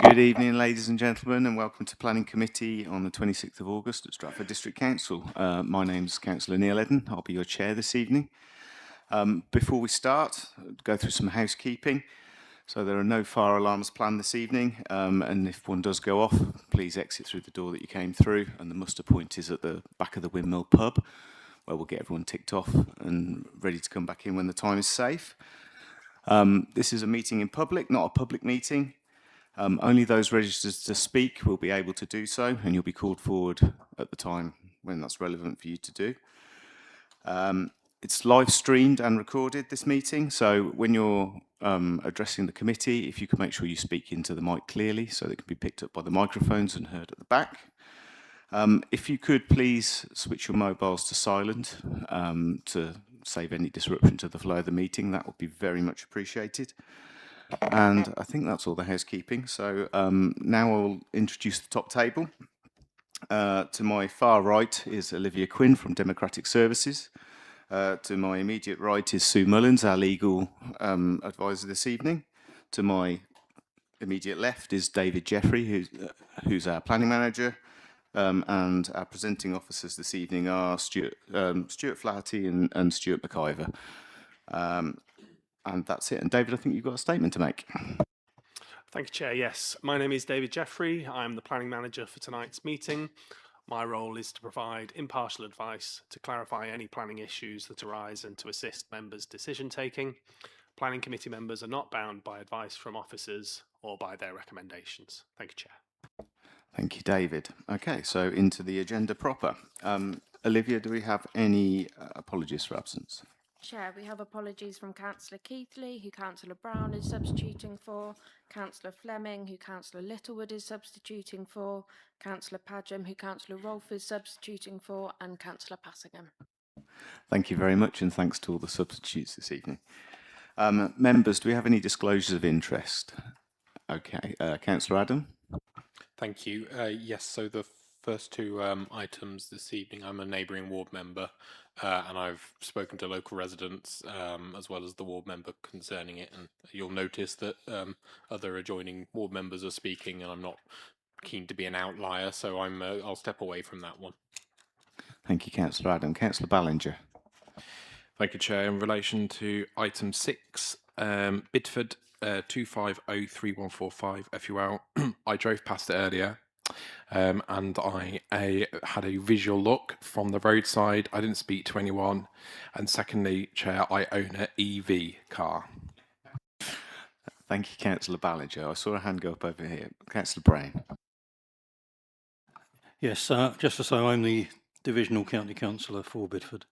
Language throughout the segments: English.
Good evening, ladies and gentlemen, and welcome to Planning Committee on the 26th of August at Stratford District Council. My name's Councillor Neil Eden. I'll be your chair this evening. Before we start, I'll go through some housekeeping. So there are no fire alarms planned this evening, and if one does go off, please exit through the door that you came through, and the muster point is at the back of the Windmill pub, where we'll get everyone ticked off and ready to come back in when the time is safe. This is a meeting in public, not a public meeting. Only those registered to speak will be able to do so, and you'll be called forward at the time when that's relevant for you to do. It's live streamed and recorded, this meeting, so when you're addressing the committee, if you can make sure you speak into the mic clearly so that it can be picked up by the microphones and heard at the back. If you could please switch your mobiles to silent to save any disruption to the flow of the meeting, that would be very much appreciated. And I think that's all the housekeeping. So now I'll introduce the top table. To my far right is Olivia Quinn from Democratic Services. To my immediate right is Sue Mullins, our legal advisor this evening. To my immediate left is David Jeffrey, who's our planning manager. And our presenting officers this evening are Stuart Flaherty and Stuart McIver. And that's it. And David, I think you've got a statement to make. Thank you, Chair. Yes, my name is David Jeffrey. I'm the planning manager for tonight's meeting. My role is to provide impartial advice to clarify any planning issues that arise and to assist members' decision taking. Planning committee members are not bound by advice from officers or by their recommendations. Thank you, Chair. Thank you, David. Okay, so into the agenda proper. Olivia, do we have any apologies for absence? Chair, we have apologies from Councillor Keithley, who Councillor Brown is substituting for, Councillor Fleming, who Councillor Littlewood is substituting for, Councillor Padgham, who Councillor Rolfe is substituting for, and Councillor Passingham. Thank you very much, and thanks to all the substitutes this evening. Members, do we have any disclosures of interest? Okay, Councillor Adam? Thank you. Yes, so the first two items this evening, I'm a neighbouring ward member and I've spoken to local residents as well as the ward member concerning it, and you'll notice that other adjoining ward members are speaking and I'm not keen to be an outlier, so I'll step away from that one. Thank you, Councillor Adam. Councillor Ballinger. Thank you, Chair. In relation to item 6, Bidford 250345 FUL, I drove past it earlier and I had a visual look from the roadside. I didn't speak to anyone. And secondly, Chair, I own an EV car. Thank you, Councillor Ballinger. I saw a hand go up over here. Councillor Brown. Yes, just to say, I'm the Divisional County Councillor for Bidford,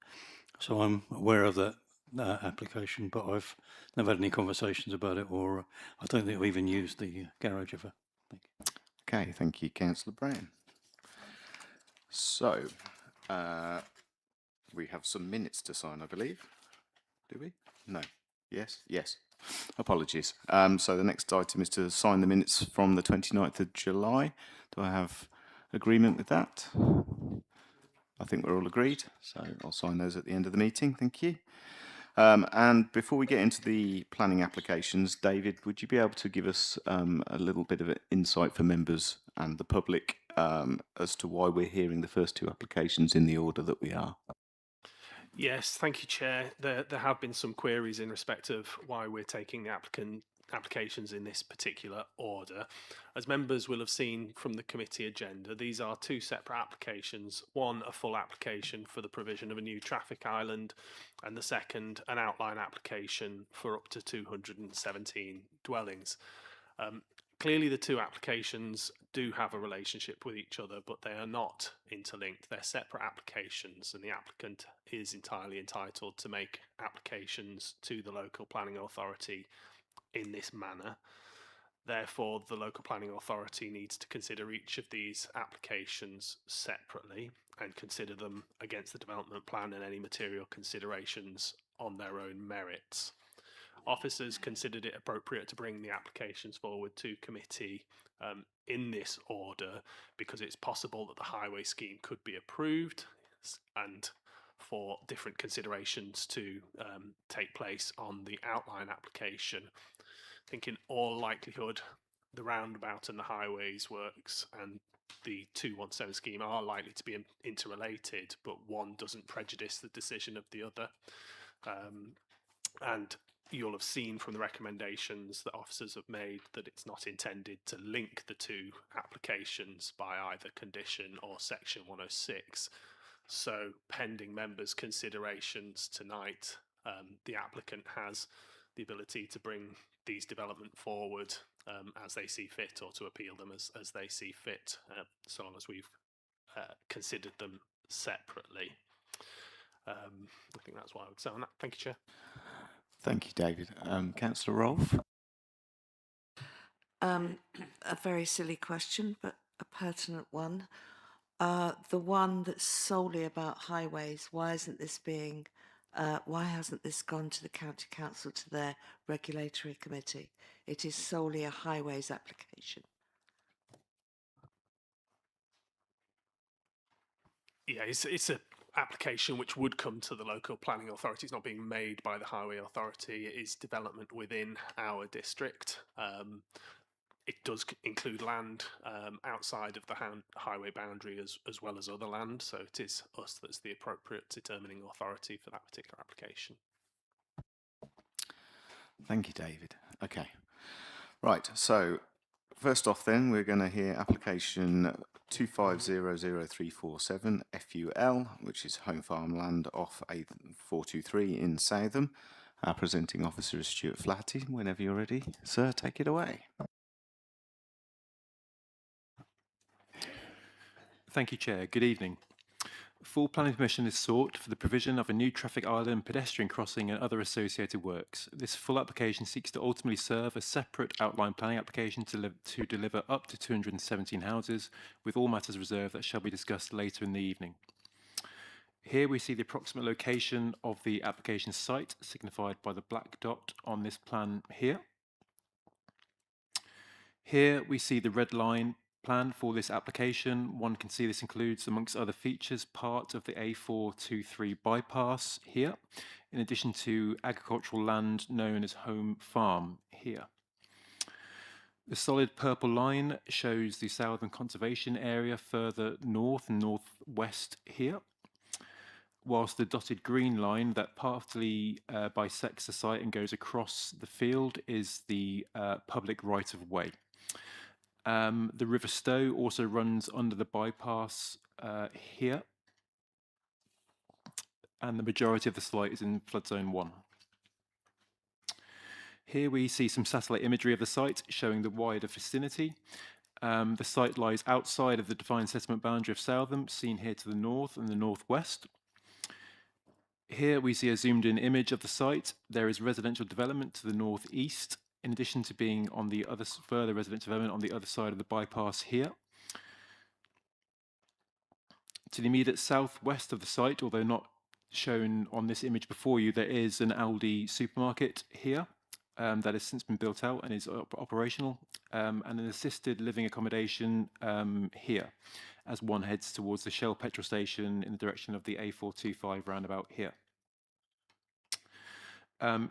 so I'm aware of that application, but I've never had any conversations about it, or I don't think I've even used the garage ever. Thank you. Okay, thank you, Councillor Brown. So, we have some minutes to sign, I believe. Do we? No. Yes? Yes. Apologies. So the next item is to sign the minutes from the 29th of July. Do I have agreement with that? I think we're all agreed, so I'll sign those at the end of the meeting. Thank you. And before we get into the planning applications, David, would you be able to give us a little bit of an insight for members and the public as to why we're hearing the first two applications in the order that we are? Yes, thank you, Chair. There have been some queries in respect of why we're taking the applications in this particular order. As members will have seen from the committee agenda, these are two separate applications. One, a full application for the provision of a new traffic island, and the second, an outline application for up to 217 dwellings. Clearly the two applications do have a relationship with each other, but they are not interlinked. They're separate applications, and the applicant is entirely entitled to make applications to the local planning authority in this manner. Therefore, the local planning authority needs to consider each of these applications separately and consider them against the development plan and any material considerations on their own merits. Officers considered it appropriate to bring the applications forward to committee in this order because it's possible that the highway scheme could be approved and for different considerations to take place on the outline application. I think in all likelihood the roundabout and the highways works and the 217 scheme are likely to be interrelated, but one doesn't prejudice the decision of the other. And you'll have seen from the recommendations that officers have made that it's not intended to link the two applications by either condition or section 106. So pending members' considerations tonight, the applicant has the ability to bring these development forward as they see fit, or to appeal them as they see fit, so long as we've considered them separately. I think that's what I would say on that. Thank you, Chair. Thank you, David. Councillor Rolfe? A very silly question, but a pertinent one. The one that's solely about highways, why hasn't this gone to the County Council, to their regulatory committee? It is solely a highways application. Yeah, it's an application which would come to the local planning authority. It's not being made by the highway authority. It is development within our district. It does include land outside of the highway boundary as well as other land. So it is us that's the appropriate determining authority for that particular application. Thank you, David. Okay. Right, so first off then, we're going to hear application 250037 FUL, which is home farm land off A423 in Southam. Our presenting officer is Stuart Flaherty. Whenever you're ready, sir, take it away. Thank you, Chair. Good evening. Full planning permission is sought for the provision of a new traffic island, pedestrian crossing and other associated works. This full application seeks to ultimately serve a separate outline planning application to deliver up to 217 houses, with all matters reserved that shall be discussed later in the evening. Here we see the approximate location of the application site, signified by the black dot on this plan here. Here we see the red line plan for this application. One can see this includes, amongst other features, part of the A423 bypass here, in addition to agricultural land known as home farm here. The solid purple line shows the Southern Conservation Area further north and northwest here, whilst the dotted green line that partly bisects the site and goes across the field is the public right-of-way. The River Stowe also runs under the bypass here, and the majority of the site is in flood zone 1. Here we see some satellite imagery of the site showing the wider vicinity. The site lies outside of the defined settlement boundary of Southam, seen here to the north and the northwest. Here we see a zoomed in image of the site. There is residential development to the northeast, in addition to being on the other further residential development on the other side of the bypass here. To the immediate southwest of the site, although not shown on this image before you, there is an Aldi supermarket here that has since been built out and is operational, and an assisted living accommodation here, as one heads towards the Shell petrol station in the direction of the A425 roundabout here.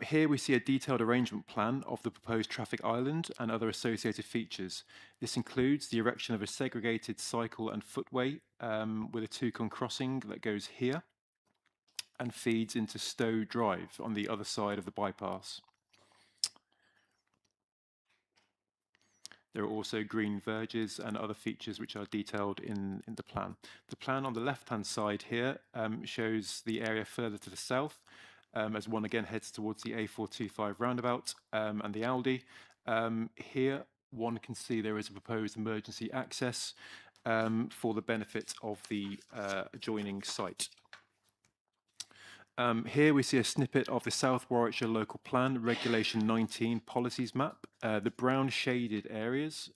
Here we see a detailed arrangement plan of the proposed traffic island and other associated features. This includes the erection of a segregated cycle and footway with a two-con crossing that goes here and feeds into Stowe Drive on the other side of the bypass. There are also green verges and other features which are detailed in the plan. The plan on the left-hand side here shows the area further to the south, as one again heads towards the A425 roundabout and the Aldi. Here one can see there is a proposed emergency access for the benefit of the adjoining site. Here we see a snippet of the South Warwickshire Local Plan Regulation 19 Policies Map. The brown shaded areas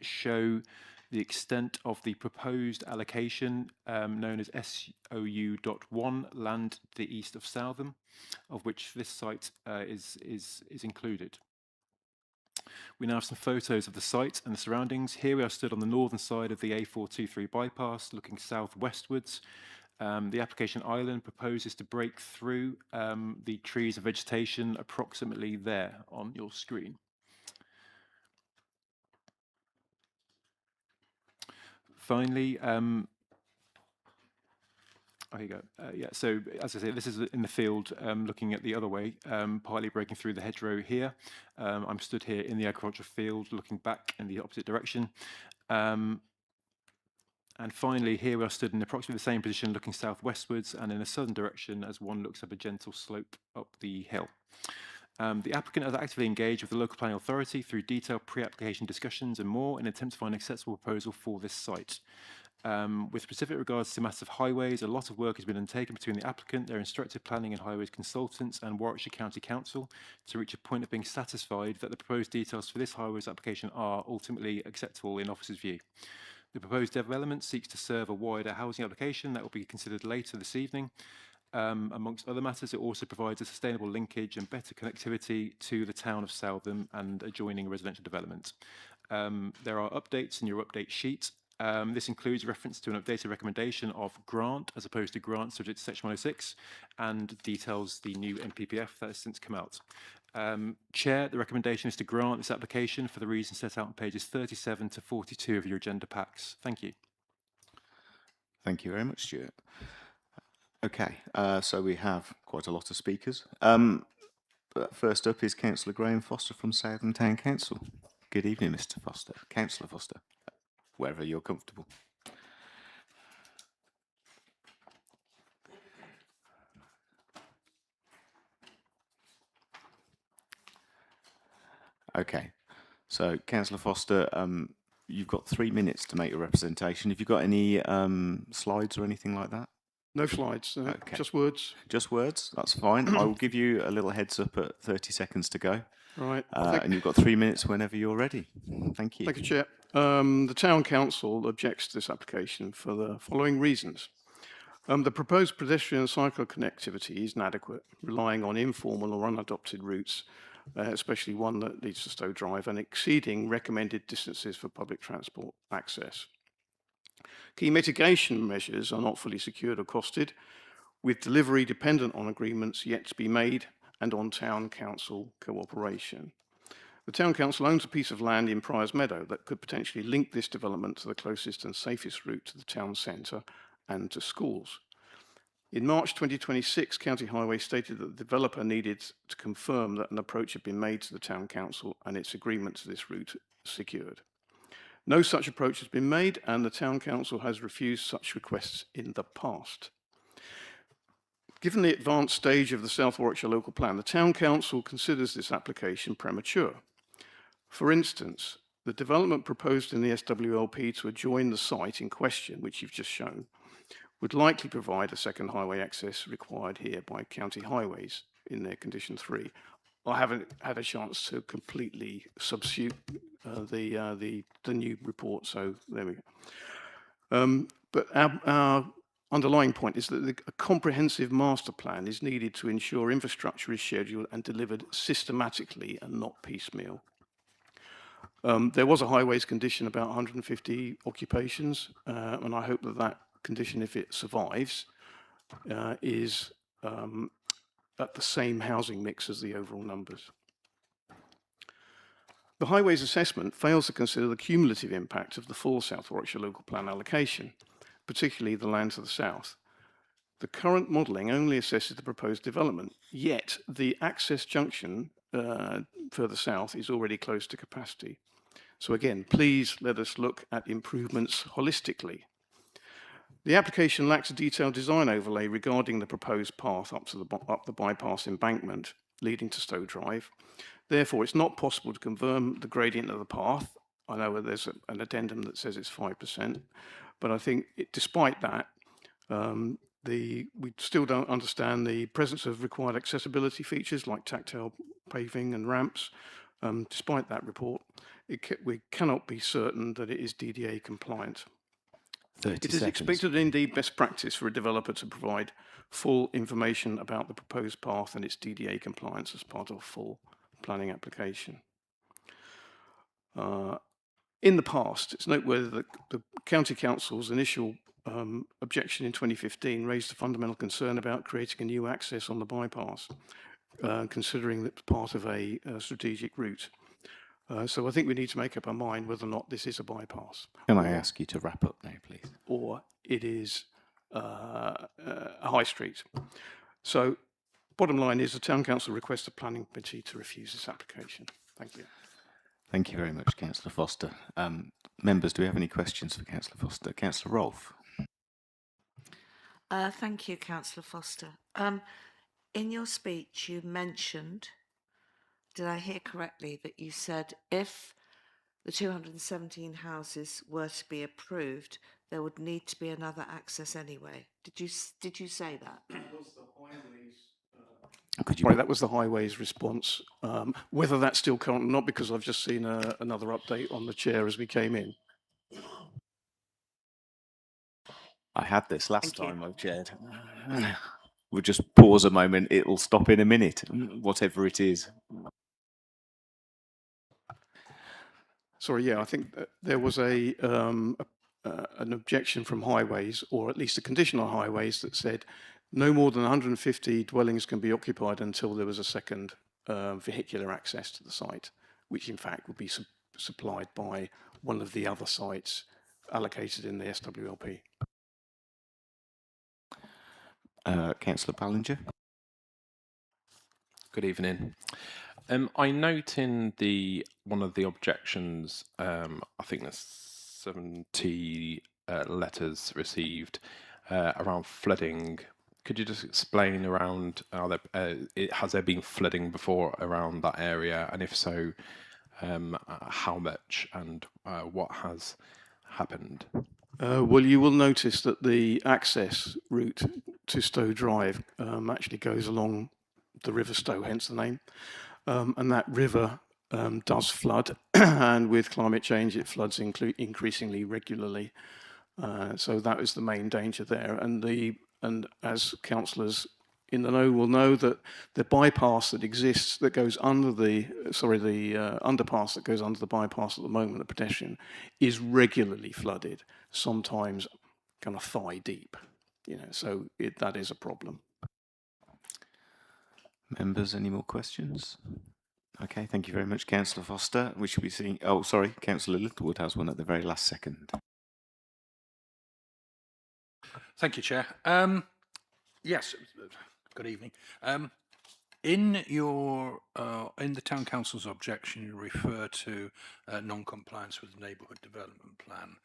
show the extent of the proposed allocation known as SOU.1 land to the east of Southam, of which this site is included. We now have some photos of the site and the surroundings. Here we are stood on the northern side of the A423 bypass, looking southwestwards. The application island proposes to break through the trees and vegetation approximately there on your screen. Finally, here you go. Yeah, so as I say, this is in the field looking at the other way, partly breaking through the hedgerow here. I'm stood here in the agricultural field looking back in the opposite direction. And finally, here we are stood in approximately the same position looking southwestwards and in a southern direction as one looks up a gentle slope up the hill. The applicant has actively engaged with the local planning authority through detailed pre-application discussions and more in an attempt to find an acceptable proposal for this site. With specific regards to massive highways, a lot of work has been undertaken between the applicant, their instructive planning and highways consultants, and Warwickshire County Council to reach a point of being satisfied that the proposed details for this highways application are ultimately acceptable in officer's view. The proposed development seeks to serve a wider housing application that will be considered later this evening. Amongst other matters, it also provides a sustainable linkage and better connectivity to the town of Southam and adjoining residential development. There are updates in your update sheet. This includes reference to an updated recommendation of grant as opposed to grant subject to section 106 and details the new NPPF that has since come out. Chair, the recommendation is to grant this application for the reasons set out on pages 37 to 42 of your agenda packs. Thank you. Thank you very much, Stuart. Okay, so we have quite a lot of speakers. But first up is Councillor Graham Foster from Southam Town Council. Good evening, Mr. Foster. Councillor Foster, wherever you're comfortable. Okay, so Councillor Foster, you've got 3 minutes to make your representation. Have you got any slides or anything like that? No slides, Okay. just words. Just words, that's fine. I will give you a little heads up at 30 seconds to go. Right. And you've got 3 minutes whenever you're ready. Thank you. Thank you, Chair. The Town Council objects to this application for the following reasons. The proposed pedestrian and cycle connectivity is inadequate, relying on informal or unadopted routes, especially one that leads to Stowe Drive, and exceeding recommended distances for public transport access. Key mitigation measures are not fully secured or costed, with delivery dependent on agreements yet to be made and on Town Council cooperation. The Town Council owns a piece of land in Priors Meadow that could potentially link this development to the closest and safest route to the town centre and to schools. In March 2026, County Highway stated that the developer needed to confirm that an approach had been made to the Town Council and its agreement to this route secured. No such approach has been made, and the Town Council has refused such requests in the past. Given the advanced stage of the South Warwickshire Local Plan, the Town Council considers this application premature. For instance, the development proposed in the SWLP to adjoin the site in question, which you've just shown, would likely provide a second highway access required here by County Highways in their Condition 3. I haven't had a chance to completely substitute the new report, so there we go. But our underlying point is that a comprehensive master plan is needed to ensure infrastructure is scheduled and delivered systematically and not piecemeal. There was a highways condition about 150 occupations, and I hope that that condition, if it survives, is at the same housing mix as the overall numbers. The highways assessment fails to consider the cumulative impact of the full South Warwickshire Local Plan allocation, particularly the land to the south. The current modelling only assesses the proposed development, yet the access junction further south is already close to capacity. So again, please let us look at improvements holistically. The application lacks a detailed design overlay regarding the proposed path up the bypass embankment leading to Stowe Drive. Therefore, it's not possible to confirm the gradient of the path. I know there's an addendum that says it's 5%, but I think despite that, we still don't understand the presence of required accessibility features like tactile paving and ramps. Despite that report, we cannot be certain that it is DDA compliant. It is expected and indeed best practice for a developer to provide full information about the proposed path and its DDA compliance as part of a full planning application. In the past, it's noteworthy that the County Council's initial objection in 2015 raised a fundamental concern about creating a new access on the bypass, considering that it's part of a strategic route. So I think we need to make up our mind whether or not this is a bypass. Can I ask you to wrap up now, please? Or it is a high street. So bottom line is the Town Council requests the Planning Committee to refuse this application. Thank you. Thank you very much, Councillor Foster. Members, do we have any questions for Councillor Foster? Councillor Rolfe. Thank you, Councillor Foster. In your speech, you mentioned, did I hear correctly, that you said if the 217 houses were to be approved, there would need to be another access anyway. Did you say that? Right, that was the Highways response. Whether that's still current or not, because I've just seen another update on the chair as we came in. I had this last Thank you. time I chaired. We'll just pause a moment. It'll stop in a minute, whatever it is. Sorry, yeah, I think that there was an objection from Highways, or at least a condition on Highways that said no more than 150 dwellings can be occupied until there was a second vehicular access to the site, which in fact would be supplied by one of the other sites allocated in the SWLP. Councillor Ballinger. Good evening. I note in one of the objections, I think there's 70 letters received around flooding. Could you just explain around has there been flooding before around that area, and if so, how much and what has happened? Well, you will notice that the access route to Stowe Drive actually goes along the River Stowe, hence the name. And that river does flood, and with climate change, it floods increasingly regularly. So that is the main danger there. And as councillors in the know will know, that the bypass that exists that goes under the underpass that goes under the bypass at the moment, the pedestrian, is regularly flooded, sometimes kind of thigh deep. So that is a problem. Members, any more questions? Okay, thank you very much, Councillor Foster. We should be seeing. Oh, sorry, Councillor Littlewood has one at the very last second. Thank you, Chair. Yes, good evening. In the Town Council's objection, you refer to non-compliance with the Neighbourhood Development Plan.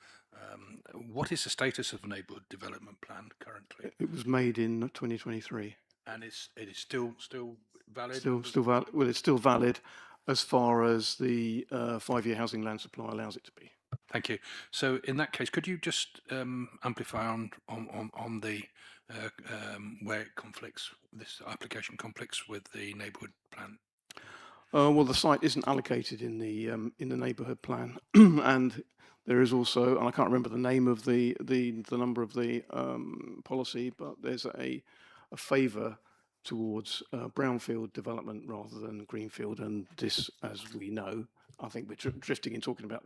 What is the status of the Neighbourhood Development Plan currently? It was made in 2023. And it is still valid? Still valid. Well, it's still valid as far as the 5-year housing land supply allows it to be. Thank you. So in that case, could you just amplify on the where it conflicts, this application conflicts with the neighbourhood plan? Well, the site isn't allocated in the neighbourhood plan, and there is also, and I can't remember the name of the number of the policy, but there's a favour towards brownfield development rather than greenfield, and this, as we know, I think we're drifting in talking about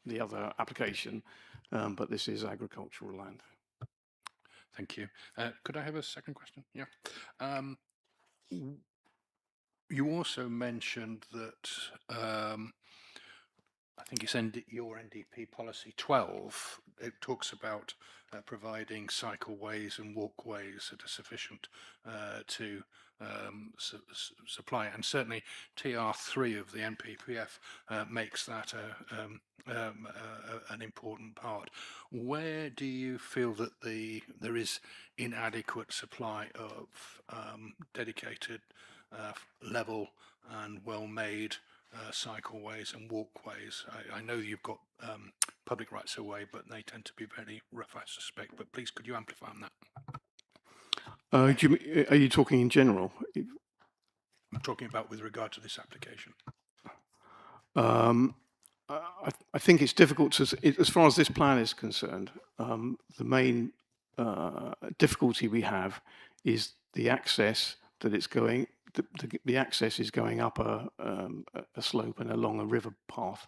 the other application, but this is agricultural land. Thank you. Could I have a second question? Yeah. You also mentioned that I think it's your NDP policy 12. It talks about providing cycleways and walkways that are sufficient to supply, and certainly TR3 of the NPPF makes that an important part. Where do you feel that there is inadequate supply of dedicated level and well-made cycleways and walkways? I know you've got public rights of way, but they tend to be very rough, I suspect. But please, could you amplify on that? Are you talking in general? I'm talking about with regard to this application. I think it's difficult to, as far as this plan is concerned, the main difficulty we have is the access that it's going. The access is going up a slope and along a river path.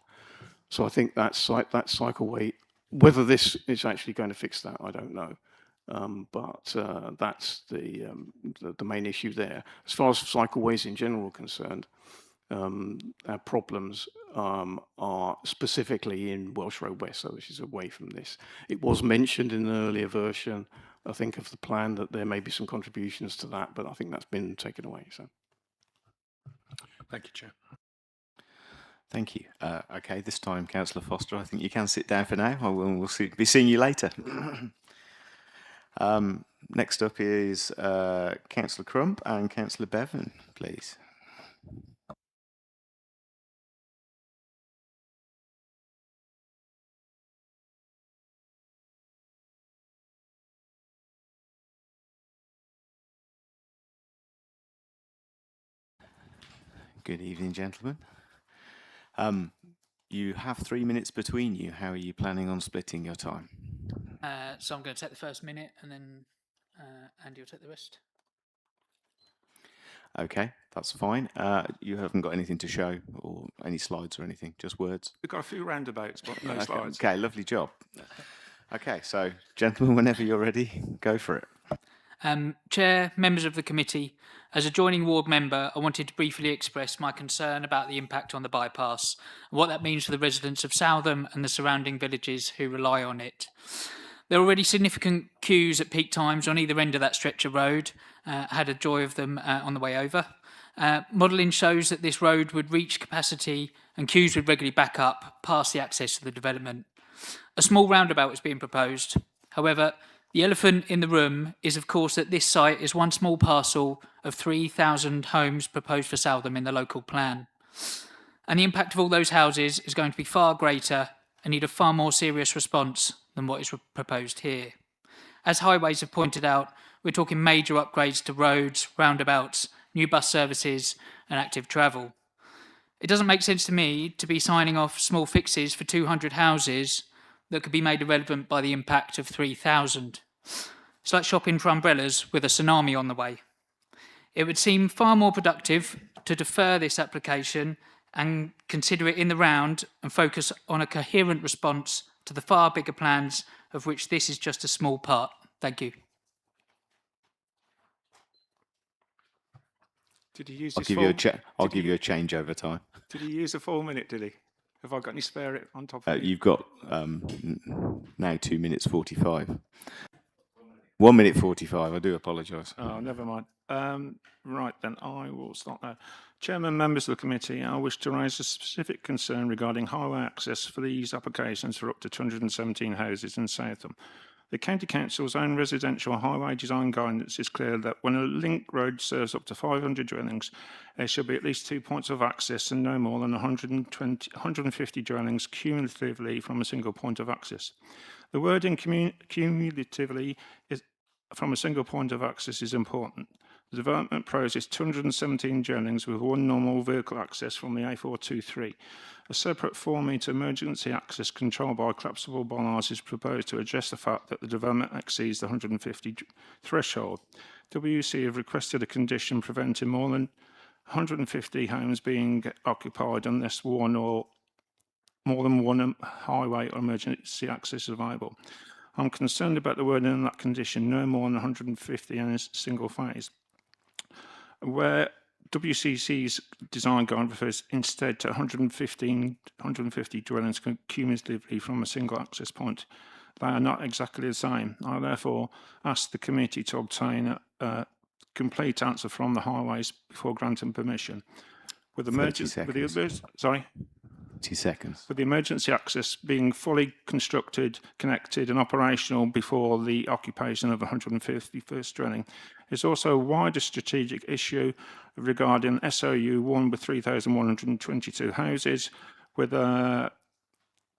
So I think that cycleway, whether this is actually going to fix that, I don't know. But that's the main issue there. As far as cycleways in general are concerned, our problems are specifically in Welsh Road West, so this is away from this. It was mentioned in an earlier version, I think, of the plan that there may be some contributions to that, but I think that's been taken away. So, Thank you, Chair. Thank you. Okay, this time, Councillor Foster, I think you can sit down for now. We'll be seeing you later. Next up is Councillor Crump and Councillor Bevan, please. Good evening, gentlemen. You have 3 minutes between you. How are you planning on splitting your time? So I'm going to take the first minute, and then Andy will take the rest. Okay, that's fine. You haven't got anything to show, or any slides or anything, just words? We've got a few roundabouts, but no slides. Okay, lovely job. Okay, so gentlemen, whenever you're ready, go for it. Chair, members of the committee, as a joining ward member, I wanted to briefly express my concern about the impact on the bypass and what that means for the residents of Southam and the surrounding villages who rely on it. There are already significant queues at peak times on either end of that stretch of road. Had a joy of them on the way over. Modelling shows that this road would reach capacity and queues would regularly back up past the access to the development. A small roundabout is being proposed. However, the elephant in the room is, of course, that this site is one small parcel of 3,000 homes proposed for Southam in the local plan. And the impact of all those houses is going to be far greater and need a far more serious response than what is proposed here. As Highways have pointed out, we're talking major upgrades to roads, roundabouts, new bus services and active travel. It doesn't make sense to me to be signing off small fixes for 200 houses that could be made irrelevant by the impact of 3,000. It's like shopping for umbrellas with a tsunami on the way. It would seem far more productive to defer this application and consider it in the round and focus on a coherent response to the far bigger plans, of which this is just a small part. Thank you. Did he use I'll give you a change over time. Did he use a full minute, did he? Have I got any spare on top of it? You've got now 2 minutes 45. 1 minute 45, I do apologise. Oh, never mind. Right, then I will start now. Chairman, members of the committee, I wish to raise a specific concern regarding highway access for these applications for up to 217 houses in Southam. The County Council's own residential highway design guidance is clear that when a link road serves up to 500 dwellings, there should be at least 2 points of access and no more than 150 dwellings cumulatively from a single point of access. The wording cumulatively is from a single point of access is important. The development process 217 dwellings with one normal vehicle access from the A423. A separate 4 metre emergency access controlled by collapsible bollards is proposed to address the fact that the development exceeds the 150 threshold. WC have requested a condition preventing more than 150 homes being occupied unless one or more than one highway or emergency access is available. I'm concerned about the wording in that condition, no more than 150 in a single phase. Where WCC's design guide refers instead to 150 dwellings cumulatively from a single access point. They are not exactly the same. I therefore ask the committee to obtain a complete answer from the highways before granting permission. With the 20 seconds. With the emergency access being fully constructed, connected and operational before the occupation of 151st dwelling. There's also a wider strategic issue regarding SOU 1 with 3,122 houses, with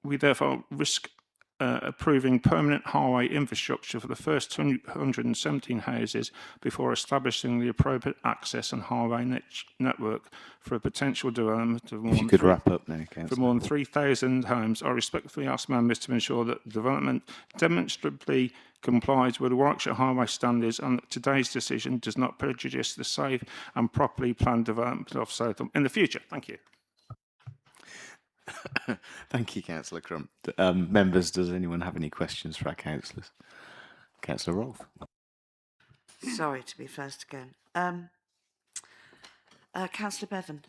we therefore risk approving permanent highway infrastructure for the first 217 houses before establishing the appropriate access and highway network for a potential development of more if you could wrap up now, Councillor. For more than 3,000 homes. I respectfully ask members to ensure that the development demonstrably complies with the Warwickshire Highway standards and that today's decision does not prejudice the safe and properly planned development of Southam in the future. Thank you. Thank you, Councillor Crump. Members, does anyone have any questions for our councillors? Councillor Rolfe. Sorry to be first again. Councillor Bevan,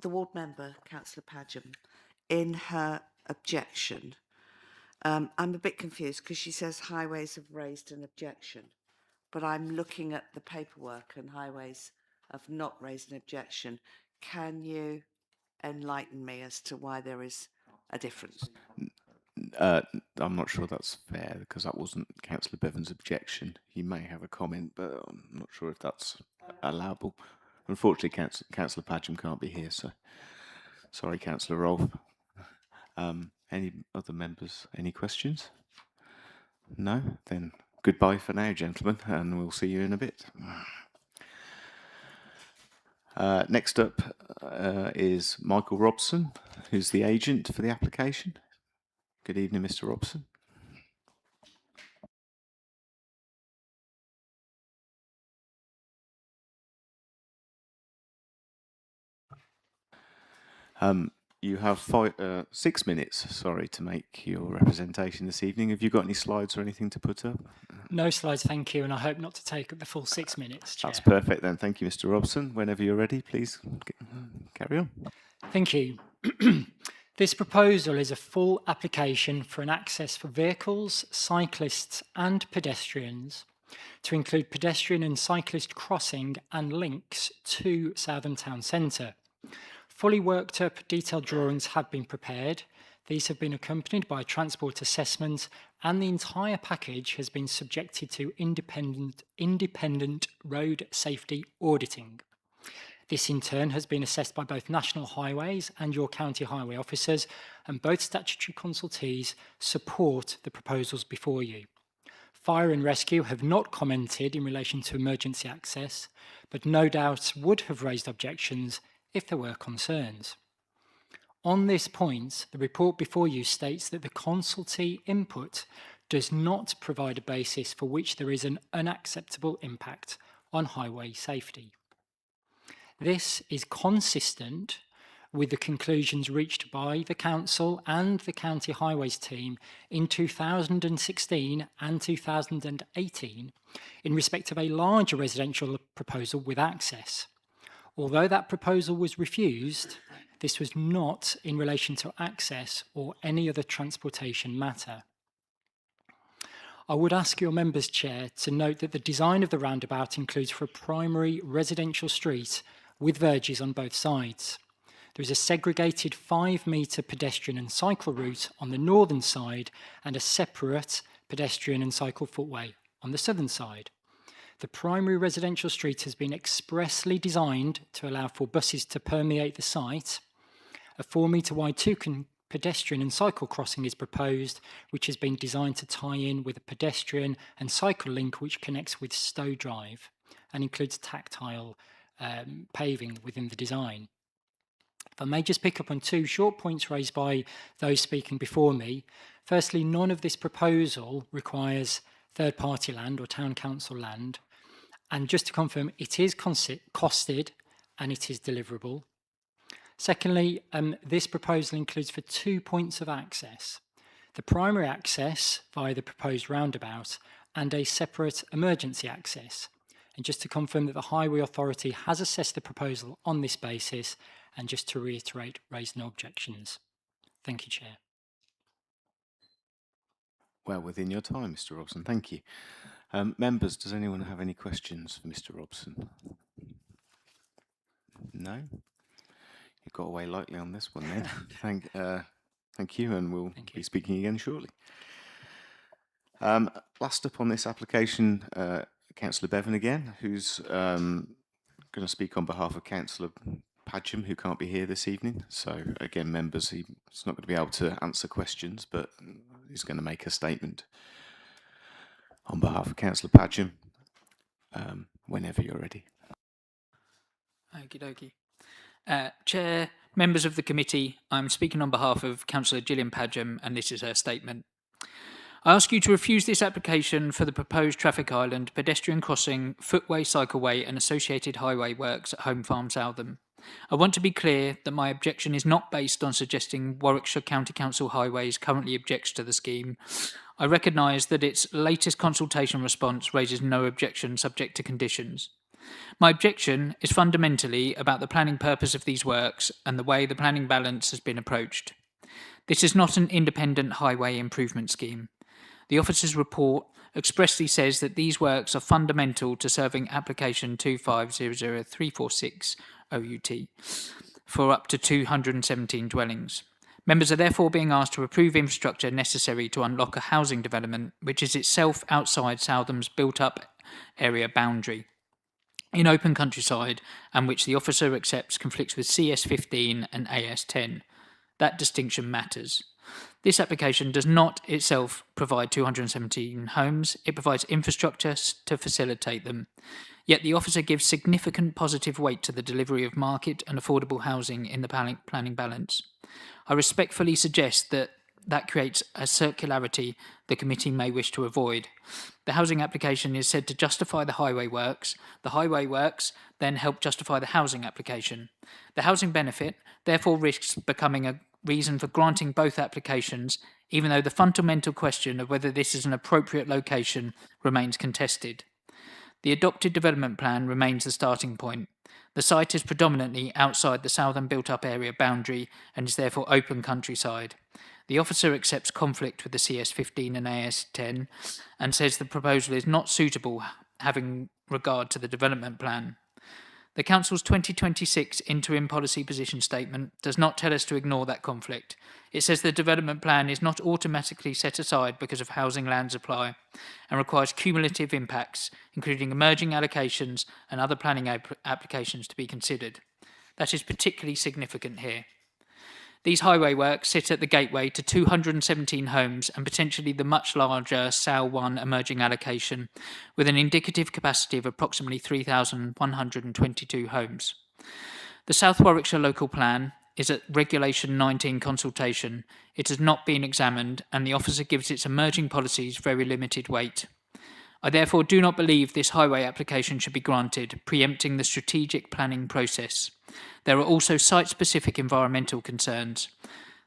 the ward member, Councillor Padgham, in her objection, I'm a bit confused because she says highways have raised an objection, but I'm looking at the paperwork and highways have not raised an objection. Can you enlighten me as to why there is a difference? I'm not sure that's fair because that wasn't Councillor Bevan's objection. He may have a comment, but I'm not sure if that's allowable. Unfortunately, Councillor Padgham can't be here, so sorry, Councillor Rolfe. Any other members? Any questions? No? Then goodbye for now, gentlemen, and we'll see you in a bit. Next up is Michael Robson, who's the agent for the application. Good evening, Mr. Robson. You have 6 minutes, sorry, to make your representation this evening. Have you got any slides or anything to put up? No slides, thank you, and I hope not to take up the full 6 minutes, Chair. That's perfect then. Thank you, Mr. Robson. Whenever you're ready, please carry on. Thank you. This proposal is a full application for an access for vehicles, cyclists and pedestrians to include pedestrian and cyclist crossing and links to Southam Town Centre. Fully worked up detailed drawings have been prepared. These have been accompanied by a transport assessment, and the entire package has been subjected to independent road safety auditing. This in turn has been assessed by both National Highways and your county highway officers, and both statutory consultees support the proposals before you. Fire and Rescue have not commented in relation to emergency access, but no doubt would have raised objections if there were concerns. On this point, the report before you states that the consultee input does not provide a basis for which there is an unacceptable impact on highway safety. This is consistent with the conclusions reached by the Council and the County Highways team in 2016 and 2018 in respect of a larger residential proposal with access. Although that proposal was refused, this was not in relation to access or any other transportation matter. I would ask your members, Chair, to note that the design of the roundabout includes for a primary residential street with verges on both sides. There is a segregated 5-metre pedestrian and cycle route on the northern side and a separate pedestrian and cycle footway on the southern side. The primary residential street has been expressly designed to allow for buses to permeate the site. A 4-metre wide pedestrian and cycle crossing is proposed, which has been designed to tie in with a pedestrian and cycle link which connects with Stowe Drive and includes tactile paving within the design. If I may just pick up on 2 short points raised by those speaking before me. Firstly, none of this proposal requires third-party land or town council land. And just to confirm, it is costed and it is deliverable. Secondly, this proposal includes for 2 points of access: the primary access via the proposed roundabout and a separate emergency access. And just to confirm that the Highway Authority has assessed the proposal on this basis, and just to reiterate, raised no objections. Thank you, Chair. Well within your time, Mr. Robson. Thank you. Members, does anyone have any questions for Mr. Robson? No? You got away lightly on this one then. Thank you, and we'll be speaking again shortly. Last up on this application, Councillor Bevan again, who's going to speak on behalf of Councillor Padgham, who can't be here this evening. So again, members, he's not going to be able to answer questions, but he's going to make a statement on behalf of Councillor Padgham, whenever you're ready. Okie dokie. Chair, members of the committee, I'm speaking on behalf of Councillor Gillian Padgham, and this is her statement. I ask you to refuse this application for the proposed traffic island, pedestrian crossing, footway, cycleway and associated highway works at Home Farm Southam. I want to be clear that my objection is not based on suggesting Warwickshire County Council Highways currently objects to the scheme. I recognise that its latest consultation response raises no objection subject to conditions. My objection is fundamentally about the planning purpose of these works and the way the planning balance has been approached. This is not an independent highway improvement scheme. The officer's report expressly says that these works are fundamental to serving application 2500346 OUT for up to 217 dwellings. Members are therefore being asked to approve infrastructure necessary to unlock a housing development which is itself outside Southam's built-up area boundary in open countryside and which the officer accepts conflicts with CS15 and AS10. That distinction matters. This application does not itself provide 217 homes, it provides infrastructure to facilitate them. Yet the officer gives significant positive weight to the delivery of market and affordable housing in the planning balance. I respectfully suggest that creates a circularity the committee may wish to avoid. The housing application is said to justify the highway works. The highway works then help justify the housing application. The housing benefit therefore risks becoming a reason for granting both applications, even though the fundamental question of whether this is an appropriate location remains contested. The adopted development plan remains the starting point. The site is predominantly outside the southern built-up area boundary and is therefore open countryside. The officer accepts conflict with the CS15 and AS10 and says the proposal is not suitable having regard to the development plan. The Council's 2026 Interim Policy Position Statement does not tell us to ignore that conflict. It says the development plan is not automatically set aside because of housing land supply and requires cumulative impacts, including emerging allocations and other planning applications to be considered. That is particularly significant here. These highway works sit at the gateway to 217 homes and potentially the much larger SAL 1 emerging allocation, with an indicative capacity of approximately 3,122 homes. The South Warwickshire Local Plan is at Regulation 19 consultation. It has not been examined, and the officer gives its emerging policies very limited weight. I therefore do not believe this highway application should be granted, preempting the strategic planning process. There are also site-specific environmental concerns.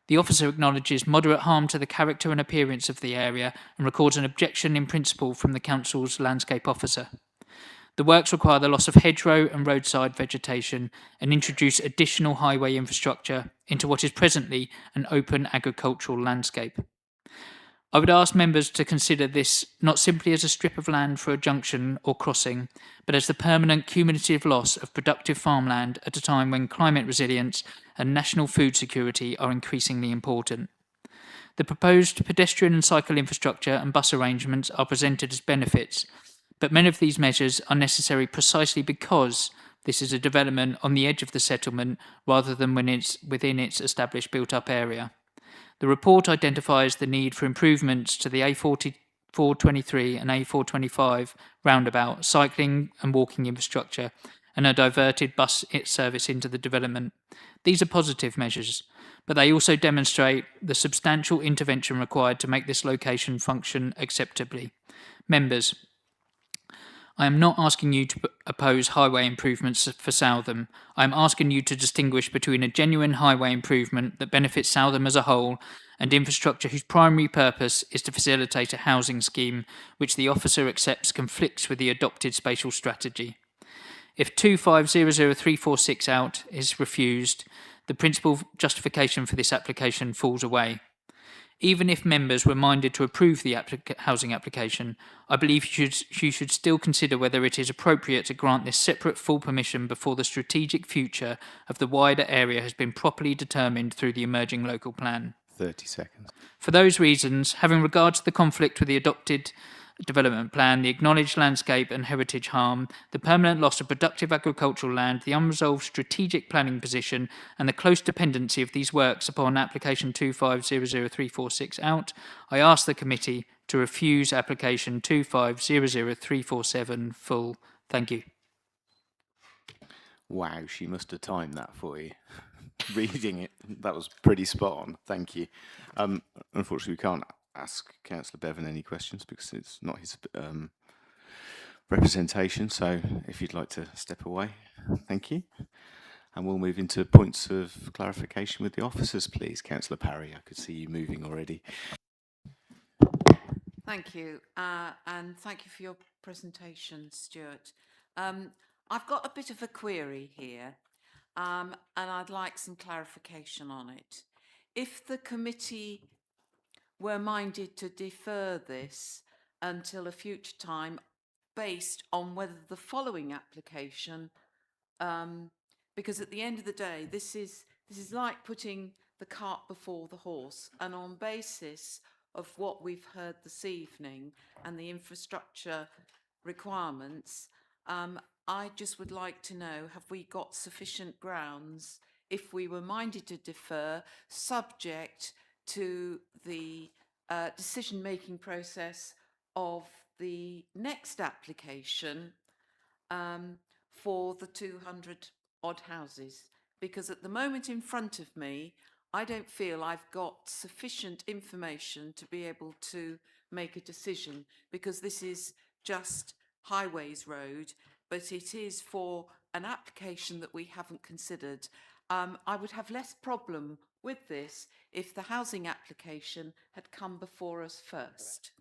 The officer acknowledges moderate harm to the character and appearance of the area and records an objection in principle from the Council's landscape officer. The works require the loss of hedgerow and roadside vegetation and introduce additional highway infrastructure into what is presently an open agricultural landscape. I would ask members to consider this not simply as a strip of land for a junction or crossing, but as the permanent cumulative loss of productive farmland at a time when climate resilience and national food security are increasingly important. The proposed pedestrian and cycle infrastructure and bus arrangements are presented as benefits, but many of these measures are necessary precisely because this is a development on the edge of the settlement rather than when it's within its established built-up area. The report identifies the need for improvements to the A4423 and A425 roundabout, cycling and walking infrastructure, and a diverted bus service into the development. These are positive measures, but they also demonstrate the substantial intervention required to make this location function acceptably. Members, I am not asking you to oppose highway improvements for Southam. I am asking you to distinguish between a genuine highway improvement that benefits Southam as a whole and infrastructure whose primary purpose is to facilitate a housing scheme which the officer accepts conflicts with the adopted spatial strategy. If 2500346 out is refused, the principal justification for this application falls away. Even if members were minded to approve the housing application, I believe you should still consider whether it is appropriate to grant this separate full permission before the strategic future of the wider area has been properly determined through the emerging local plan. 30 seconds. For those reasons, having regard to the conflict with the adopted development plan, the acknowledged landscape and heritage harm, the permanent loss of productive agricultural land, the unresolved strategic planning position, and the close dependency of these works upon application 2500346 out, I ask the committee to refuse application 2500347 full. Thank you. Wow, she must have timed that for you. Reading it, that was pretty spot on. Thank you. Unfortunately, we can't ask Councillor Bevan any questions because it's not his representation. So if you'd like to step away, thank you. And we'll move into points of clarification with the officers, please. Councillor Parry, I could see you moving already. Thank you, and thank you for your presentation, Stuart. I've got a bit of a query here, and I'd like some clarification on it. If the committee were minded to defer this until a future time based on whether the following application, because at the end of the day, this is like putting the cart before the horse, and on basis of what we've heard this evening and the infrastructure requirements, I just would like to know, have we got sufficient grounds if we were minded to defer, subject to the decision-making process of the next application for the 200 odd houses? Because at the moment in front of me, I don't feel I've got sufficient information to be able to make a decision, because this is just Highways Road, but it is for an application that we haven't considered. I would have less problem with this if the housing application had come before us first.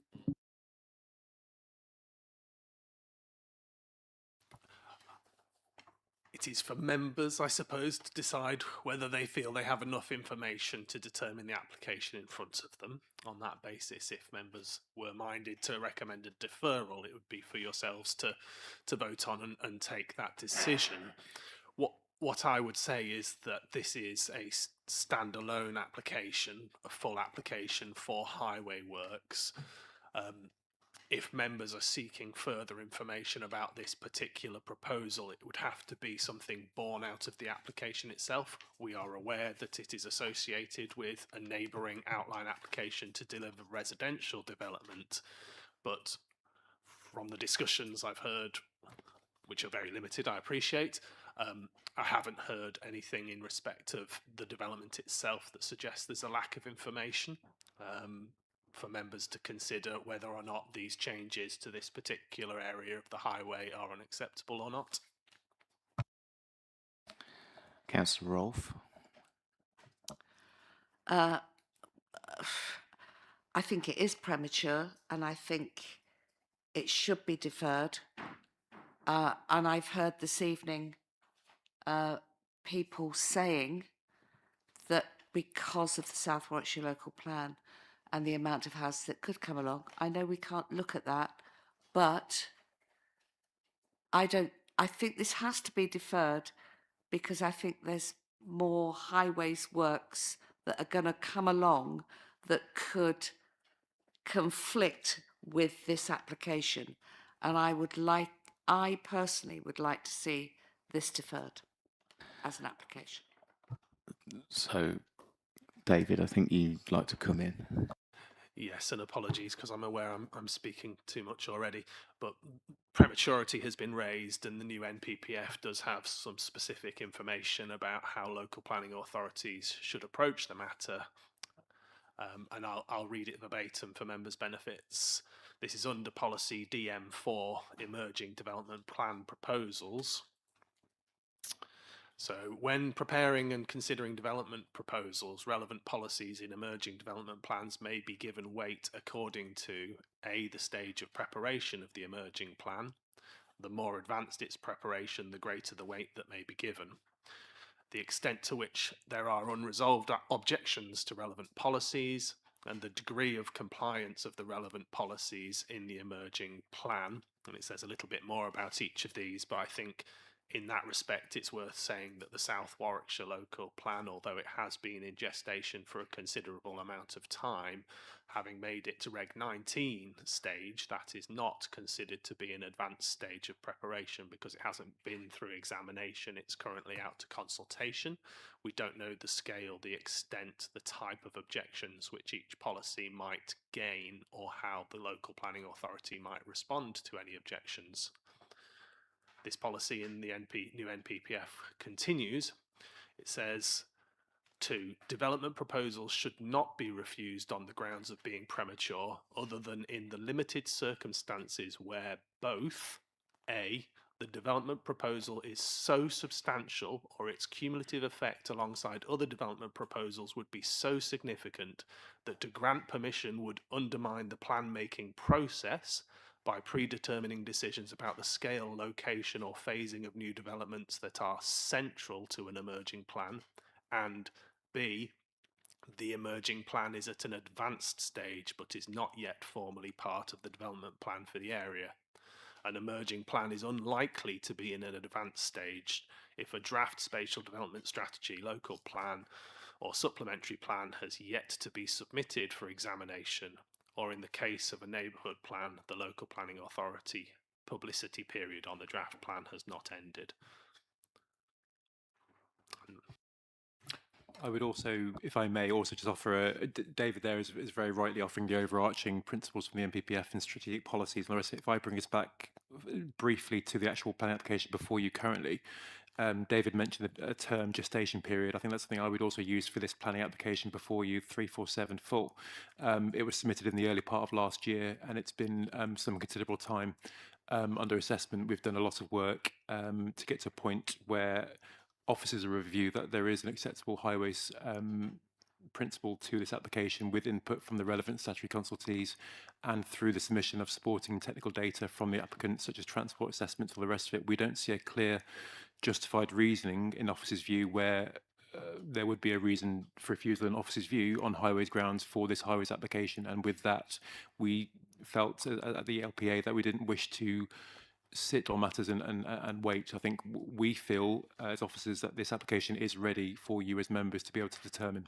It is for members, I suppose, to decide whether they feel they have enough information to determine the application in front of them. On that basis, if members were minded to recommend a deferral, it would be for yourselves to vote on and take that decision. What I would say is that this is a standalone application, a full application for highway works. If members are seeking further information about this particular proposal, it would have to be something born out of the application itself. We are aware that it is associated with a neighbouring outline application to deliver residential development, but from the discussions I've heard, which are very limited, I appreciate, I haven't heard anything in respect of the development itself that suggests there's a lack of information. For members to consider whether or not these changes to this particular area of the highway are unacceptable or not. Councillor Rolfe. I think it is premature, and I think it should be deferred. And I've heard this evening people saying that because of the South Warwickshire local plan and the amount of houses that could come along, I know we can't look at that, but I think this has to be deferred, because I think there's more highways works that are going to come along that could conflict with this application. And I personally would like to see this deferred as an application. So, David, I think you'd like to come in. Yes, and apologies because I'm aware I'm speaking too much already, but prematurity has been raised, and the new NPPF does have some specific information about how local planning authorities should approach the matter. And I'll read it verbatim for members' benefits. This is under policy DM4, Emerging Development Plan Proposals. So when preparing and considering development proposals, relevant policies in emerging development plans may be given weight according to A, the stage of preparation of the emerging plan. The more advanced its preparation, the greater the weight that may be given. The extent to which there are unresolved objections to relevant policies, and the degree of compliance of the relevant policies in the emerging plan. And it says a little bit more about each of these, but I think in that respect, it's worth saying that the South Warwickshire local plan, although it has been in gestation for a considerable amount of time, having made it to Reg 19 stage, that is not considered to be an advanced stage of preparation because it hasn't been through examination. It's currently out to consultation. We don't know the scale, the extent, the type of objections which each policy might gain, or how the local planning authority might respond to any objections. This policy in the new NPPF continues. It says, 2. Development proposals should not be refused on the grounds of being premature, other than in the limited circumstances where both A, the development proposal is so substantial or its cumulative effect alongside other development proposals would be so significant that to grant permission would undermine the plan-making process, by predetermining decisions about the scale, location or phasing of new developments that are central to an emerging plan, and B, the emerging plan is at an advanced stage but is not yet formally part of the development plan for the area. An emerging plan is unlikely to be in an advanced stage if a draft spatial development strategy, local plan or supplementary plan has yet to be submitted for examination, or in the case of a neighbourhood plan, the local planning authority publicity period on the draft plan has not ended. I would also, if I may, also just offer David there is very rightly offering the overarching principles from the NPPF and strategic policies. And if I bring us back briefly to the actual planning application before you currently, David mentioned a term gestation period. I think that's something I would also use for this planning application before you, 347 full. It was submitted in the early part of last year, and it's been some considerable time under assessment. We've done a lot of work to get to a point where officers review that there is an acceptable highways principle to this application with input from the relevant statutory consultees and through the submission of supporting technical data from the applicant, such as transport assessments or the rest of it. We don't see a clear justified reasoning in officers' view where there would be a reason for refusal in officers' view on highways grounds for this highways application. And with that, we felt at the LPA that we didn't wish to sit on matters and wait. I think we feel as officers that this application is ready for you as members to be able to determine,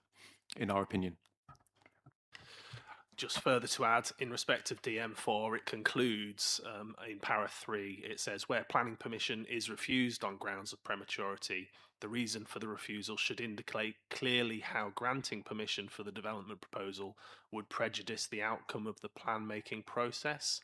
in our opinion. Just further to add, in respect of DM4, it concludes in para 3, it says, where planning permission is refused on grounds of prematurity, the reason for the refusal should indicate clearly how granting permission for the development proposal would prejudice the outcome of the plan-making process.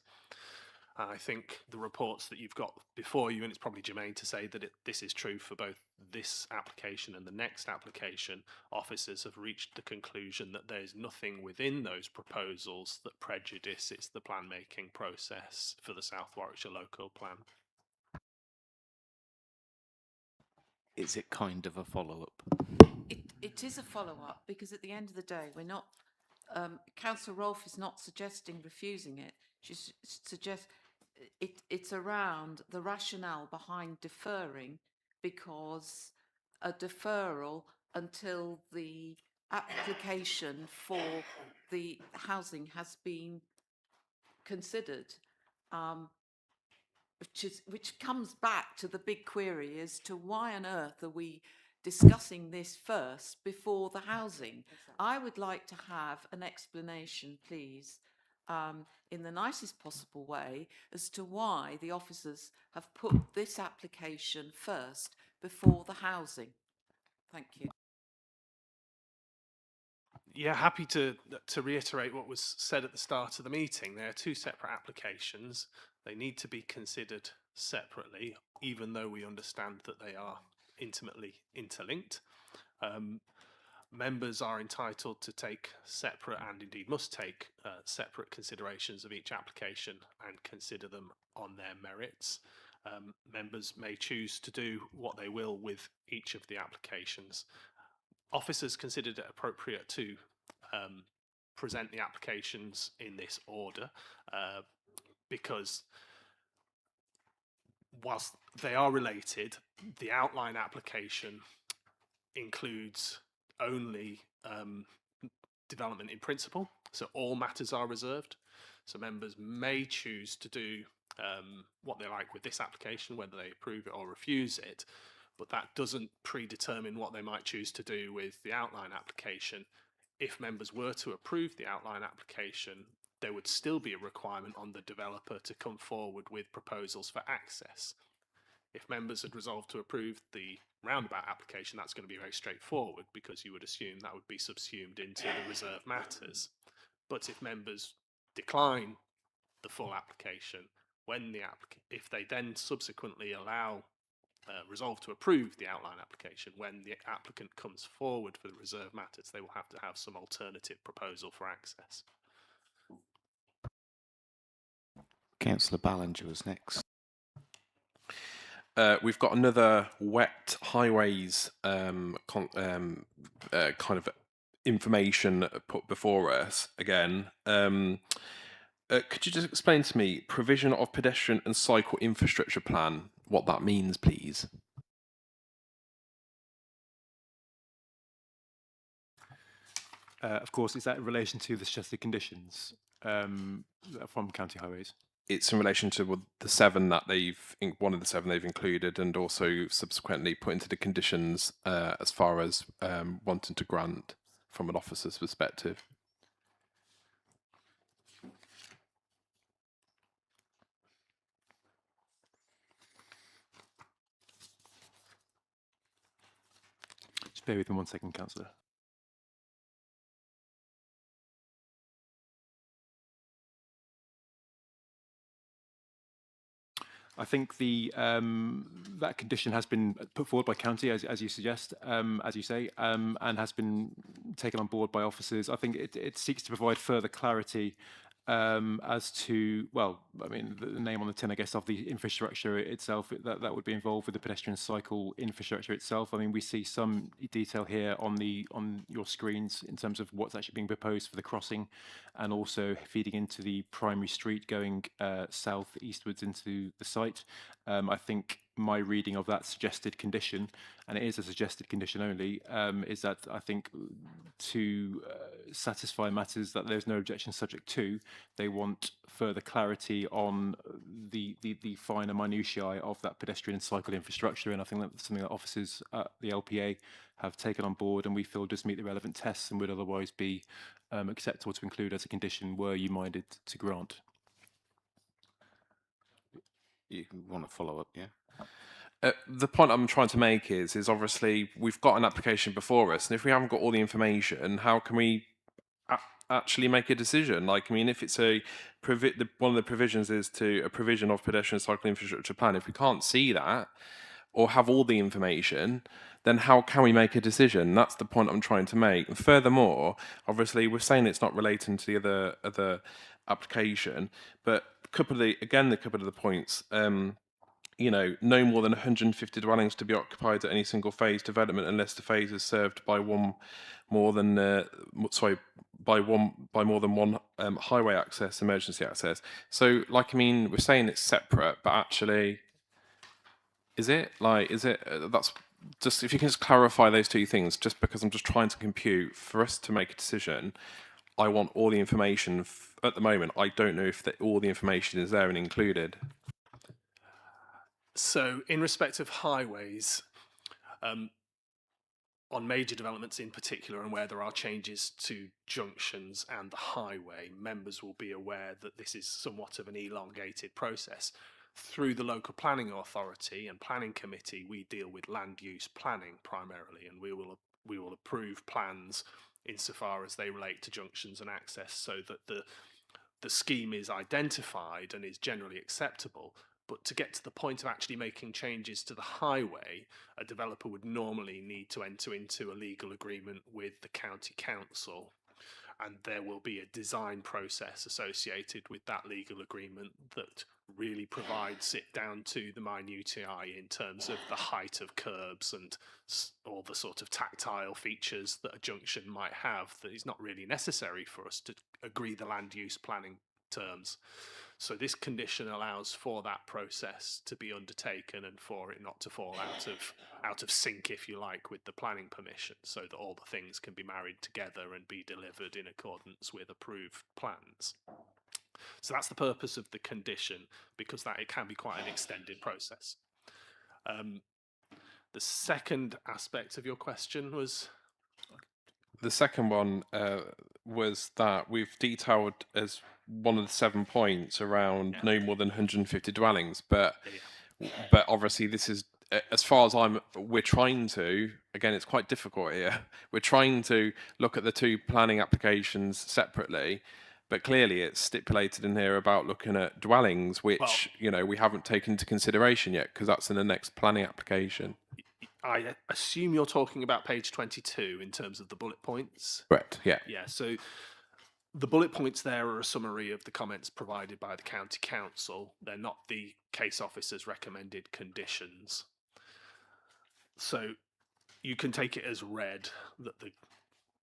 I think the reports that you've got before you, and it's probably germane to say that this is true for both this application and the next application, officers have reached the conclusion that there's nothing within those proposals that prejudices the plan-making process for the South Warwickshire local plan. Is it kind of a follow-up? It is a follow-up because at the end of the day, we're not. Councillor Rolfe is not suggesting refusing it. She suggests it's around the rationale behind deferring, because a deferral until the application for the housing has been considered, which comes back to the big query as to why on earth are we discussing this first before the housing. Exactly. I would like to have an explanation, please, in the nicest possible way as to why the officers have put this application first before the housing. Thank you. Yeah, happy to reiterate what was said at the start of the meeting. There are two separate applications. They need to be considered separately, even though we understand that they are intimately interlinked. Members are entitled to take separate, and indeed must take separate considerations of each application and consider them on their merits. Members may choose to do what they will with each of the applications. Officers considered it appropriate to present the applications in this order because whilst they are related, the outline application includes only development in principle, so all matters are reserved. So members may choose to do what they like with this application, whether they approve it or refuse it, but that doesn't predetermine what they might choose to do with the outline application. If members were to approve the outline application, there would still be a requirement on the developer to come forward with proposals for access. If members had resolved to approve the roundabout application, that's going to be very straightforward because you would assume that would be subsumed into the reserve matters. But if members decline the full application, when if they then subsequently resolve to approve the outline application, when the applicant comes forward for the reserve matters, they will have to have some alternative proposal for access. Councillor Ballinger was next. We've got another wet highways kind of information put before us again. Could you just explain to me provision of pedestrian and cycle infrastructure plan, what that means, please? Of course, is that in relation to the suggested conditions from County Highways? It's in relation to the 7 that one of the 7 they've included, and also subsequently put into the conditions as far as wanting to grant from an officer's perspective. Just bear with me 1 second, Councillor. I think that condition has been put forward by county, as you suggest, as you say, and has been taken on board by officers. I think it seeks to provide further clarity as to, well, I mean, the name on the tin, I guess, of the infrastructure itself, that would be involved with the pedestrian cycle infrastructure itself. I mean, we see some detail here on your screens in terms of what's actually being proposed for the crossing, and also feeding into the primary street going south eastwards into the site. I think my reading of that suggested condition, and it is a suggested condition only, is that I think to satisfy matters that there's no objection subject to, they want further clarity on the finer minutiae of that pedestrian and cycle infrastructure, and I think that's something that officers at the LPA have taken on board, and we feel does meet the relevant tests and would otherwise be acceptable to include as a condition were you minded to grant. You want to follow up, yeah? The point I'm trying to make is obviously we've got an application before us, and if we haven't got all the information, how can we actually make a decision? Like, I mean, if it's one of the provisions is to a provision of pedestrian cycle infrastructure plan, if we can't see that or have all the information, then how can we make a decision? That's the point I'm trying to make. And furthermore, obviously, we're saying it's not relating to the other application, but a couple of the points. You know, no more than 150 dwellings to be occupied at any single phase development unless the phase is served by more than one highway access, emergency access. So, like, I mean, we're saying it's separate, but actually, that's just, if you can just clarify those two things, just because I'm just trying to compute for us to make a decision. I want all the information. At the moment, I don't know if all the information is there and included. So, in respect of highways, on major developments in particular, and where there are changes to junctions and the highway, members will be aware that this is somewhat of an elongated process. Through the local planning authority and planning committee, we deal with land use planning primarily, and we will approve plans insofar as they relate to junctions and access, so that the scheme is identified and is generally acceptable. But to get to the point of actually making changes to the highway, a developer would normally need to enter into a legal agreement with the county council, and there will be a design process associated with that legal agreement that really provides it down to the minutiae in terms of the height of curbs and all the sort of tactile features that a junction might have that is not really necessary for us to agree the land use planning terms. So this condition allows for that process to be undertaken and for it not to fall out of sync, if you like, with the planning permission, so that all the things can be married together and be delivered in accordance with approved plans. So that's the purpose of the condition, because that it can be quite an extended process. The second aspect of your question was? The second one was that we've detailed as one of the 7 points around no more than 150 dwellings, but obviously this is, as far as we're trying to, again, it's quite difficult here. We're trying to look at the two planning applications separately, but clearly it's stipulated in here about looking at dwellings, which, you know, we haven't taken into consideration yet, because that's in the next planning application. I assume you're talking about page 22 in terms of the bullet points. Correct, yeah. Yeah, so the bullet points there are a summary of the comments provided by the county council. They're not the case officer's recommended conditions. So you can take it as read that the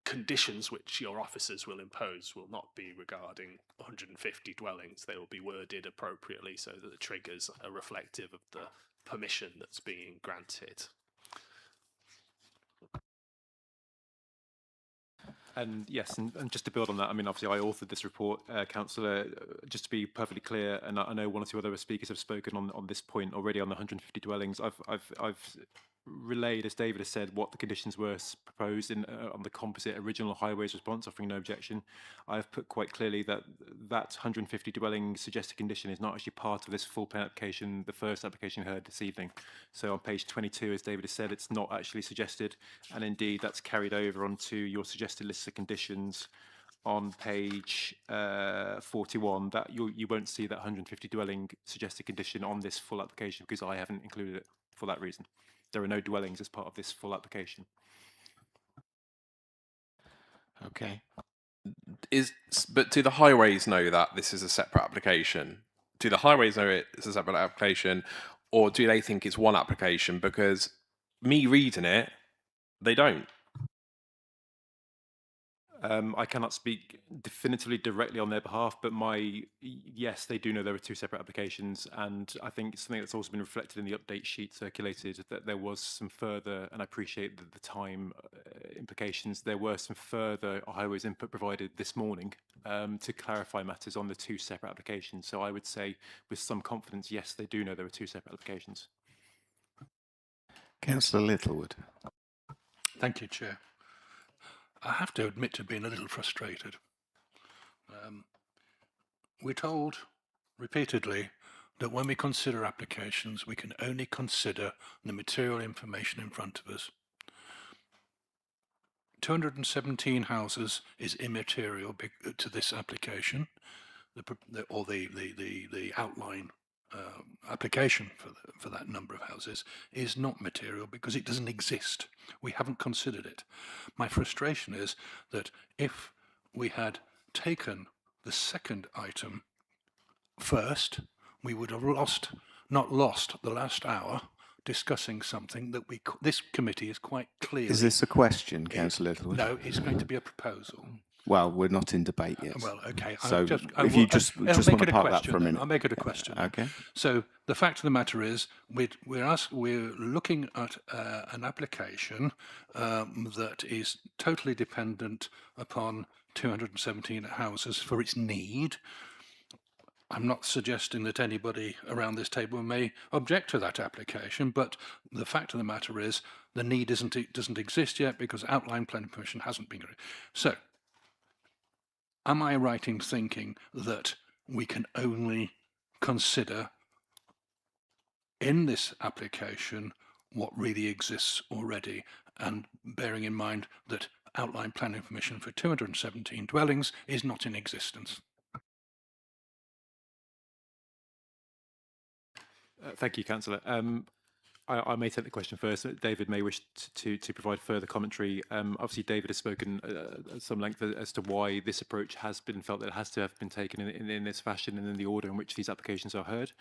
conditions which your officers will impose will not be regarding 150 dwellings. They will be worded appropriately so that the triggers are reflective of the permission that's being granted. And yes, and just to build on that, I mean, obviously I authored this report, Councillor, just to be perfectly clear, and I know one or two other speakers have spoken on this point already on the 150 dwellings. I've relayed, as David has said, what the conditions were proposed in on the composite original highways response, offering no objection. I've put quite clearly that that 150 dwelling suggested condition is not actually part of this full plan application, the first application heard this evening. So on page 22, as David has said, it's not actually suggested, and indeed that's carried over onto your suggested list of conditions on page 41. That you won't see that 150 dwelling suggested condition on this full application because I haven't included it for that reason. There are no dwellings as part of this full application. Okay. But do the highways know that this is a separate application? Do the highways know it's a separate application, or do they think it's one application? Because me reading it, they don't. I cannot speak definitively directly on their behalf, but yes, they do know there are two separate applications, and I think something that's also been reflected in the update sheet circulated that there was some further, and I appreciate the time implications, there were some further highways input provided this morning to clarify matters on the two separate applications. So I would say with some confidence, yes, they do know there are two separate applications. Councillor Littlewood. Thank you, Chair. I have to admit to being a little frustrated. We're told repeatedly that when we consider applications, we can only consider the material information in front of us. 217 houses is immaterial to this application, the outline application for that number of houses is not material because it doesn't exist. We haven't considered it. My frustration is that if we had taken the second item first, we would have not lost the last hour discussing something that this committee is quite clearly... Is this a question, Councillor Littlewood? No, it's going to be a proposal. Well, we're not in debate yet. Well, okay. So if you just want to park that for a minute. I'll make it a question. Okay. So the fact of the matter is, we're looking at an application that is totally dependent upon 217 houses for its need. I'm not suggesting that anybody around this table may object to that application, but the fact of the matter is, the need doesn't exist yet because outline planning permission hasn't been granted. So, am I right in thinking that we can only consider in this application what really exists already, and bearing in mind that outline planning permission for 217 dwellings is not in existence? Thank you, Councillor. I may take the question first. David may wish to provide further commentary. Obviously, David has spoken at some length as to why this approach has been felt that it has to have been taken in this fashion and in the order in which these applications are heard.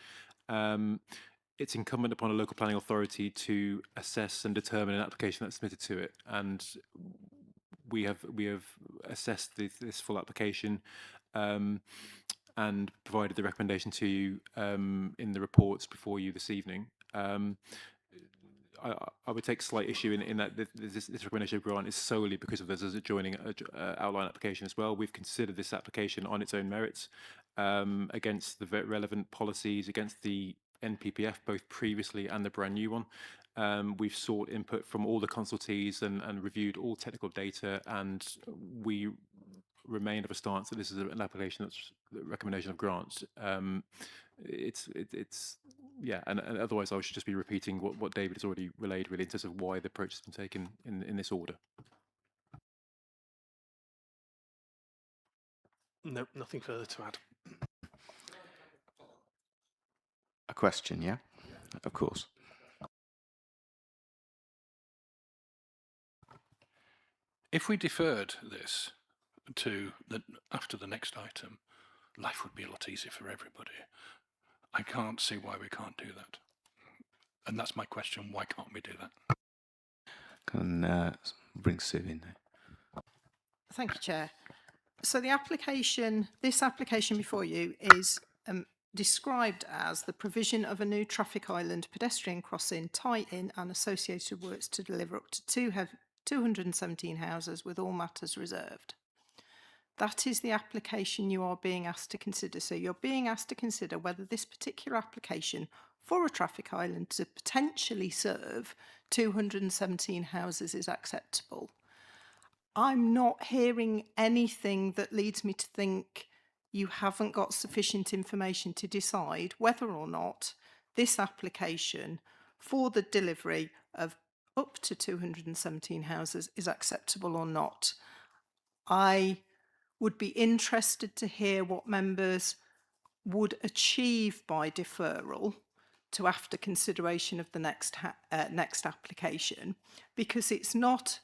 It's incumbent upon a local planning authority to assess and determine an application that's submitted to it, and we have assessed this full application and provided the recommendation to you in the reports before you this evening. I would take slight issue in that this recommendation of grant is solely because of this as adjoining outline application as well. We've considered this application on its own merits against the relevant policies, against the NPPF, both previously and the brand new one. We've sought input from all the consultees and reviewed all technical data, and we remain of a stance that this is an application that's the recommendation of grants. Yeah, and otherwise I should just be repeating what David has already relayed really in terms of why the approach has been taken in this order. No, nothing further to add. A question, yeah? Of course. If we deferred this to after the next item, life would be a lot easier for everybody. I can't see why we can't do that. And that's my question, why can't we do that? Can bring Sue in there. Thank you, Chair. So the application, this application before you is described as the provision of a new traffic island, pedestrian crossing, tie-in and associated works to deliver up to 217 houses with all matters reserved. That is the application you are being asked to consider. So you're being asked to consider whether this particular application for a traffic island to potentially serve 217 houses is acceptable. I'm not hearing anything that leads me to think you haven't got sufficient information to decide whether or not this application for the delivery of up to 217 houses is acceptable or not. I would be interested to hear what members would achieve by deferral to after consideration of the next application, because it's not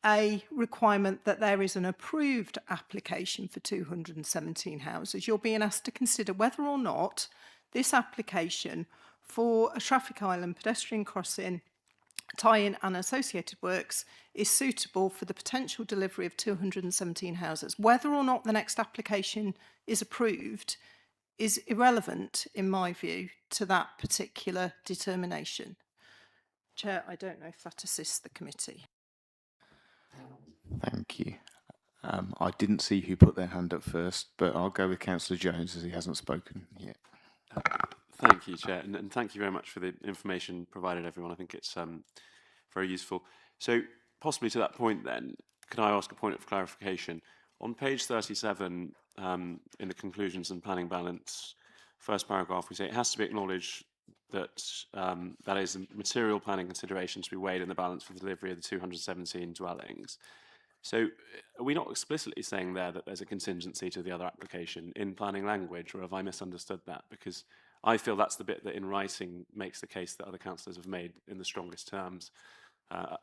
a requirement that there is an approved application for 217 houses. You're being asked to consider whether or not this application for a traffic island, pedestrian crossing, tie-in and associated works is suitable for the potential delivery of 217 houses. Whether or not the next application is approved is irrelevant, in my view, to that particular determination. Chair, I don't know if that assists the committee. Thank you. I didn't see who put their hand up first, but I'll go with Councillor Jones as he hasn't spoken yet. Thank you, Chair, and thank you very much for the information provided, everyone. I think it's very useful. So, possibly to that point then, could I ask a point of clarification? On page 37, in the conclusions and planning balance, first paragraph, we say it has to be acknowledged that that is a material planning consideration to be weighed in the balance for the delivery of the 217 dwellings. So are we not explicitly saying there that there's a contingency to the other application in planning language, or have I misunderstood that? Because I feel that's the bit that in writing makes the case that other councillors have made in the strongest terms.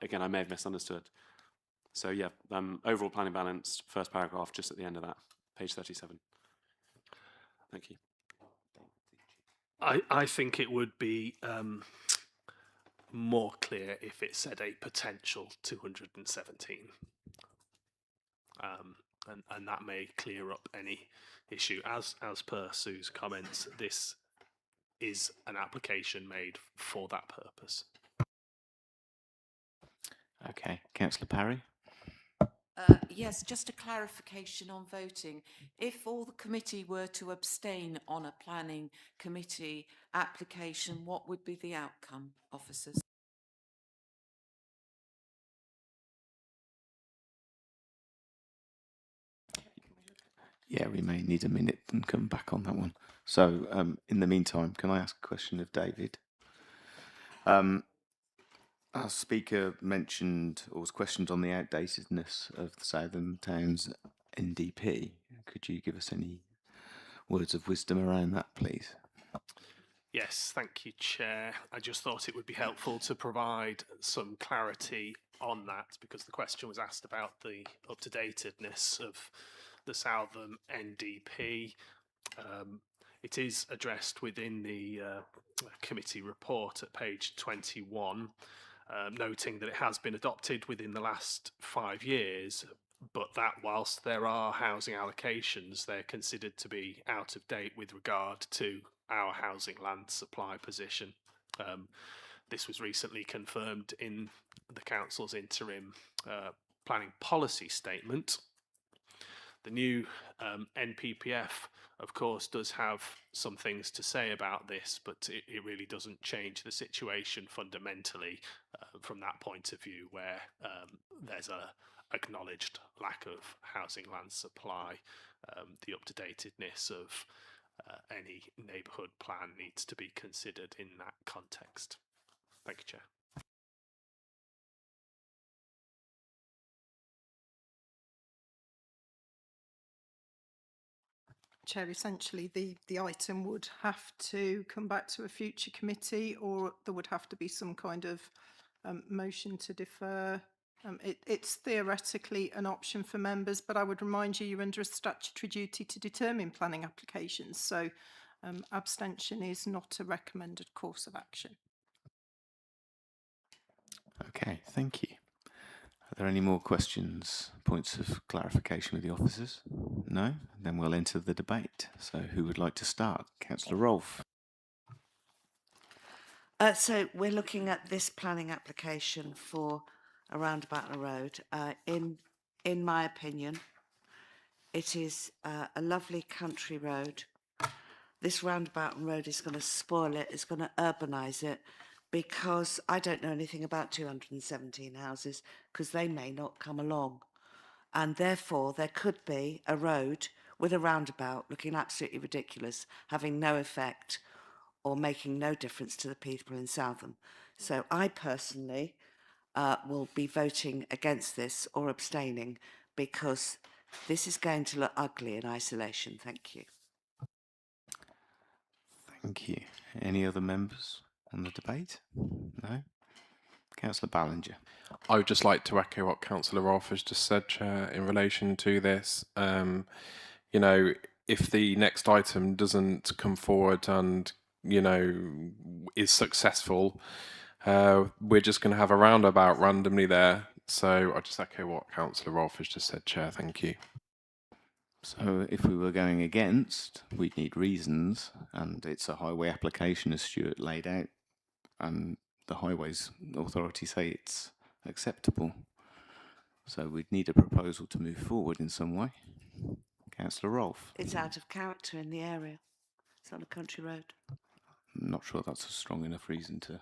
Again, I may have misunderstood. So yeah, overall planning balance, first paragraph, just at the end of that, page 37. Thank you. I think it would be more clear if it said a potential 217. And that may clear up any issue. As per Sue's comments, this is an application made for that purpose. Okay, Councillor Parry. Yes, just a clarification on voting. If all the committee were to abstain on a planning committee application, what would be the outcome, officers? Yeah, we may need a minute and come back on that one. So, in the meantime, can I ask a question of David? Our speaker mentioned or was questioned on the outdatedness of the Southern Towns NDP. Could you give us any words of wisdom around that, please? Yes, thank you, Chair. I just thought it would be helpful to provide some clarity on that, because the question was asked about the up-to-datedness of the Southern NDP. It is addressed within the committee report at page 21, noting that it has been adopted within the last 5 years, but that whilst there are housing allocations, they're considered to be out of date with regard to our housing land supply position. This was recently confirmed in the Council's interim planning policy statement. The new NPPF, of course, does have some things to say about this, but it really doesn't change the situation fundamentally from that point of view, where there's a acknowledged lack of housing land supply. The up-to-datedness of any neighbourhood plan needs to be considered in that context. Thank you, Chair. Chair, essentially the item would have to come back to a future committee, or there would have to be some kind of motion to defer. It's theoretically an option for members, but I would remind you, you're under a statutory duty to determine planning applications, so abstention is not a recommended course of action. Okay, thank you. Are there any more questions, points of clarification with the officers? No? Then we'll enter the debate. So who would like to start? Councillor Rolfe. So we're looking at this planning application for a roundabout and a road. In my opinion, it is a lovely country road. This roundabout and road is going to spoil it, it's going to urbanise it, because I don't know anything about 217 houses, because they may not come along. And therefore, there could be a road with a roundabout looking absolutely ridiculous, having no effect or making no difference to the people in Southam. So I personally will be voting against this or abstaining, because this is going to look ugly in isolation. Thank you. Thank you. Any other members on the debate? No? Councillor Ballinger. I would just like to echo what Councillor Rolfe has just said, Chair, in relation to this. You know, if the next item doesn't come forward and, you know, is successful, we're just going to have a roundabout randomly there. So I just echo what Councillor Rolfe has just said, Chair. Thank you. So if we were going against, we'd need reasons, and it's a highway application as Stuart laid out, and the Highways Authority say it's acceptable. So we'd need a proposal to move forward in some way. Councillor Rolfe. It's out of character in the area. It's on a country road. I'm not sure that's a strong enough reason to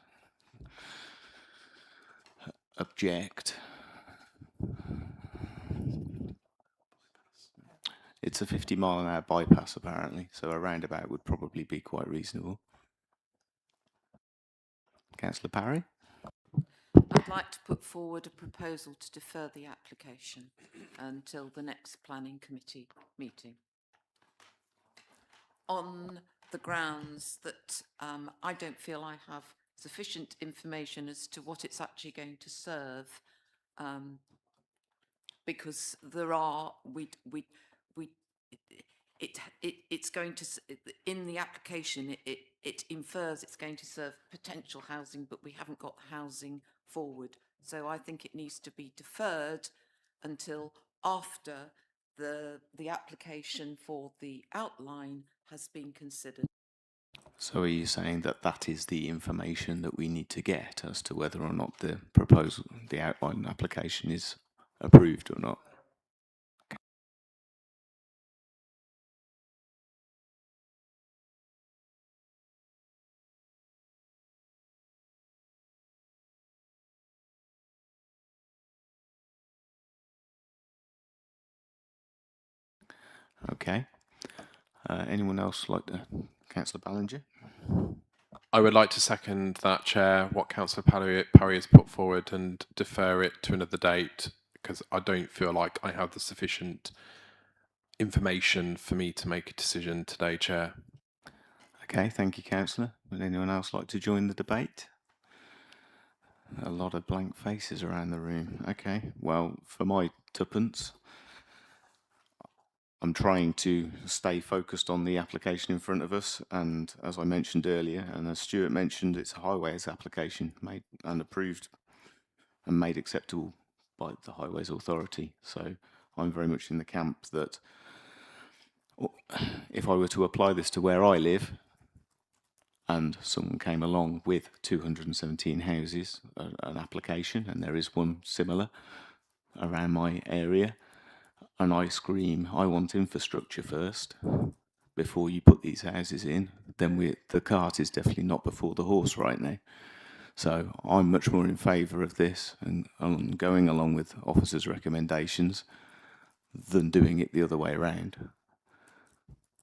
object. It's a 50-mile-an-hour bypass, apparently, so a roundabout would probably be quite reasonable. Councillor Parry? I'd like to put forward a proposal to defer the application until the next planning committee meeting, on the grounds that I don't feel I have sufficient information as to what it's actually going to serve, because there are it's going to, in the application it infers it's going to serve potential housing, but we haven't got the housing forward. So I think it needs to be deferred until after the application for the outline has been considered. So are you saying that that is the information that we need to get as to whether or not the proposal, the outline application is approved or not? Okay. Anyone else like to? Councillor Ballinger? I would like to second that, Chair, what Councillor Parry has put forward, and defer it to another date, because I don't feel like I have the sufficient information for me to make a decision today, Chair. Okay, thank you, Councillor. Would anyone else like to join the debate? A lot of blank faces around the room. Okay, well, for my tuppence, I'm trying to stay focused on the application in front of us, and as I mentioned earlier, and as Stuart mentioned, it's a highways application made and approved and made acceptable by the Highways Authority. So I'm very much in the camp that if I were to apply this to where I live, and someone came along with 217 houses, an application, and there is one similar around my area, and I scream, I want infrastructure first before you put these houses in, then the cart is definitely not before the horse right now. So I'm much more in favour of this and going along with officers' recommendations than doing it the other way around.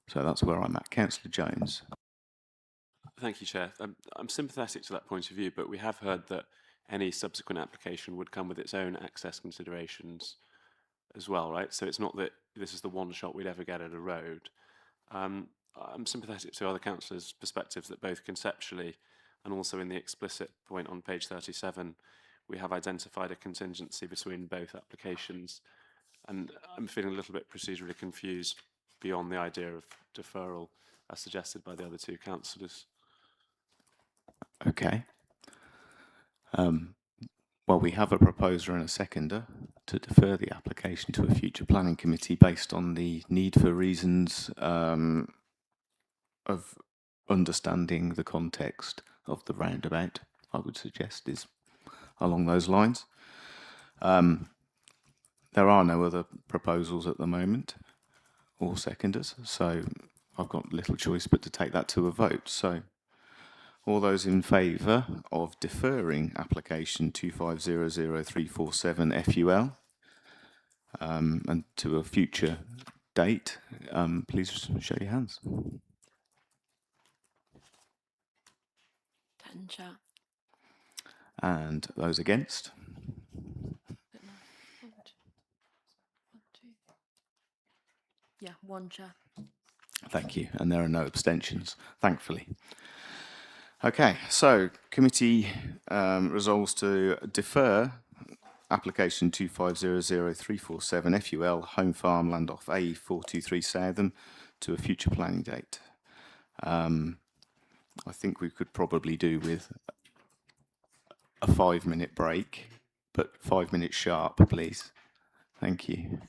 So that's where I'm at. Councillor Jones. Thank you, Chair. I'm sympathetic to that point of view, but we have heard that any subsequent application would come with its own access considerations as well, right? So it's not that this is the one shot we'd ever get at a road. I'm sympathetic to other councillors' perspectives that both conceptually and also in the explicit point on page 37, we have identified a contingency between both applications. And I'm feeling a little bit procedurally confused beyond the idea of deferral as suggested by the other two councillors. Okay. Well, we have a proposer and a seconder to defer the application to a future planning committee based on the need for reasons of understanding the context of the roundabout, I would suggest, is along those lines. There are no other proposals at the moment or seconders, so I've got little choice but to take that to a vote. So all those in favour of deferring application 2500347 FUL and to a future date, please show your hands. 10, Chair. And those against? Yeah, 1, Chair. Thank you. And there are no abstentions, thankfully. Okay, so committee resolves to defer application 2500347 FUL Home Farm Land off A423 Southam to a future planning date. I think we could probably do with a 5-minute break, but 5 minutes sharp, please. Thank you.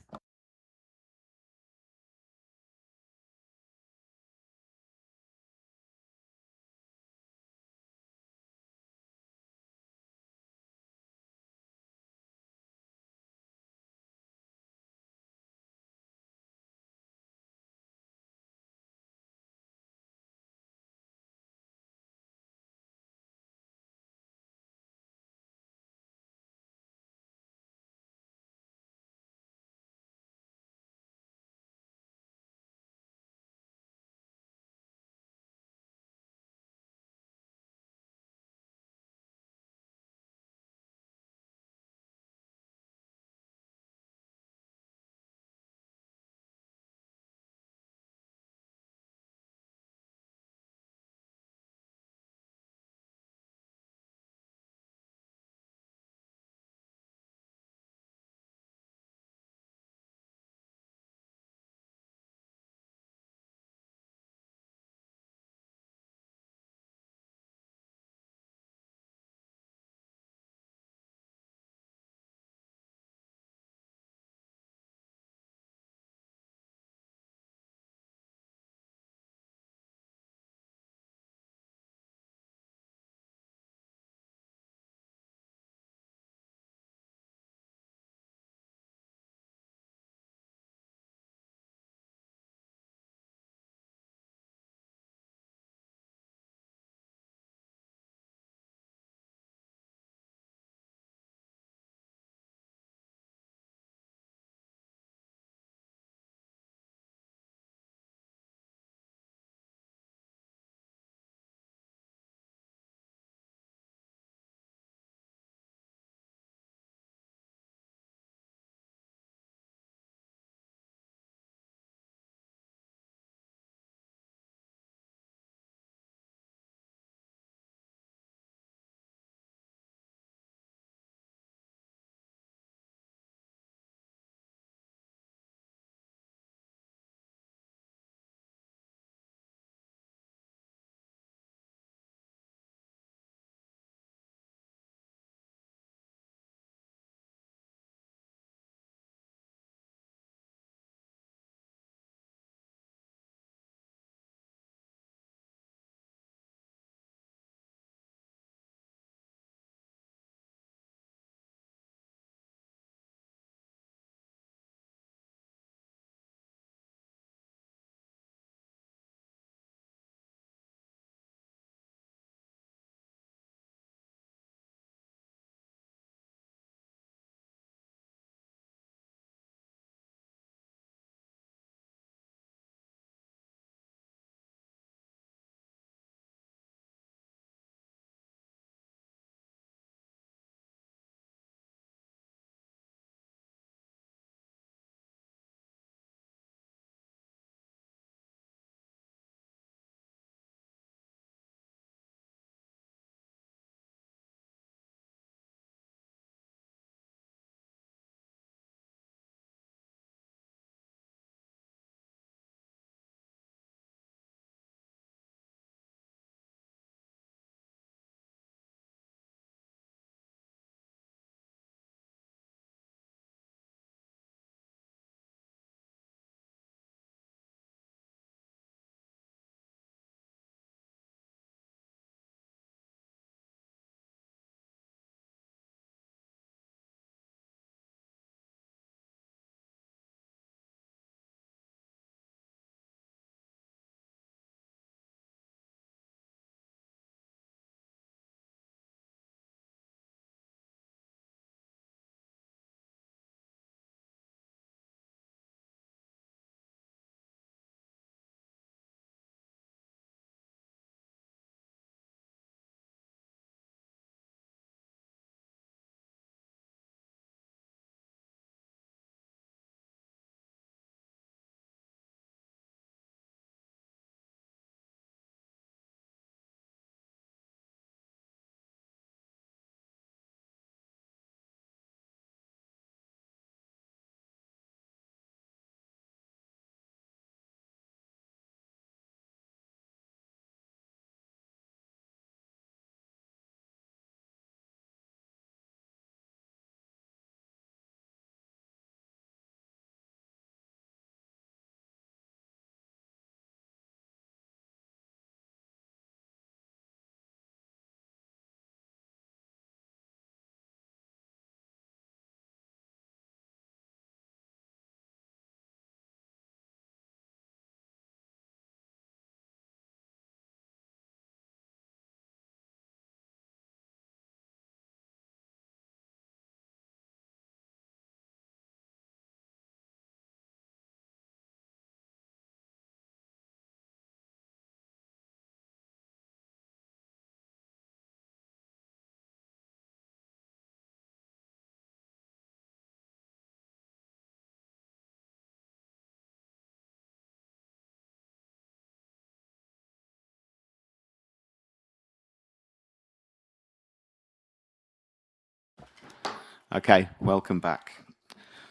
Okay, welcome back.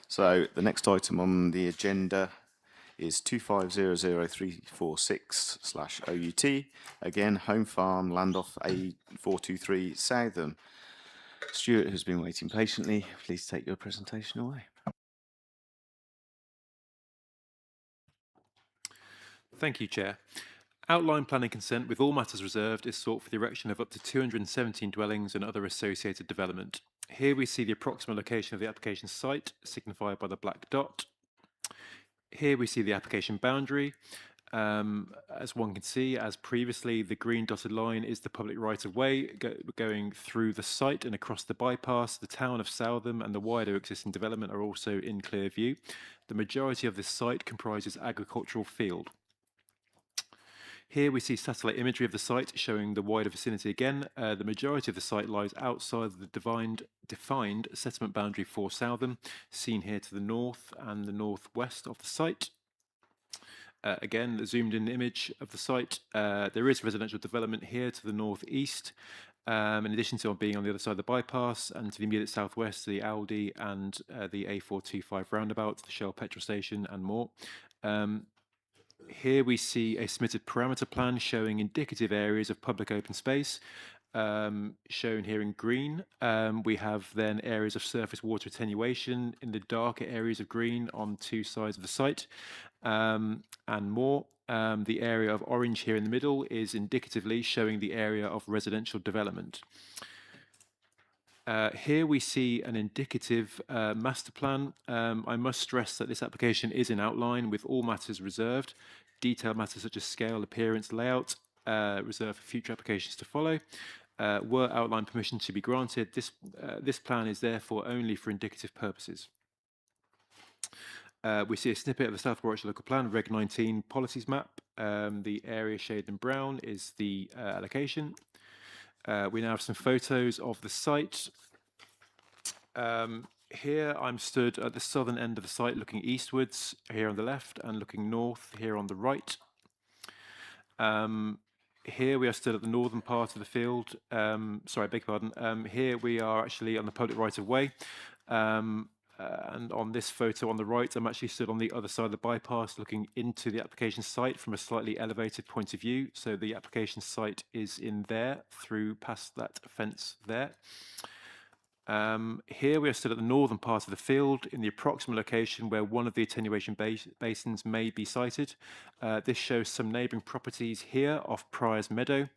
So the next item on the agenda is 2500346/OUT. Again, Home Farm, land off A423 Southam. Stuart has been waiting patiently. Please take your presentation away. Thank you, Chair. Outline planning consent with all matters reserved is sought for the erection of up to 217 dwellings and other associated development. Here we see the approximate location of the application site, signified by the black dot. Here we see the application boundary. As one can see, as previously, the green dotted line is the public right-of-way going through the site and across the bypass. The town of Southam and the wider existing development are also in clear view. The majority of this site comprises agricultural field. Here we see satellite imagery of the site showing the wider vicinity again. The majority of the site lies outside the defined settlement boundary for Southam, seen here to the north and the northwest of the site. Again, the zoomed in image of the site. There is residential development here to the northeast, in addition to being on the other side of the bypass, and to the immediate southwest, the Aldi and the A425 roundabout, the Shell petrol station, and more. Here we see a submitted parameter plan showing indicative areas of public open space, shown here in green. We have then areas of surface water attenuation in the darker areas of green on two sides of the site, and more. The area of orange here in the middle is indicatively showing the area of residential development. Here we see an indicative master plan. I must stress that this application is in outline with all matters reserved. Detailed matters such as scale, appearance, layout, reserved for future applications to follow. Were outline permission to be granted, this plan is therefore only for indicative purposes. We see a snippet of the South Warwickshire Local Plan, Reg 19 policies map. The area shaded in brown is the allocation. We now have some photos of the site. Here I'm stood at the southern end of the site looking eastwards, here on the left, and looking north here on the right. Here we are stood at the northern part of the field. Sorry, I beg your pardon. Here we are actually on the public right-of-way. And on this photo on the right, I'm actually stood on the other side of the bypass looking into the application site from a slightly elevated point of view. So the application site is in there through past that fence there. Here we are stood at the northern part of the field in the approximate location where one of the attenuation basins may be sited. This shows some neighbouring properties here off Priors Meadow.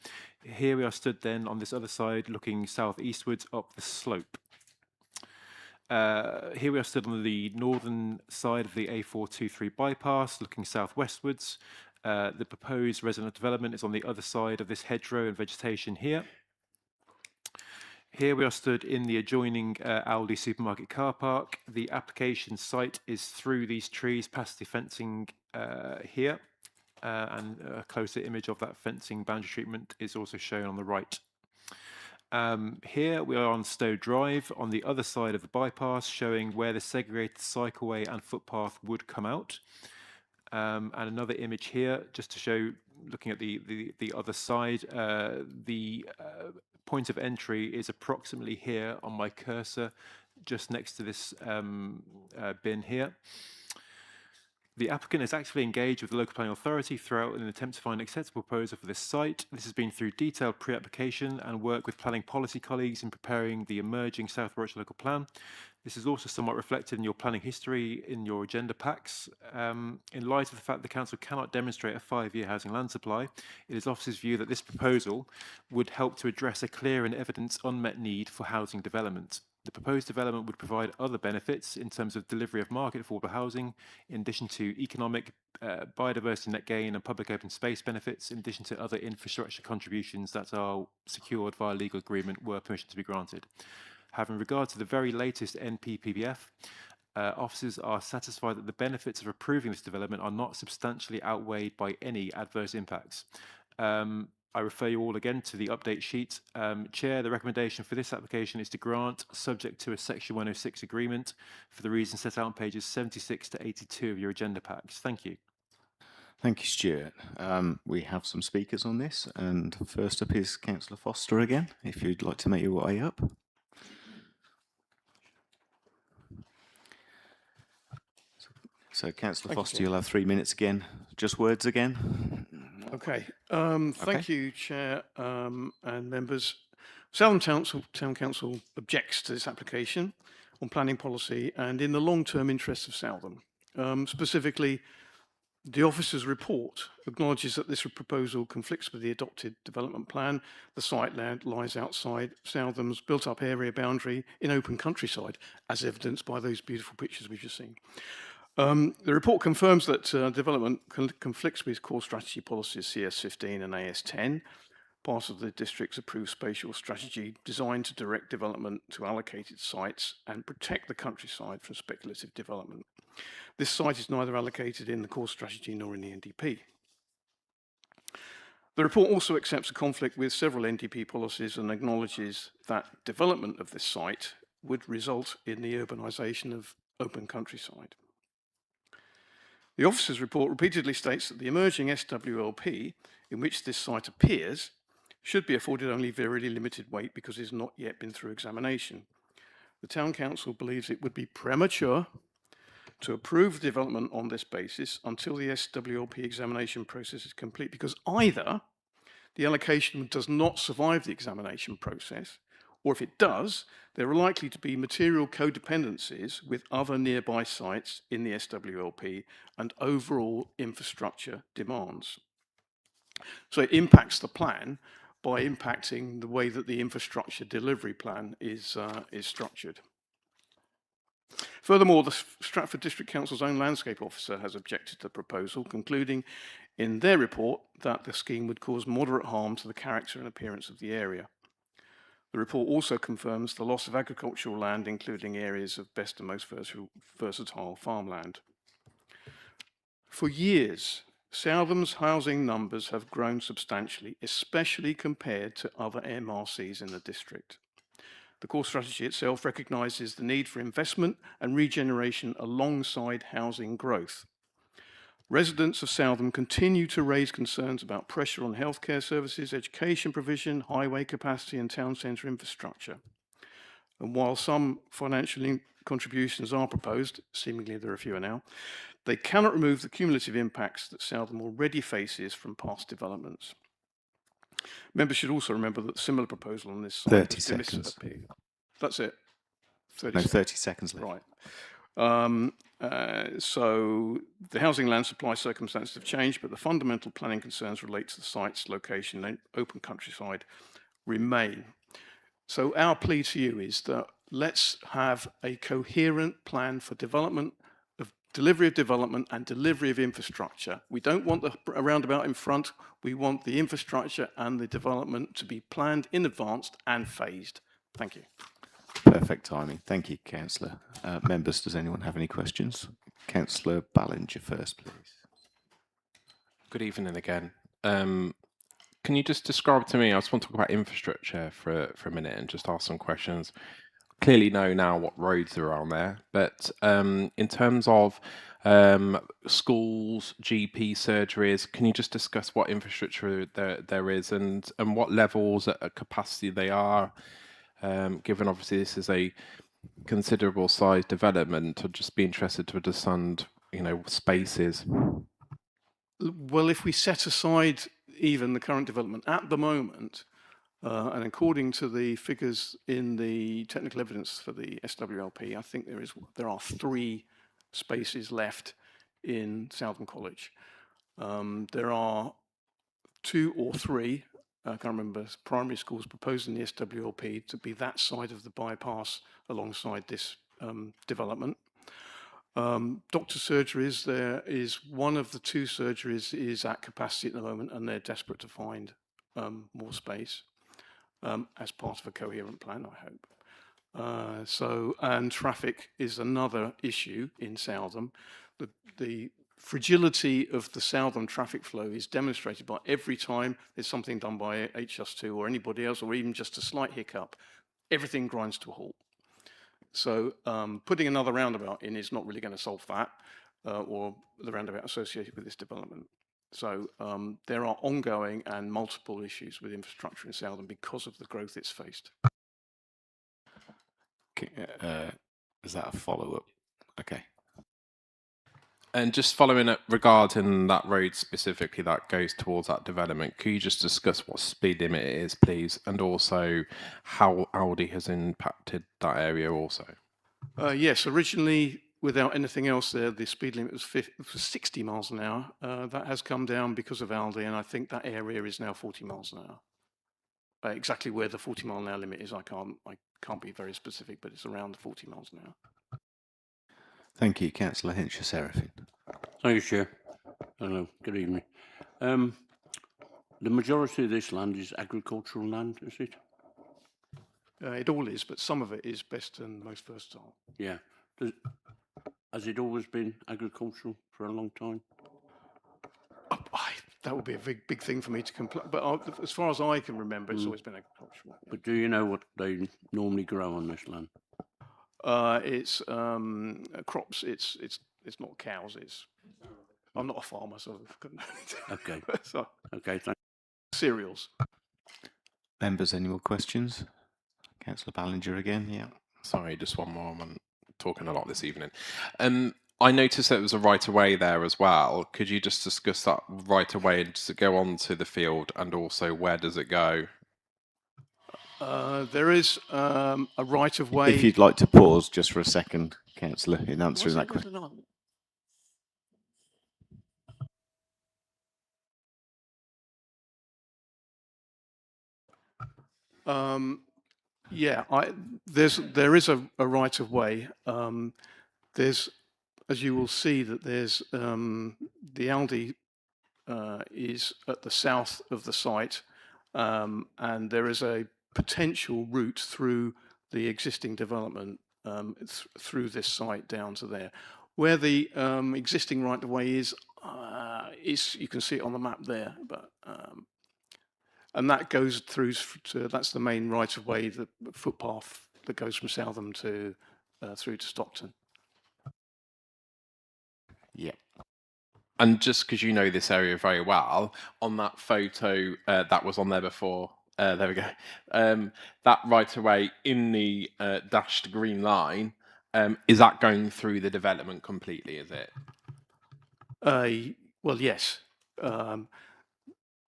Here we are stood then on this other side looking southeastwards up the slope. Here we are stood on the northern side of the A423 bypass looking southwestwards. The proposed resident development is on the other side of this hedgerow and vegetation here. Here we are stood in the adjoining Aldi supermarket car park. The application site is through these trees past the fencing here, and a closer image of that fencing boundary treatment is also shown on the right. Here we are on Stowe Drive on the other side of the bypass, showing where the segregated cycleway and footpath would come out. And another image here just to show, looking at the other side, the point of entry is approximately here on my cursor, just next to this bin here. The applicant is actively engaged with the local planning authority throughout in an attempt to find an acceptable proposal for this site. This has been through detailed pre-application and work with planning policy colleagues in preparing the emerging South Warwickshire Local Plan. This is also somewhat reflected in your planning history in your agenda packs. In light of the fact the council cannot demonstrate a 5-year housing land supply, it is office's view that this proposal would help to address a clear and evident unmet need for housing development. The proposed development would provide other benefits in terms of delivery of market affordable housing, in addition to economic, biodiversity net gain and public open space benefits, in addition to other infrastructure contributions that are secured via legal agreement were permission to be granted. Having regard to the very latest NPPBF, officers are satisfied that the benefits of approving this development are not substantially outweighed by any adverse impacts. I refer you all again to the update sheet. Chair, the recommendation for this application is to grant, subject to a Section 106 agreement, for the reasons set out on pages 76 to 82 of your agenda packs. Thank you. Thank you, Stuart. We have some speakers on this, and first up is Councillor Foster again, if you'd like to make your way up. So, Councillor Thank you, Foster, Chair. you'll have 3 minutes again. Just words again. Okay. Thank you, Chair and members. Southern Town Council objects to this application on planning policy and in the long-term interests of Southern. Specifically, the officer's report acknowledges that this proposal conflicts with the adopted development plan. The site land lies outside Southern's built-up area boundary in open countryside, as evidenced by those beautiful pictures we've just seen. The report confirms that development conflicts with core strategy policies CS15 and AS10, part of the district's approved spatial strategy designed to direct development to allocated sites and protect the countryside from speculative development. This site is neither allocated in the core strategy nor in the NDP. The report also accepts a conflict with several NDP policies and acknowledges that development of this site would result in the urbanisation of open countryside. The officer's report repeatedly states that the emerging SWLP in which this site appears should be afforded only very limited weight because it has not yet been through examination. The Town Council believes it would be premature to approve the development on this basis until the SWLP examination process is complete, because either the allocation does not survive the examination process, or if it does, there are likely to be material codependencies with other nearby sites in the SWLP and overall infrastructure demands. So it impacts the plan by impacting the way that the infrastructure delivery plan is structured. Furthermore, the Stratford District Council's own landscape officer has objected to the proposal, concluding in their report that the scheme would cause moderate harm to the character and appearance of the area. The report also confirms the loss of agricultural land, including areas of best and most versatile farmland. For years, Southern's housing numbers have grown substantially, especially compared to other MRCs in the district. The core strategy itself recognises the need for investment and regeneration alongside housing growth. Residents of Southern continue to raise concerns about pressure on healthcare services, education provision, highway capacity and town centre infrastructure. And while some financial contributions are proposed, seemingly there are fewer now, they cannot remove the cumulative impacts that Southern already faces from past developments. Members should also remember that a similar proposal on this site 30 seconds. That's it. 30 seconds left. Right. So the housing land supply circumstances have changed, but the fundamental planning concerns relate to the site's location and open countryside remain. So our plea to you is that let's have a coherent plan for development, of delivery of development and delivery of infrastructure. We don't want a roundabout in front. We want the infrastructure and the development to be planned in advance and phased. Thank you. Perfect timing. Thank you, Councillor. Members, does anyone have any questions? Councillor Ballinger first, please. Good evening again. Can you just describe to me, I just want to talk about infrastructure for a minute and just ask some questions. Clearly know now what roads are around there, but in terms of schools, GP surgeries, can you just discuss what infrastructure there is and what levels at capacity they are? Given obviously this is a considerable size development, I'd just be interested to understand, spaces. Well, if we set aside even the current development at the moment, and according to the figures in the technical evidence for the SWLP, I think there are 3 spaces left in Southern College. There are 2 or 3, I can't remember, primary schools proposed in the SWLP to be that side of the bypass alongside this development. Doctor surgeries, there is one of the 2 surgeries is at capacity at the moment, and they're desperate to find more space as part of a coherent plan, I hope. And traffic is another issue in Southern. The fragility of the Southern traffic flow is demonstrated by every time there's something done by HS2 or anybody else, or even just a slight hiccup, everything grinds to a halt. So putting another roundabout in is not really going to solve that, or the roundabout associated with this development. So there are ongoing and multiple issues with infrastructure in Southern because of the growth it's faced. Is that a follow-up? Okay. And just following up regarding that road specifically that goes towards that development, could you just discuss what speed limit it is, please, and also how Aldi has impacted that area also? Yes, originally, without anything else there, the speed limit was 60 miles an hour. That has come down because of Aldi, and I think that area is now 40 miles an hour. Exactly where the 40 mile an hour limit is, I can't be very specific, but it's around the 40 miles an hour. Thank you, Councillor Hinshaw-Serafin. Thank you, Chair. Hello, good evening. The majority of this land is agricultural land, is it? It all is, but some of it is best and most versatile. Yeah. Has it always been agricultural for a long time? That would be a big thing for me to complain. But as far as I can remember, it's always been agricultural. But do you know what they normally grow on this land? It's crops. It's not cows. I'm not a farmer, so I couldn't. Okay. So, okay. Thank cereals. Members, any more questions? Councillor Ballinger again. Yeah. Sorry, just one more. I'm talking a lot this evening. I noticed that there was a right-of-way there as well. Could you just discuss that right-of-way? Does it go onto the field, and also where does it go? There is a right-of-way. If you'd like to pause just for a second, Councillor, in answering that question. Yeah, there is a right-of-way. There's, as you will see, that there's the Aldi is at the south of the site, and there is a potential route through the existing development through this site down to there. Where the existing right-of-way is you can see it on the map there, but and that goes through to, that's the main right-of-way, the footpath that goes from Southam to through to Stockton. Yeah. And just because you know this area very well, on that photo that was on there before, there we go, that right-of-way in the dashed green line, is that going through the development completely, is it? Well, yes.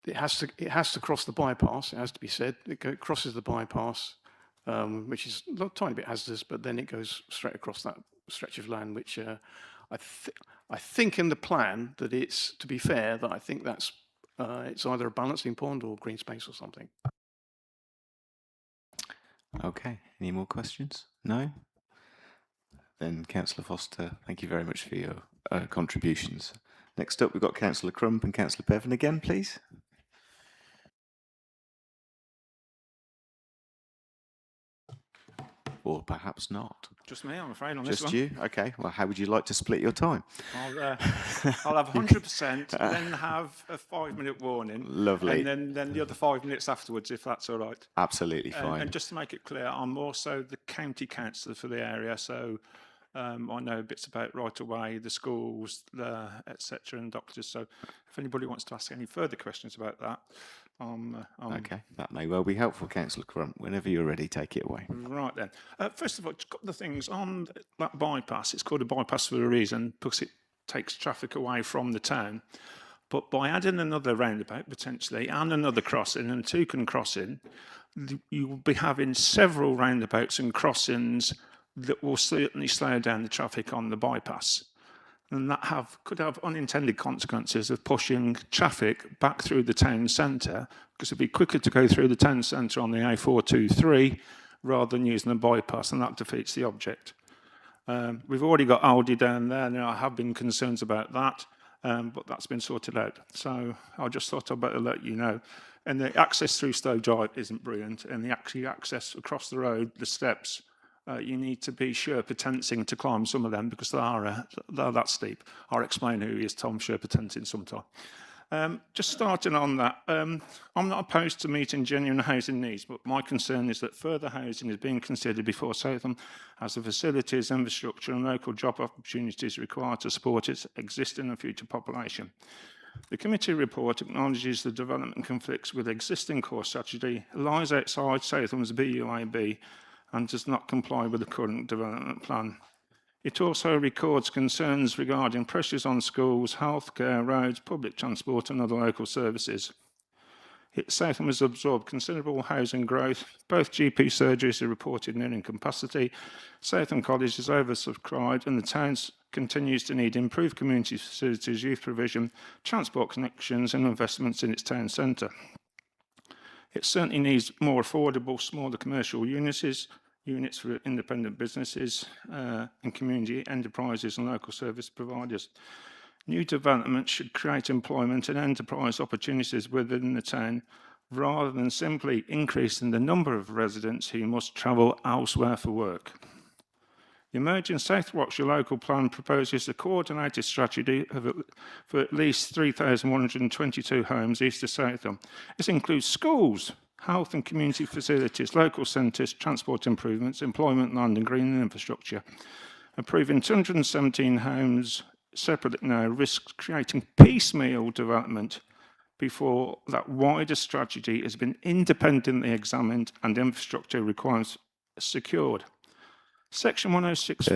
It has to cross the bypass. It has to be said. It crosses the bypass, which is a tiny bit hazardous, but then it goes straight across that stretch of land, which I think in the plan that it's, to be fair, that I think that's it's either a balancing pond or green space or something. Okay. Any more questions? No. Then Councillor Foster, thank you very much for your contributions. Next up, we've got Councillor Crump and Councillor Bevan again, please. Or perhaps not. Just me, I'm afraid, on this one. Just you? Okay. Well, how would you like to split your time? I'll have 100%, then have a 5-minute warning. Lovely. And then the other 5 minutes afterwards, if that's all right. Absolutely fine. And just to make it clear, I'm also the county councillor for the area, so I know bits about right-of-way, the schools, etc., and doctors. So if anybody wants to ask any further questions about that, okay, that may well be helpful, Councillor Crump. Whenever you're ready, take it away. Right then. First of all, just a couple of things on that bypass. It's called a bypass for a reason, because it takes traffic away from the town. But by adding another roundabout, potentially, and another crossing, and 2 can cross in, you will be having several roundabouts and crossings that will certainly slow down the traffic on the bypass. And that could have unintended consequences of pushing traffic back through the town centre, because it'd be quicker to go through the town centre on the A423 rather than using the bypass, and that defeats the object. We've already got Aldi down there. Now, I have been concerns about that, but that's been sorted out. So I just thought I'd better let you know. And the access through Stowe Drive isn't brilliant, and the actual access across the road, the steps, you need to be Sherpa-tensing to climb some of them, because they're that steep. I'll explain who he is, Tom Sherpa-tensing sometime. Just starting on that, I'm not opposed to meeting genuine housing needs, but my concern is that further housing is being considered before Southam has the facilities, infrastructure and local job opportunities required to support its existing and future population. The committee report acknowledges the development conflicts with existing core strategy, lies outside Southam's BUAB, and does not comply with the current development plan. It also records concerns regarding pressures on schools, healthcare, roads, public transport and other local services. Southam has absorbed considerable housing growth. Both GP surgeries are reported nearing capacity. Southam College is oversubscribed and the town continues to need improved community facilities, youth provision, transport connections and investments in its town centre. It certainly needs more affordable, smaller commercial units for independent businesses and community enterprises and local service providers. New development should create employment and enterprise opportunities within the town rather than simply increasing the number of residents who must travel elsewhere for work. The emerging South Rockshire local plan proposes a coordinated strategy for at least 3,122 homes east of Southam. This includes schools, health and community facilities, local centres, transport improvements, employment, land and green infrastructure. Approving 217 homes separately now risks creating piecemeal development before that wider strategy has been independently examined and infrastructure requirements secured. Section 106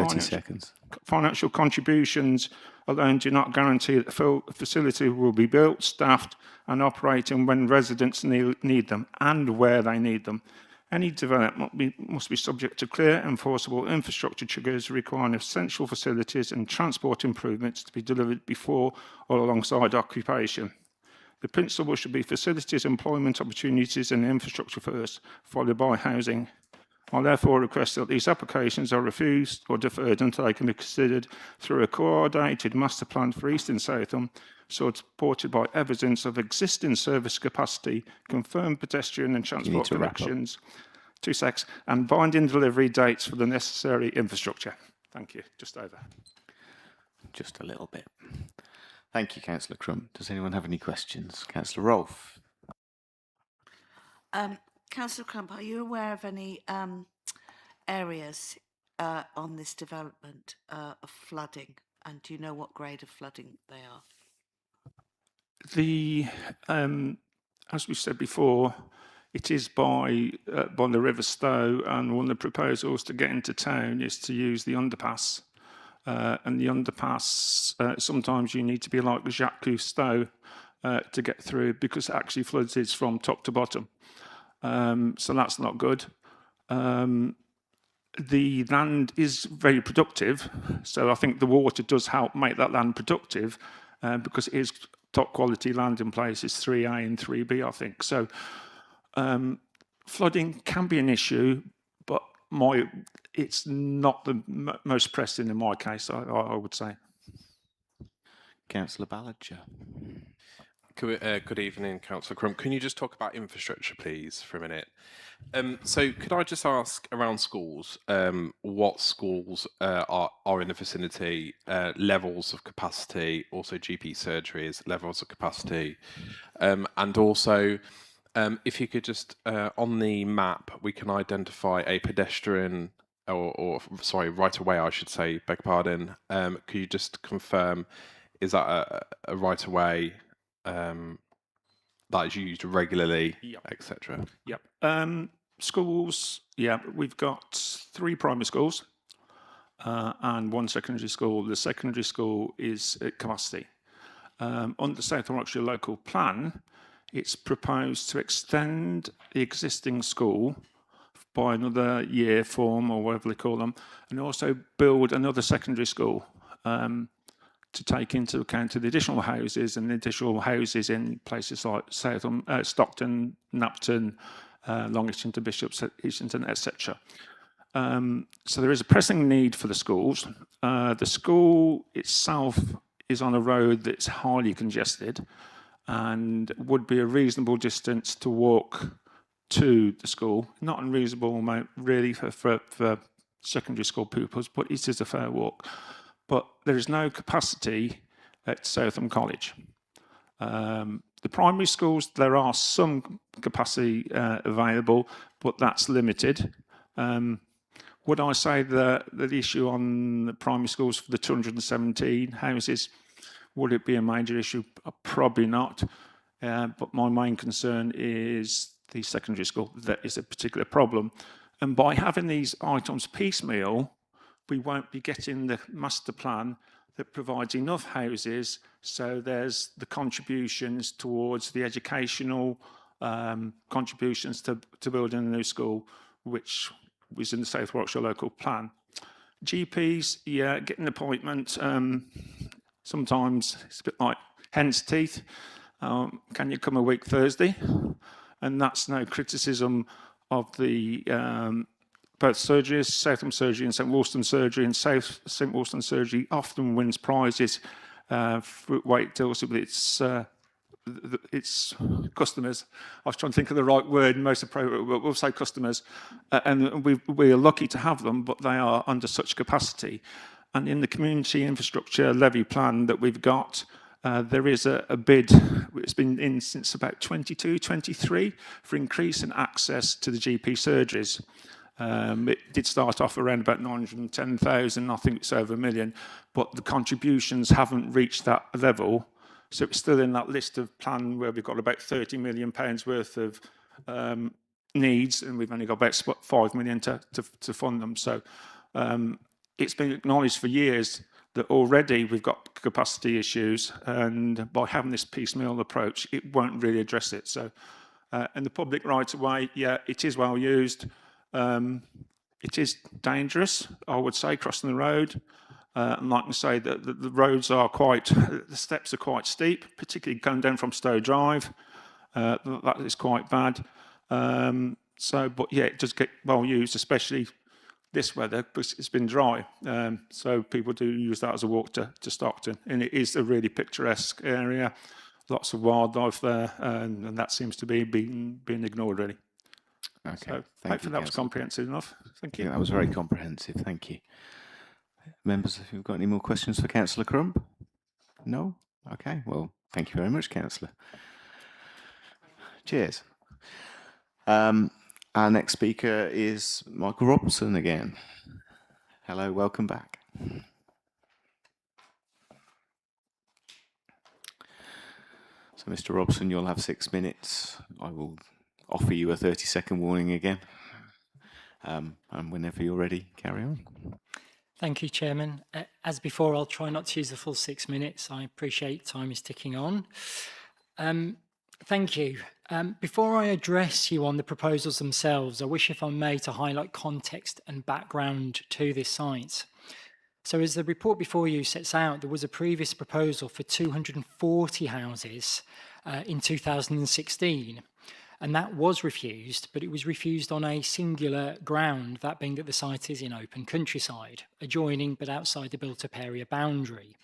financial contributions alone do not guarantee that the facility will be built, staffed and operating when residents need them and where they need them. Any development must be subject to clear, enforceable infrastructure triggers requiring essential facilities and transport improvements to be delivered before or alongside occupation. The principle should be facilities, employment opportunities and infrastructure first, followed by housing. I therefore request that these applications are refused or deferred until they can be considered through a coordinated master plan for Eastern Southam, supported by evidence of existing service capacity, confirmed pedestrian and transport directions, and binding delivery dates for the necessary infrastructure. Thank you. Just over. Just a little bit. Thank you, Councillor Crump. Does anyone have any questions? Councillor Rolfe. Councillor Crump, are you aware of any areas on this development of flooding? And do you know what grade of flooding they are? As we said before, it is by the River Stowe, and one of the proposals to get into town is to use the underpass. And the underpass, sometimes you need to be like Jacques Cousteau to get through because it actually floods it from top to bottom. So that's not good. The land is very productive, so I think the water does help make that land productive because it is top quality land in places 3A and 3B, I think. So flooding can be an issue, but it's not the most pressing in my case, I would say. Councillor Ballinger. Good evening, Councillor Crump. Can you just talk about infrastructure, please, for a minute? So could I just ask around schools, what schools are in the vicinity, levels of capacity, also GP surgeries, levels of capacity, and also if you could just, on the map, we can identify a pedestrian or sorry, right away, I should say, beg pardon. Could you just confirm, is that a right away that is used regularly, etc.? Yep. Schools, yeah, we've got 3 primary schools and 1 secondary school. The secondary school is at capacity. On the South Rockshire local plan, it's proposed to extend the existing school by another year form or whatever they call them, and also build another secondary school to take into account the additional houses and additional houses in places like Southam, Stockton, Knapton, Long Eaton, Bishops, Easington, etc. So there is a pressing need for the schools. The school itself is on a road that's highly congested and would be a reasonable distance to walk to the school. Not unreasonable really for secondary school pupils, but it is a fair walk. But there is no capacity at Southam College. The primary schools, there are some capacity available, but that's limited. Would I say that the issue on the primary schools for the 217 houses, would it be a major issue? Probably not. But my main concern is the secondary school. That is a particular problem. And by having these items piecemeal, we won't be getting the master plan that provides enough houses, so there's the contributions towards the educational contributions to building a new school, which was in the South Warwickshire local plan. GPs, yeah, getting an appointment, sometimes it's a bit like hen's teeth. Can you come a week Thursday? And that's no criticism of the both surgeries, Southam Surgery and St Wolston Surgery, and St Wolston Surgery often wins prizes for wait tills with its customers. I was trying to think of the right word, most appropriate, but we'll say customers. And we are lucky to have them, but they are under such capacity. And in the community infrastructure levy plan that we've got, there is a bid, it's been in since about 22, 23, for increase in access to the GP surgeries. It did start off around about 910,000, I think it's over 1 million, but the contributions haven't reached that level. So it's still in that list of plan where we've got about £30 million worth of needs, and we've only got about 5 million to fund them. So it's been acknowledged for years that already we've got capacity issues, and by having this piecemeal approach, it won't really address it. So, and the public right of way, yeah, it is well used. It is dangerous, I would say, crossing the road. And like I say, the roads are quite, the steps are quite steep, particularly going down from Stowe Drive. That is quite bad. But yeah, it does get well used, especially this weather, because it's been dry. So people do use that as a walk to Stockton. And it is a really picturesque area, lots of wildlife there, and that seems to be being ignored, really. Okay, So thank hopefully you, that was Councillor. comprehensive enough. Thank you. Yeah, that was very comprehensive. Thank you. Members, if you've got any more questions for Councillor Crump? No? Okay, well, thank you very much, Councillor. Cheers. Our next speaker is Michael Robson again. Hello, welcome back. So, Mr. Robson, you'll have 6 minutes. I will offer you a 30-second warning again. And whenever you're ready, carry on. Thank you, Chairman. As before, I'll try not to use the full 6 minutes. I appreciate time is ticking on. Thank you. Before I address you on the proposals themselves, I wish, if I may, to highlight context and background to this site. So as the report before you sets out, there was a previous proposal for 240 houses in 2016. And that was refused, but it was refused on a singular ground, that being that the site is in open countryside, adjoining but outside the built-up area boundary.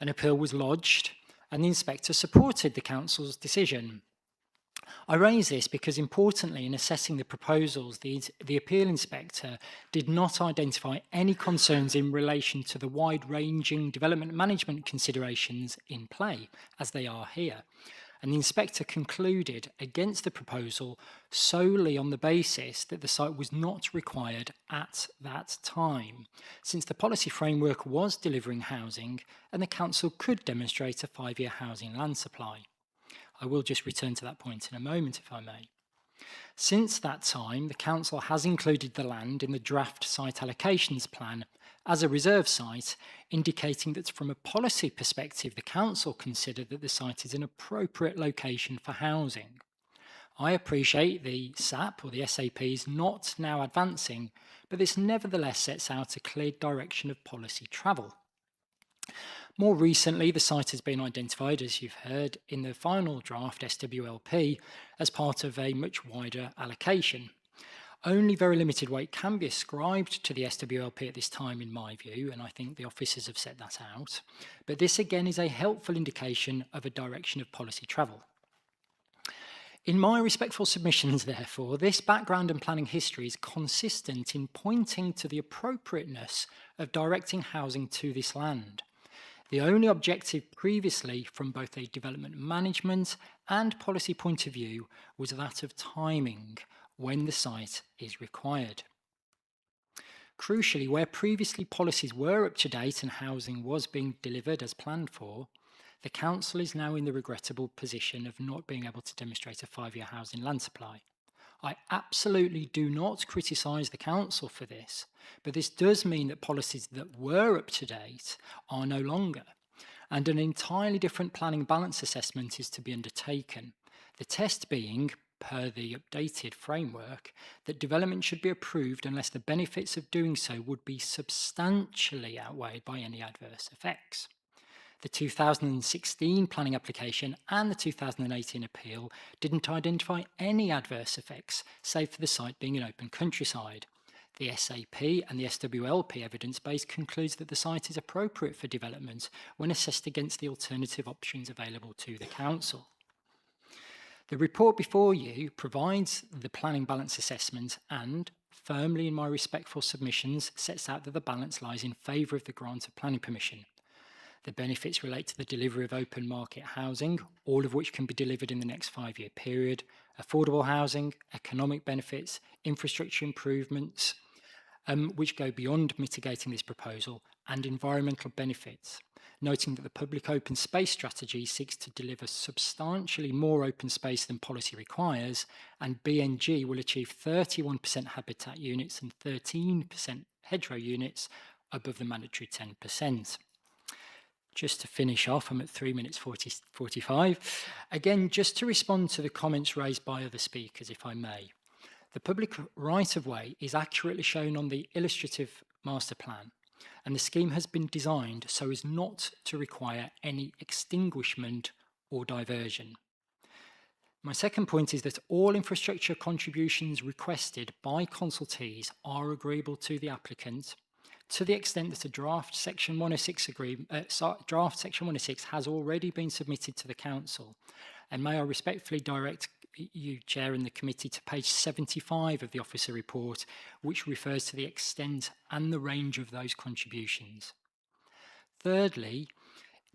An appeal was lodged, and the inspector supported the council's decision. I raise this because, importantly, in assessing the proposals, the appeal inspector did not identify any concerns in relation to the wide-ranging development management considerations in play, as they are here. And the inspector concluded against the proposal solely on the basis that the site was not required at that time, since the policy framework was delivering housing and the council could demonstrate a 5-year housing land supply. I will just return to that point in a moment, if I may. Since that time, the council has included the land in the draft site allocations plan as a reserve site, indicating that from a policy perspective, the council considered that the site is an appropriate location for housing. I appreciate the SAP or the SAP is not now advancing, but this nevertheless sets out a clear direction of policy travel. More recently, the site has been identified, as you've heard, in the final draft SWLP as part of a much wider allocation. Only very limited weight can be ascribed to the SWLP at this time, in my view, and I think the officers have set that out. But this again is a helpful indication of a direction of policy travel. In my respectful submissions, therefore, this background and planning history is consistent in pointing to the appropriateness of directing housing to this land. The only objective previously, from both a development management and policy point of view, was that of timing, when the site is required. Crucially, where previously policies were up to date and housing was being delivered as planned for, the council is now in the regrettable position of not being able to demonstrate a 5-year housing land supply. I absolutely do not criticise the council for this, but this does mean that policies that were up to date are no longer, and an entirely different planning balance assessment is to be undertaken. The test being, per the updated framework, that development should be approved unless the benefits of doing so would be substantially outweighed by any adverse effects. The 2016 planning application and the 2018 appeal didn't identify any adverse effects, save for the site being an open countryside. The SAP and the SWLP evidence base concludes that the site is appropriate for development when assessed against the alternative options available to the council. The report before you provides the planning balance assessment and, firmly in my respectful submissions, sets out that the balance lies in favour of the grant of planning permission. The benefits relate to the delivery of open market housing, all of which can be delivered in the next 5-year period, affordable housing, economic benefits, infrastructure improvements, which go beyond mitigating this proposal, and environmental benefits, noting that the public open space strategy seeks to deliver substantially more open space than policy requires, and BNG will achieve 31% habitat units and 13% hedgerow units above the mandatory 10%. Just to finish off, I'm at 3 minutes 45. Again, just to respond to the comments raised by other speakers, if I may. The public right-of-way is accurately shown on the illustrative master plan, and the scheme has been designed so as not to require any extinguishment or diversion. My second point is that all infrastructure contributions requested by consultees are agreeable to the applicant, to the extent that a draft Section 106 has already been submitted to the council. And may I respectfully direct you, Chair, and the committee to page 75 of the officer report, which refers to the extent and the range of those contributions. Thirdly,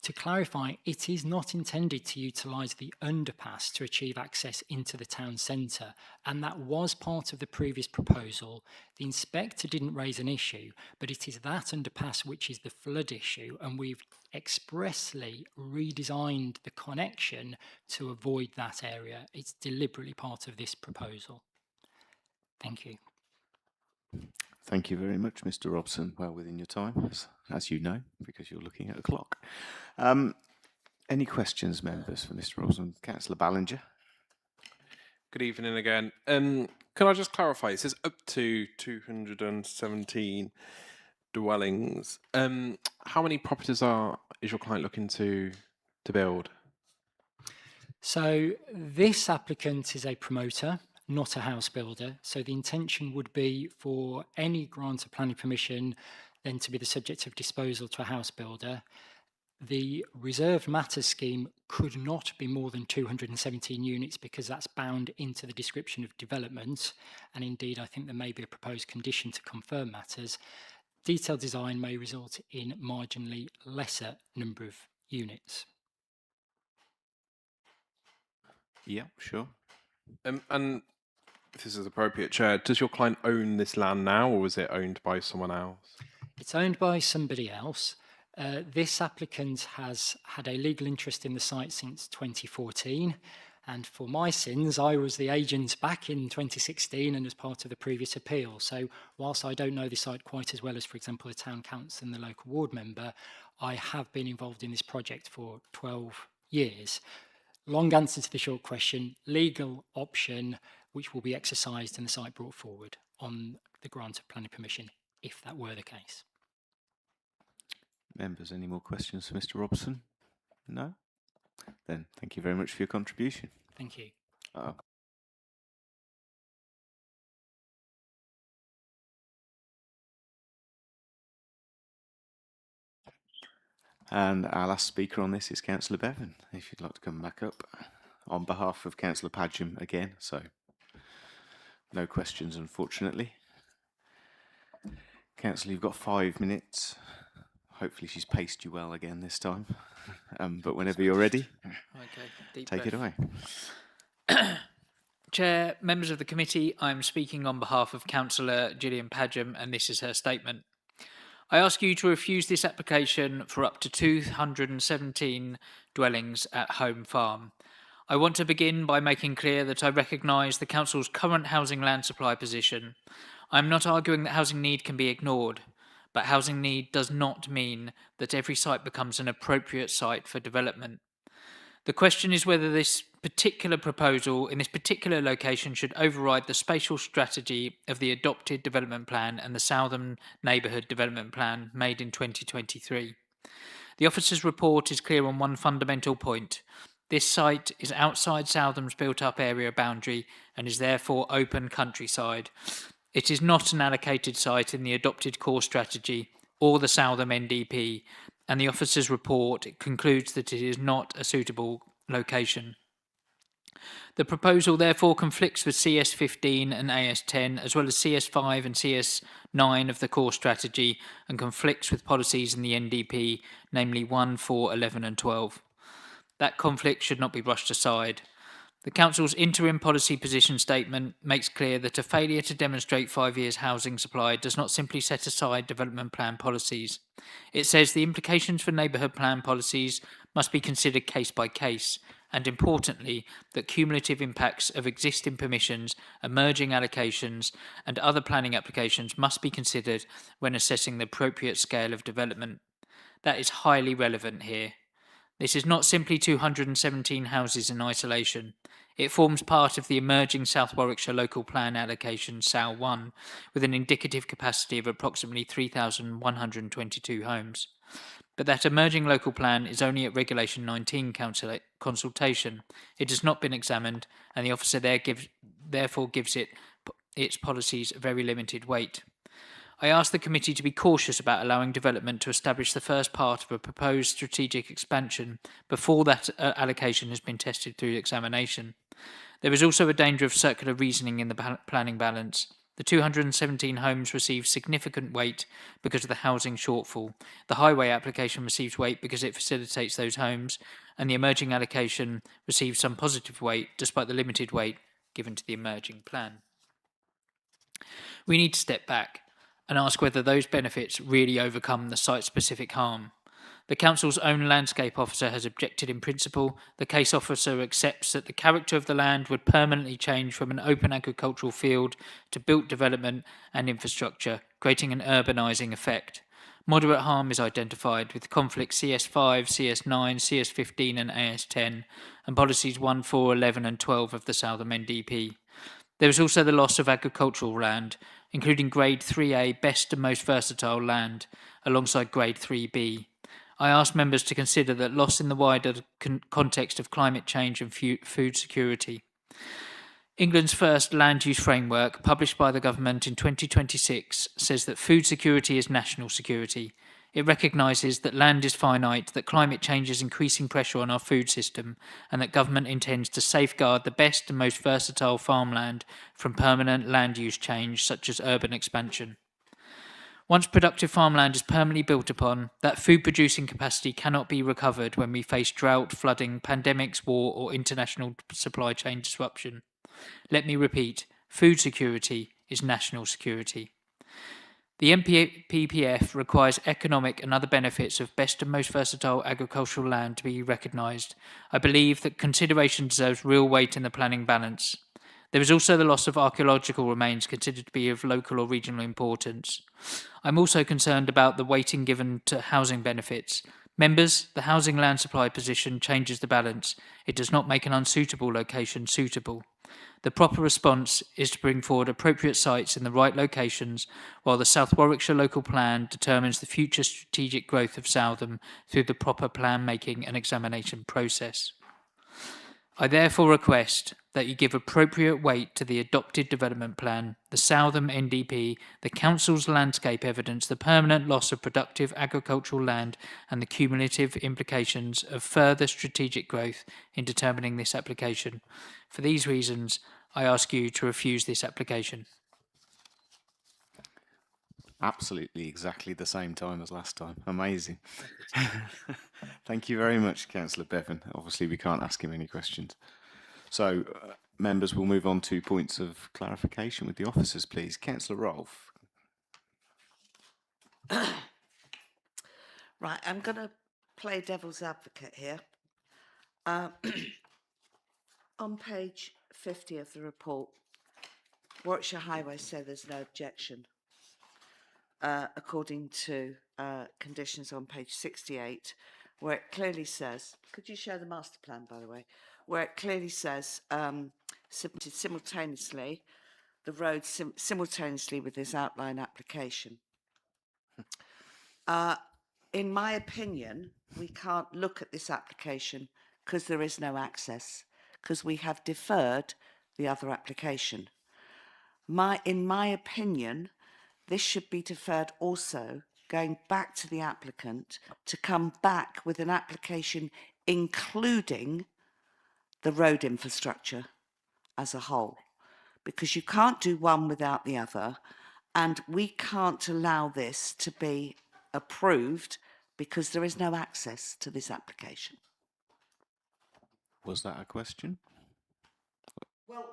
to clarify, it is not intended to utilise the underpass to achieve access into the town centre, and that was part of the previous proposal. The inspector didn't raise an issue, but it is that underpass which is the flood issue, and we've expressly redesigned the connection to avoid that area. It's deliberately part of this proposal. Thank you. Thank you very much, Mr. Robson. Well within your time, as you know, because you're looking at the clock. Any questions, members, for Mr. Robson? Councillor Ballinger. Good evening again. Can I just clarify? It says up to 217 dwellings. How many properties is your client looking to build? So this applicant is a promoter, not a house builder. So the intention would be for any grant of planning permission then to be the subject of disposal to a house builder. The reserved matters scheme could not be more than 217 units because that's bound into the description of development. And indeed, I think there may be a proposed condition to confirm matters. Detailed design may result in marginally lesser number of units. Yeah, sure. And if this is appropriate, Chair, does your client own this land now, or is it owned by someone else? It's owned by somebody else. This applicant has had a legal interest in the site since 2014, and for my sins, I was the agent back in 2016 and as part of the previous appeal. So whilst I don't know the site quite as well as, for example, the town council and the local ward member, I have been involved in this project for 12 years. Long answer to the short question, legal option which will be exercised and the site brought forward on the grant of planning permission, if that were the case. Members, any more questions for Mr. Robson? No? Then thank you very much for your contribution. Thank you. And our last speaker on this is Councillor Bevan, if you'd like to come back up on behalf of Councillor Padgham again. So no questions, unfortunately. Councillor, you've got 5 minutes. Hopefully she's paced you well again this time. But whenever you're ready, take it away. Chair, members of the committee, I'm speaking on behalf of Councillor Gillian Padgham, and this is her statement. I ask you to refuse this application for up to 217 dwellings at Home Farm. I want to begin by making clear that I recognise the Council's current housing land supply position. I am not arguing that housing need can be ignored, but housing need does not mean that every site becomes an appropriate site for development. The question is whether this particular proposal in this particular location should override the spatial strategy of the adopted development plan and the Southern Neighbourhood Development Plan made in 2023. The officer's report is clear on one fundamental point. This site is outside Southern's built-up area boundary and is therefore open countryside. It is not an allocated site in the adopted core strategy or the Southern NDP, and the officer's report concludes that it is not a suitable location. The proposal therefore conflicts with CS15 and AS10, as well as CS5 and CS9 of the core strategy, and conflicts with policies in the NDP, namely 1, 4, 11 and 12. That conflict should not be brushed aside. The Council's interim policy position statement makes clear that a failure to demonstrate 5 years housing supply does not simply set aside development plan policies. It says the implications for neighbourhood plan policies must be considered case by case, and importantly, that cumulative impacts of existing permissions, emerging allocations, and other planning applications must be considered when assessing the appropriate scale of development. That is highly relevant here. This is not simply 217 houses in isolation. It forms part of the emerging South Warwickshire Local Plan allocation SAL1, with an indicative capacity of approximately 3,122 homes. But that emerging local plan is only at Regulation 19 consultation. It has not been examined, and the officer therefore gives its policies a very limited weight. I ask the committee to be cautious about allowing development to establish the first part of a proposed strategic expansion before that allocation has been tested through examination. There is also a danger of circular reasoning in the planning balance. The 217 homes receive significant weight because of the housing shortfall. The highway application receives weight because it facilitates those homes, and the emerging allocation receives some positive weight despite the limited weight given to the emerging plan. We need to step back and ask whether those benefits really overcome the site-specific harm. The Council's own landscape officer has objected in principle. The case officer accepts that the character of the land would permanently change from an open agricultural field to built development and infrastructure, creating an urbanising effect. Moderate harm is identified with conflicts CS5, CS9, CS15 and AS10, and policies 1, 4, 11 and 12 of the Southern NDP. There is also the loss of agricultural land, including Grade 3A best and most versatile land, alongside Grade 3B. I ask members to consider that loss in the wider context of climate change and food security. England's first land use framework, published by the government in 2026, says that food security is national security. It recognises that land is finite, that climate change is increasing pressure on our food system, and that government intends to safeguard the best and most versatile farmland from permanent land use change, such as urban expansion. Once productive farmland is permanently built upon, that food-producing capacity cannot be recovered when we face drought, flooding, pandemics, war, or international supply chain disruption. Let me repeat, food security is national security. The NPPF requires economic and other benefits of best and most versatile agricultural land to be recognised. I believe that consideration deserves real weight in the planning balance. There is also the loss of archaeological remains considered to be of local or regional importance. I'm also concerned about the weighting given to housing benefits. Members, the housing land supply position changes the balance. It does not make an unsuitable location suitable. The proper response is to bring forward appropriate sites in the right locations, while the South Warwickshire Local Plan determines the future strategic growth of Southam through the proper plan making and examination process. I therefore request that you give appropriate weight to the adopted development plan, the Southam NDP, the Council's landscape evidence, the permanent loss of productive agricultural land, and the cumulative implications of further strategic growth in determining this application. For these reasons, I ask you to refuse this application. Absolutely exactly the same time as last time. Amazing. Thank you very much, Councillor Bevan. Obviously, we can't ask him any questions. So, members will move on to points of clarification with the officers, please. Councillor Rolfe. Right, I'm going to play devil's advocate here. On page 50 of the report, Warwickshire Highways say there's no objection. According to conditions on page 68, where it clearly says, could you show the master plan, by the way, where it clearly says submitted simultaneously, the road simultaneously with this outline application. In my opinion, we can't look at this application because there is no access, because we have deferred the other application. In my opinion, this should be deferred also, going back to the applicant to come back with an application including the road infrastructure as a whole, because you can't do one without the other, and we can't allow this to be approved because there is no access to this application. Was that a question? Well,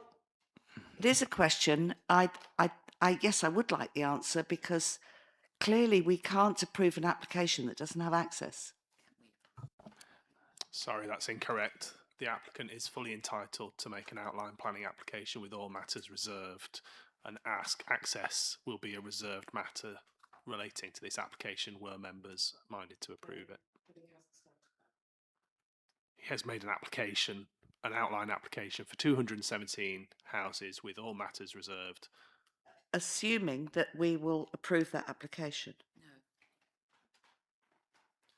it is a question. Yes, I would like the answer, because clearly we can't approve an application that doesn't have access. Sorry, that's incorrect. The applicant is fully entitled to make an outline planning application with all matters reserved, and access will be a reserved matter relating to this application were members minded to approve it. He has made an application, an outline application for 217 houses with all matters reserved. Assuming that we will approve that application.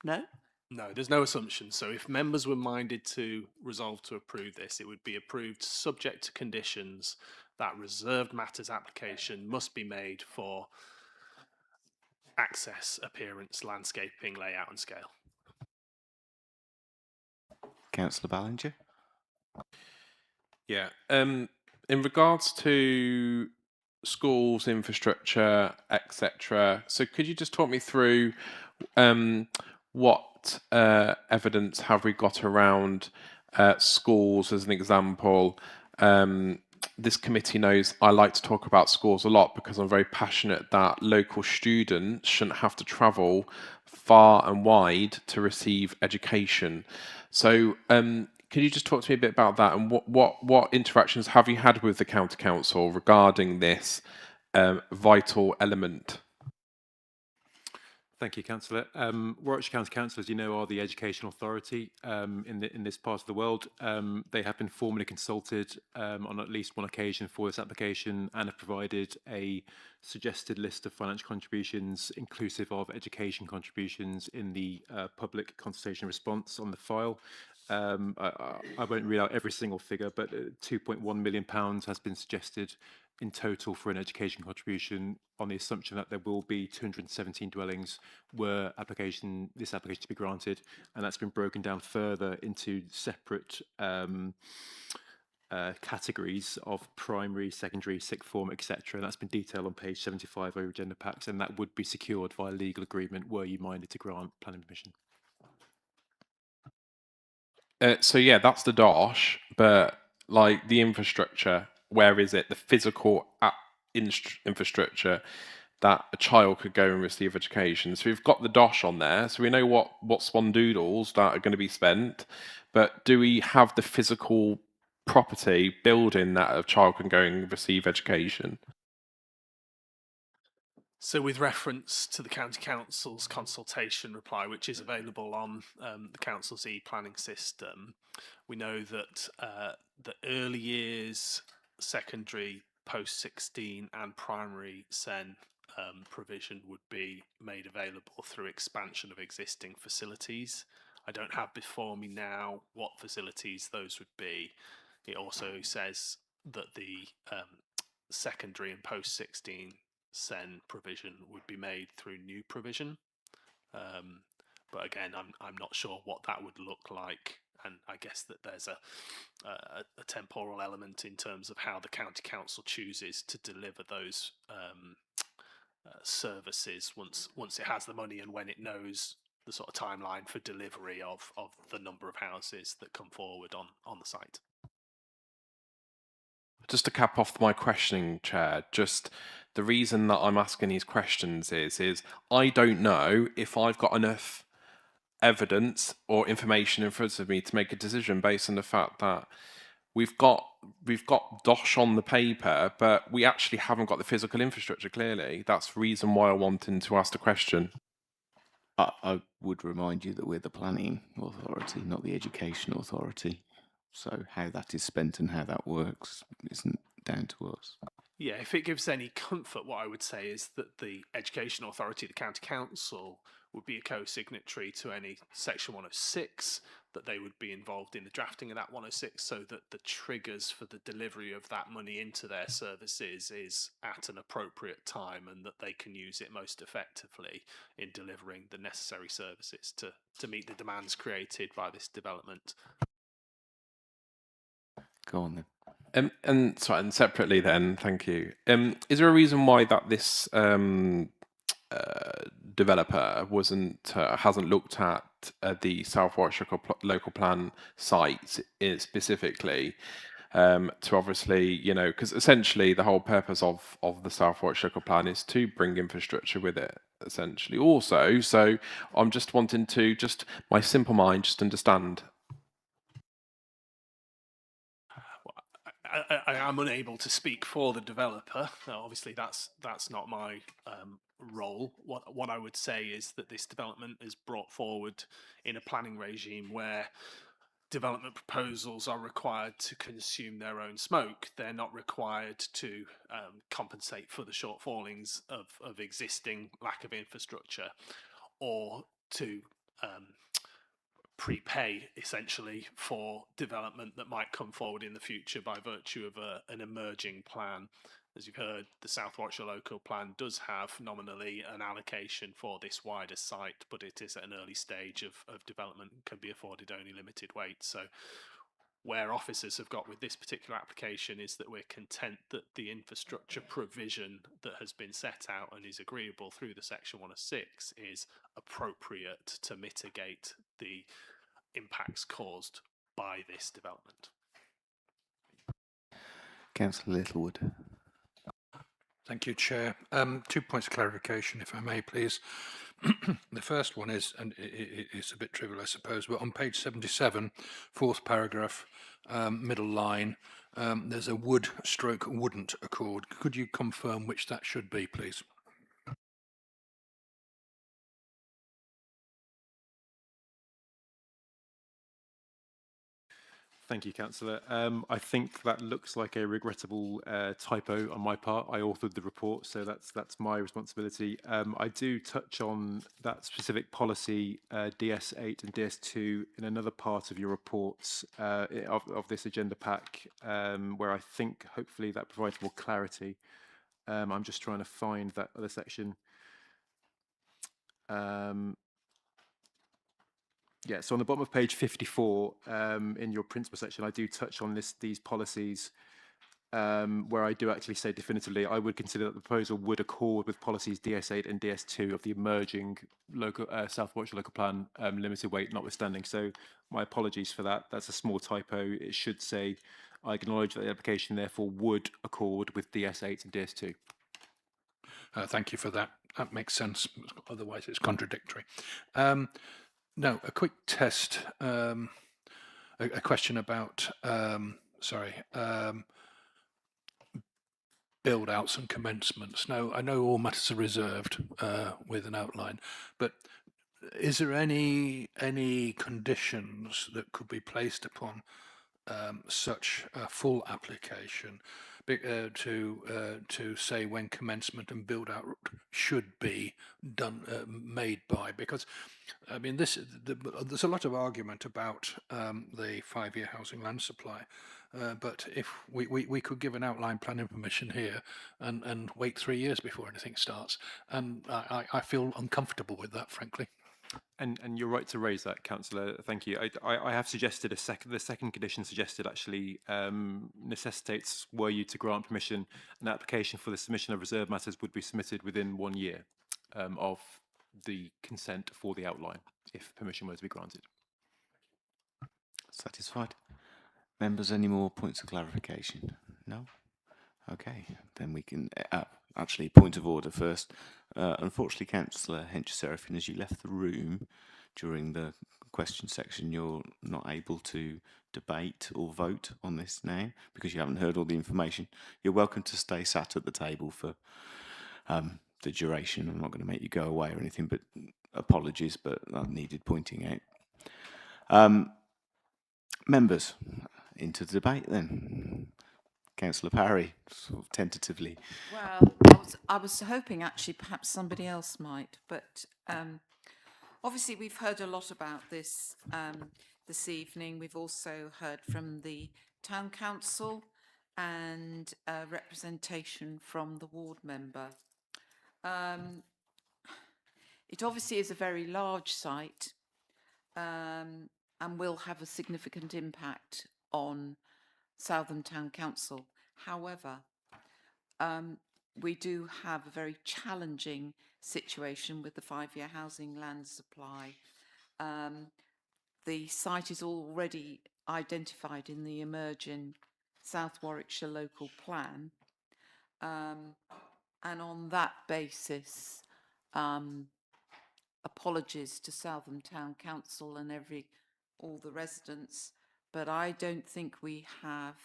No? No, there's no assumption. So if members were minded to resolve to approve this, it would be approved subject to conditions. That reserved matters application must be made for access, appearance, landscaping, layout and scale. Councillor Ballinger? Yeah. In regards to schools, infrastructure, etc., so could you just talk me through what evidence have we got around schools as an example? This committee knows I like to talk about schools a lot because I'm very passionate that local students shouldn't have to travel far and wide to receive education. So can you just talk to me a bit about that, and what interactions have you had with the County Council regarding this vital element? Thank you, Councillor. Warwickshire County Council, as you know, are the educational authority in this part of the world. They have been formally consulted on at least one occasion for this application and have provided a suggested list of financial contributions, inclusive of education contributions, in the public consultation response on the file. I won't read out every single figure, but £2.1 million has been suggested in total for an education contribution, on the assumption that there will be 217 dwellings were this application to be granted, and that's been broken down further into separate categories of primary, secondary, sixth form, etc. And that's been detailed on page 75 of agenda packs, and that would be secured via legal agreement were you minded to grant planning permission. So yeah, that's the DOSH, but like the infrastructure, where is it? The physical infrastructure that a child could go and receive education. So we've got the DOSH on there, so we know what swandoodles that are going to be spent, but do we have the physical property building that a child can go and receive education? So with reference to the County Council's consultation reply, which is available on the Council's e-planning system, we know that the early years, secondary, post-16 and primary SEN provision would be made available through expansion of existing facilities. I don't have before me now what facilities those would be. It also says that the secondary and post-16 SEN provision would be made through new provision, but again, I'm not sure what that would look like, and I guess that there's a temporal element in terms of how the County Council chooses to deliver those services once it has the money and when it knows the sort of timeline for delivery of the number of houses that come forward on the site. Just to cap off my questioning, Chair, just the reason that I'm asking these questions is I don't know if I've got enough evidence or information in front of me to make a decision based on the fact that we've got DOSH on the paper, but we actually haven't got the physical infrastructure. Clearly, that's the reason why I wanted to ask the question. I would remind you that we're the planning authority, not the education authority. So how that is spent and how that works isn't down to us. Yeah, if it gives any comfort, what I would say is that the Education Authority, the County Council, would be a co-signatory to any Section 106, that they would be involved in the drafting of that 106, so that the triggers for the delivery of that money into their services is at an appropriate time, and that they can use it most effectively in delivering the necessary services to meet the demands created by this development. Go on then. And separately then, thank you. Is there a reason why that this developer hasn't looked at the South Warwickshire local plan sites specifically to obviously, because essentially the whole purpose of the South Warwickshire local plan is to bring infrastructure with it, essentially. Also, so I'm just wanting to my simple mind just understand. I am unable to speak for the developer. Obviously, that's not my role. What I would say is that this development is brought forward in a planning regime where development proposals are required to consume their own smoke. They're not required to compensate for the shortfallings of existing lack of infrastructure, or to prepay essentially for development that might come forward in the future by virtue of an emerging plan. As you've heard, the South Warwickshire local plan does have nominally an allocation for this wider site, but it is at an early stage of development and can be afforded only limited weight. So where officers have got with this particular application is that we're content that the infrastructure provision that has been set out and is agreeable through the Section 106 is appropriate to mitigate the impacts caused by this development. Councillor Littlewood. Thank you, Chair. 2 points of clarification, if I may, please. The first one is, and it's a bit trivial, I suppose, but on page 77, fourth paragraph, middle line, there's a would/wouldn't accord. Could you confirm which that should be, please? Thank you, Councillor. I think that looks like a regrettable typo on my part. I authored the report, so that's my responsibility. I do touch on that specific policy, DS8 and DS2, in another part of your reports of this agenda pack, where I think hopefully that provides more clarity. I'm just trying to find that other section. Yeah, so on the bottom of page 54, in your principal section, I do touch on these policies, where I do actually say definitively I would consider that the proposal would accord with policies DS8 and DS2 of the emerging local South Warwickshire local plan, limited weight notwithstanding. So my apologies for that. That's a small typo. It should say I acknowledge that the application therefore would accord with DS8 and DS2. Thank you for that. That makes sense. Otherwise, it's contradictory. Now, a quick test, a question about, build-outs and commencements. Now, I know all matters are reserved with an outline, but is there any conditions that could be placed upon such a full application to say when commencement and build-out should be done, made by? Because I mean, there's a lot of argument about the 5-year housing land supply, but if we could give an outline planning permission here and wait 3 years before anything starts, and I feel uncomfortable with that, frankly. And you're right to raise that, Councillor. Thank you. I have suggested the second condition suggested actually necessitates, were you to grant permission, an application for the submission of reserve matters would be submitted within 1 year of the consent for the outline, if permission were to be granted. Satisfied? Members, any more points of clarification? No? Okay, then we can... actually, point of order first. Unfortunately, Councillor Hench-Seraphine, as you left the room, during the question section you're not able to debate or vote on this now because you haven't heard all the information, you're welcome to stay sat at the table for the duration. I'm not going to make you go away or anything, but apologies, but that needed pointing out. Members, into the debate then. Councillor Parry, sort of tentatively. Well, I was hoping actually perhaps somebody else might, but obviously we've heard a lot about this this evening. We've also heard from the Town Council and representation from the ward member. It obviously is a very large site and will have a significant impact on Southam Town Council. However, we do have a very challenging situation with the 5-year housing land supply. The site is already identified in the emerging South Warwickshire local plan. And on that basis, apologies to Southam Town Council and all the residents, but I don't think we have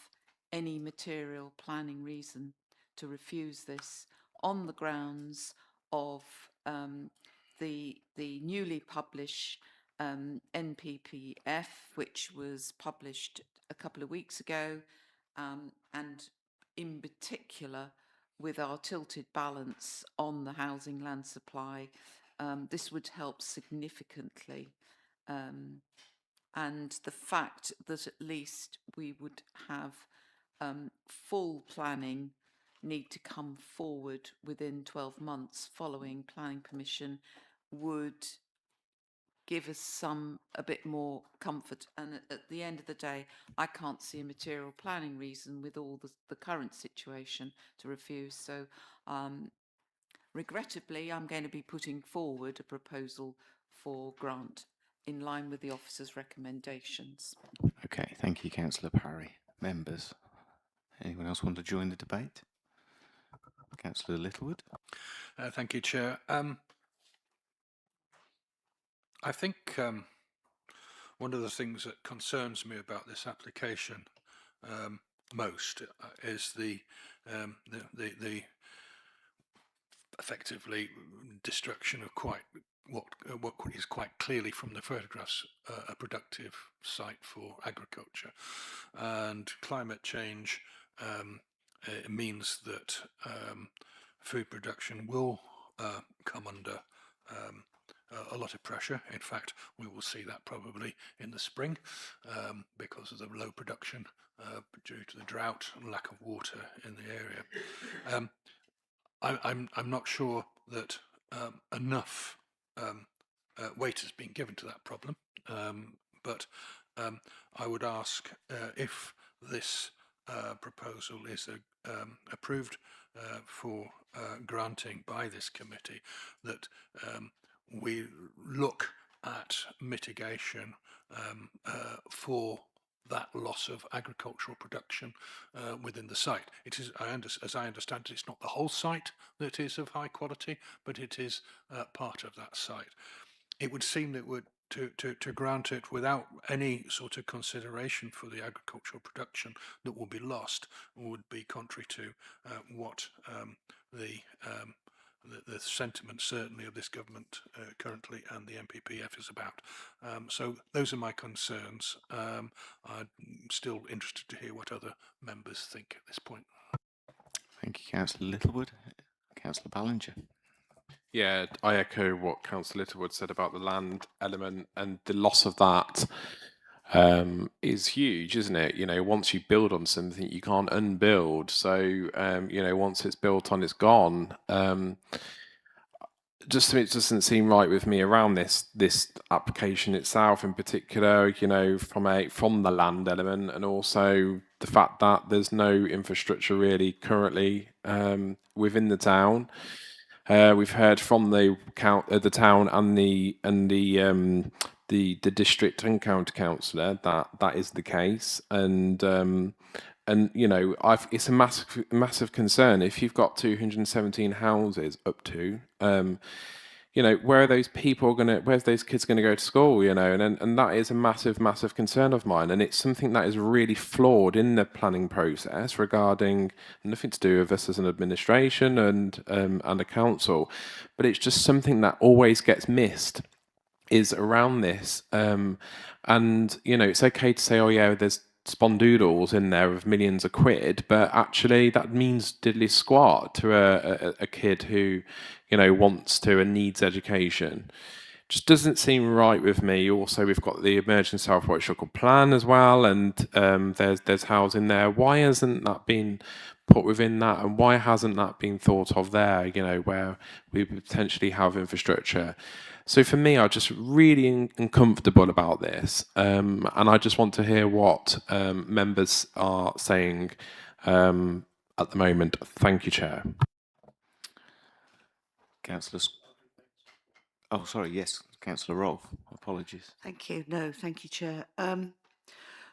any material planning reason to refuse this on the grounds of the newly published NPPF, which was published a couple of weeks ago, and in particular with our tilted balance on the housing land supply. This would help significantly. And the fact that at least we would have full planning need to come forward within 12 months following planning permission would give us a bit more comfort. And at the end of the day, I can't see a material planning reason with all the current situation to refuse. So regrettably, I'm going to be putting forward a proposal for grant in line with the officer's recommendations. Okay, thank you, Councillor Parry. Members, anyone else want to join the debate? Councillor Littlewood. Thank you, Chair. I think one of the things that concerns me about this application most is the effectively destruction of what is quite clearly from the photographs a productive site for agriculture, and climate change means that food production will come under a lot of pressure. In fact, we will see that probably in the spring because of the low production due to the drought and lack of water in the area. I'm not sure that enough weight has been given to that problem, but I would ask if this proposal is approved for granting by this committee, that we look at mitigation for that loss of agricultural production within the site. It is, as I understand it, it's not the whole site that is of high quality, but it is part of that site. It would seem that to grant it without any sort of consideration for the agricultural production that will be lost would be contrary to what the sentiment certainly of this government currently and the NPPF is about. So those are my concerns. I'm still interested to hear what other members think at this point. Thank you, Councillor Littlewood. Councillor Ballinger. Yeah, I echo what Councillor Littlewood said about the land element, and the loss of that is huge, isn't it? You know, once you build on something, you can't unbuild. So, you know, once it's built on, it's gone. Just it doesn't seem right with me around this application itself, in particular. You know, from the land element, and also the fact that there's no infrastructure really currently within the town. We've heard from the town and the district and county councillor that is the case, and you know, it's a massive concern if you've got 217 houses up to. you know, where are those people going to, where's those kids going to go to school, you know, and that is a massive, massive concern of mine. And it's something that is really flawed in the planning process regarding nothing to do with us as an administration and a council, but it's just something that always gets missed is around this. And, you know, it's okay to say, oh yeah, there's spondoodles in there of millions of quid, but actually that means diddly squat to a kid who, you know, wants to and needs education. Just doesn't seem right with me. Also, we've got the Emerging South White Local Plan as well, and there's housing there. Why hasn't that been put within that, and why hasn't that been thought of there? You know, where we potentially have infrastructure. So for me, I'm just really uncomfortable about this, and I just want to hear what members are saying at the moment. Thank you, Chair. Councillor. Oh, sorry. Yes, Councillor Rolfe. Apologies. Thank you. No, thank you, Chair.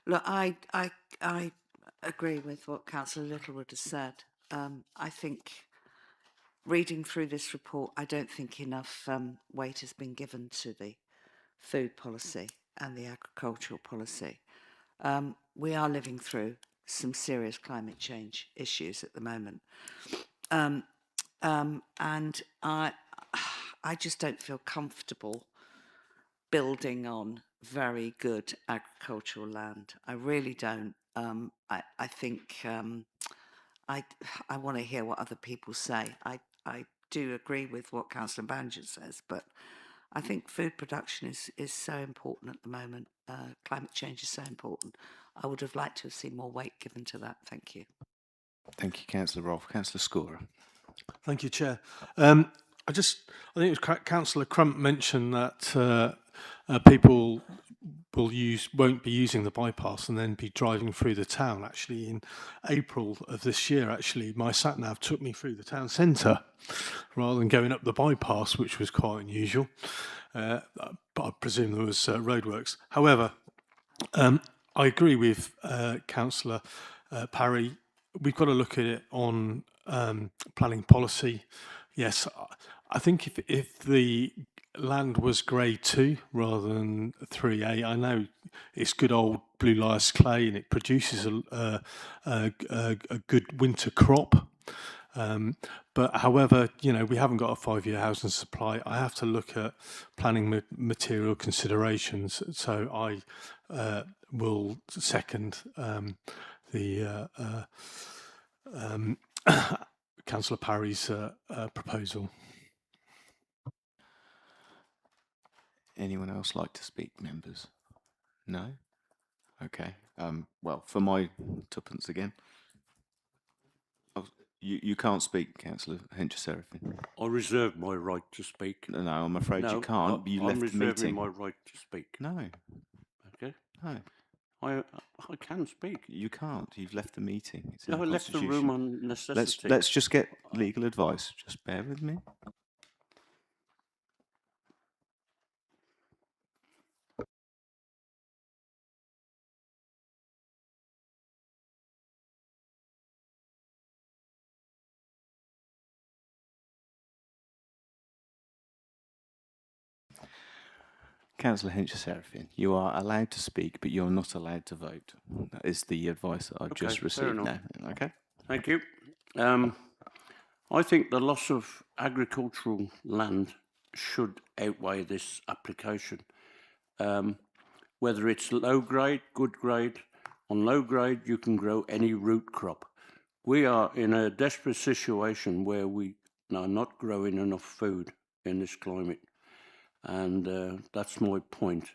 Look, I agree with what Councillor Littlewood has said. I think reading through this report, I don't think enough weight has been given to the food policy and the agricultural policy. We are living through some serious climate change issues at the moment. And I just don't feel comfortable building on very good agricultural land. I really don't. I think I want to hear what other people say. I do agree with what Councillor Banjer says, but I think food production is so important at the moment. Climate change is so important. I would have liked to have seen more weight given to that. Thank you. Thank you, Councillor Rolfe. Councillor Scorer. Thank you, Chair. I think it was Councillor Crump mentioned that people won't be using the bypass and then be driving through the town. Actually, in April of this year, actually, my sat-nav took me through the town centre rather than going up the bypass, which was quite unusual. But I presume there was roadworks. However, I agree with Councillor Parry. We've got to look at it on planning policy. Yes, I think if the land was grade 2 rather than 3A, I know it's good old blue lias clay and it produces a good winter crop. But however, you know, we haven't got a 5-year housing supply. I have to look at planning material considerations. So I will second Councillor Parry's proposal. Anyone else like to speak, members? No? Okay. Well, for my tuppence again. Oh, you can't speak, Councillor Hencher-Seraphin. I reserve my right to speak. No, I'm afraid you can't. You left the meeting. I'm reserving my right to speak. No. Okay. No. I can speak. You can't. You've left the meeting. It's No, I left the room on necessity. Let's just get legal advice. Just bear with me. Councillor Hencher-Seraphin, you are allowed to speak, but you're not allowed to vote. That is the advice that I've just received now. Okay. Thank you. I think the loss of agricultural land should outweigh this application. Whether it's low grade, good grade, on low grade you can grow any root crop. We are in a desperate situation where we are not growing enough food in this climate. And that's my point,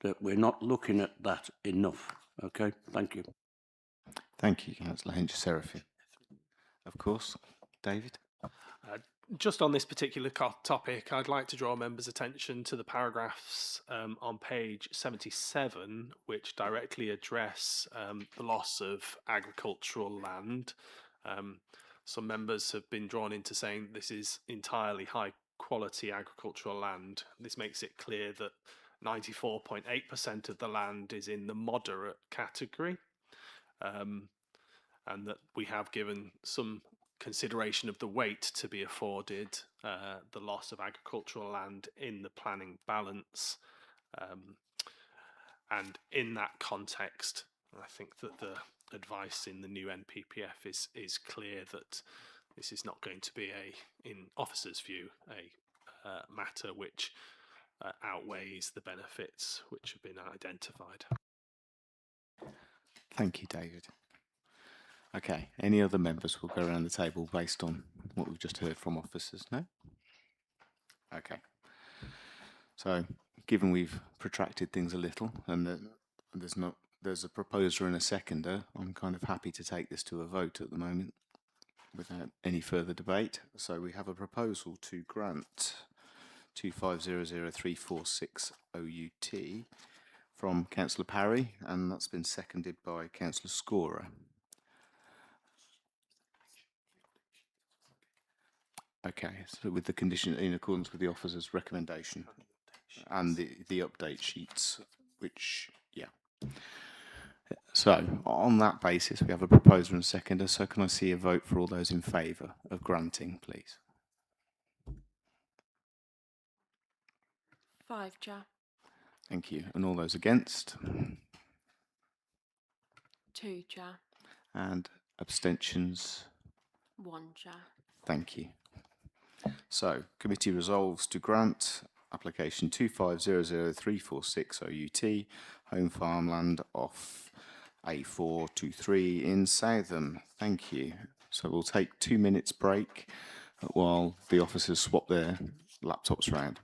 that we're not looking at that enough. Okay, thank you. Thank you, Councillor Hencher-Seraphin. Of course, David. Just on this particular topic, I'd like to draw members' attention to the paragraphs on page 77, which directly address the loss of agricultural land. Some members have been drawn into saying this is entirely high quality agricultural land. This makes it clear that 94.8% of the land is in the moderate category, and that we have given some consideration of the weight to be afforded, the loss of agricultural land in the planning balance. And in that context, I think that the advice in the new NPPF is clear that this is not going to be in officers' view, a matter which outweighs the benefits which have been identified. Thank you, David. Okay, any other members will go around the table based on what we've just heard from officers, no? Okay. So, given we've protracted things a little and that there's a proposer and a seconder, I'm kind of happy to take this to a vote at the moment without any further debate. So we have a proposal to grant 25003460 OUT from Councillor Parry, and that's been seconded by Councillor Scorer. Okay, so with the condition in accordance with the officer's recommendation and the update sheets, which, yeah. So on that basis, we have a proposer and seconder. So can I see a vote for all those in favour of granting, please? 5, Chair. Thank you. And all those against? 2, Chair. And abstentions? 1, Chair. Thank you. So, committee resolves to grant application 25003460 OUT, home farmland off A423 in Southam. Thank you. So we'll take 2 minutes break while the officers swap their laptops around.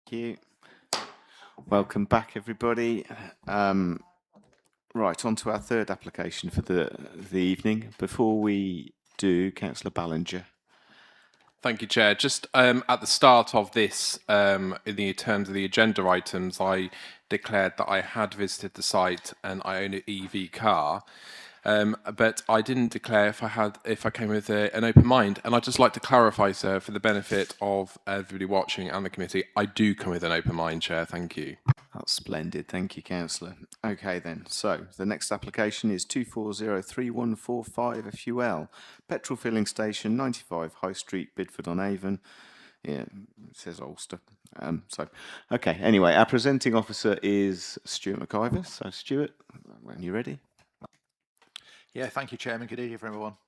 Thank you. Welcome back, everybody. Right, on to our third application for the evening. Before we do, Councillor Ballinger. Thank you, Chair. Just at the start of this, in the terms of the agenda items, I declared that I had visited the site and I own an EV car. But I didn't declare if I came with an open mind. And I'd just like to clarify, sir, for the benefit of everybody watching and the committee, I do come with an open mind, Chair. Thank you. That's splendid. Thank you, Councillor. Okay, then. So the next application is 2403145 FUL, petrol filling station, 95 High Street, Bidford-on-Avon. Yeah, it says Ulster. Okay. Anyway, our presenting officer is Stuart McIver. So, Stuart, when you're ready. Yeah, thank you, Chairman. Good evening, everyone.